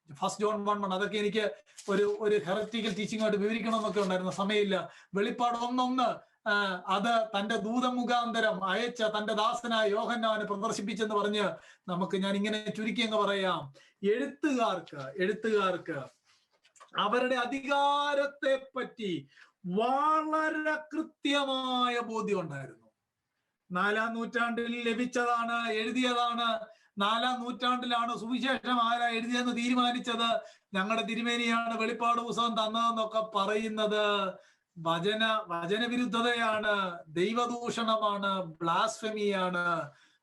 ഫസ്റ്റ് ജോൺ 1:1 അതൊക്കെ എനിക്ക് ഒരു ഹെററ്റിക്കൽ ടീച്ചിങ് ആയിട്ട് വിവരിക്കണമെന്നൊക്കെ ഉണ്ടായിരുന്ന സമയമില്ല. വെളിപ്പാട് 1:1 അത് തന്റെ ദൂതൻ മുഖാന്തരം അയച്ച തന്റെ ദാസനായ യോഹന്നാനെ പ്രദർശിപ്പിച്ചെന്ന് പറഞ്ഞ് ഞാൻ ഇങ്ങനെ ചുരുക്കി അങ്ങ് പറയാം. എഴുത്തുകാർക്ക് അവരുടെ അധികാരത്തെ പറ്റി വളരെ കൃത്യമായ ബോധ്യം ഉണ്ടായിരുന്നു. 4-ാം നൂറ്റാണ്ടിൽ ലഭിച്ചതാണ്, എഴുതിയതാണ്. 4-ാം നൂറ്റാണ്ടിലാണ് സുവിശേഷം ആരാ എഴുതിയെന്ന് തീരുമാനിച്ചത്. ഞങ്ങളുടെ തിരുമേനിയാണ് വെളിപ്പാട് പുസ്തകം തന്നതെന്നൊക്കെ പറയുന്നത് വചനവിരുദ്ധതയാണ്, ദൈവദൂഷണമാണ്, ബ്ലാസ്ഫെമിയാണ്.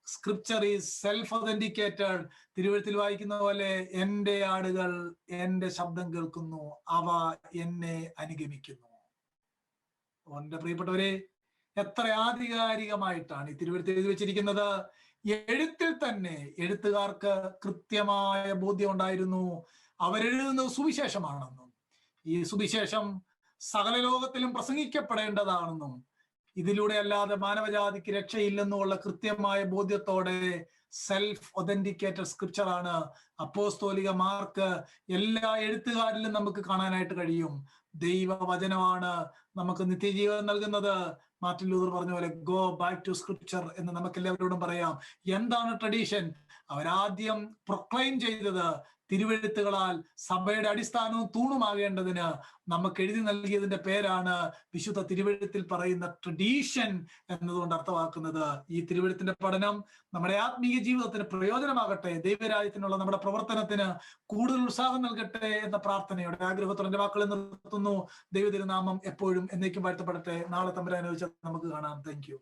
Scripture is self authenticated. തിരുവഴുത്തിൽ വായിക്കുന്ന പോലെ, എന്റെ ആടുകൾ എന്റെ ശബ്ദം കേൾക്കുന്നു, അവ എന്നെ അനുഗമിക്കുന്നു. എന്റെ പ്രിയപ്പെട്ടവരെ, എത്ര ആധികാരികമായിട്ടാണ് ഈ തിരുവഴുത്തിൽ എഴുതി വെച്ചിരിക്കുന്നത്. എഴുത്തിൽ തന്നെ എഴുത്തുകാർക്ക് കൃത്യമായ ബോധ്യം ഉണ്ടായിരുന്നു അവരെഴുതുന്നത് സുവിശേഷമാണെന്നും ഈ സുവിശേഷം സകല ലോകത്തിലും പ്രസംഗിക്കപ്പെടേണ്ടതാണെന്നും ഇതിലൂടെ അല്ലാതെ മാനവജാതിക്ക് രക്ഷയില്ലെന്നുള്ള കൃത്യമായ ബോധ്യത്തോടെ സെൽഫ് ഒതന്റിക്കേറ്റഡ് സ്ക്രിപ്ചറാണ് അപ്പോസ്തോലിക മാർക്ക് എല്ലാ എഴുത്തുകാരിലും നമുക്ക് കാണാനായിട്ട് കഴിയും. ദൈവവചനമാണ് നമുക്ക് നിത്യജീവൻ നൽകുന്നത്. മാർട്ടിൻ ലൂതർ പറഞ്ഞ പോലെ ഗോ ബാക്ക് ടു സ്ക്രിപ്ചർ എന്ന് നമുക്ക് എല്ലാവരോടും പറയാം. എന്താണ് ട്രഡീഷൻ? അവരാദ്യം പ്രൊക്ലൈം ചെയ്തത് തിരുവെഴുത്തുകളാൽ സഭയുടെ അടിസ്ഥാനവും തൂണുമാകേണ്ടതിന് നമുക്ക് എഴുതി നൽകിയതിന്റെ പേരാണ് വിശുദ്ധ തിരുവെഴുത്തിൽ പറയുന്ന ട്രഡീഷൻ എന്നതുകൊണ്ട് അർത്ഥമാക്കുന്നത്. ഈ തിരുവെഴുത്തിന്റെ പഠനം നമ്മുടെ ആത്മീയ ജീവിതത്തിന് പ്രയോജനമാകട്ടെ, ദൈവരാജ്യത്തിനുള്ള നമ്മുടെ പ്രവർത്തനത്തിന് കൂടുതൽ ഉത്സാഹം നൽകട്ടെ എന്ന പ്രാർത്ഥനയോടെ ആഗ്രഹത്തോടെ വാക്കുകൾ നിർത്തുന്നു. ദൈവതിരുനാമം എപ്പോഴും എന്നേക്കും വാഴ്ത്തപ്പെടട്ടെ. നാളെ തമ്പുരാനെ വെച്ച് നമുക്ക് കാണാം. Thank you.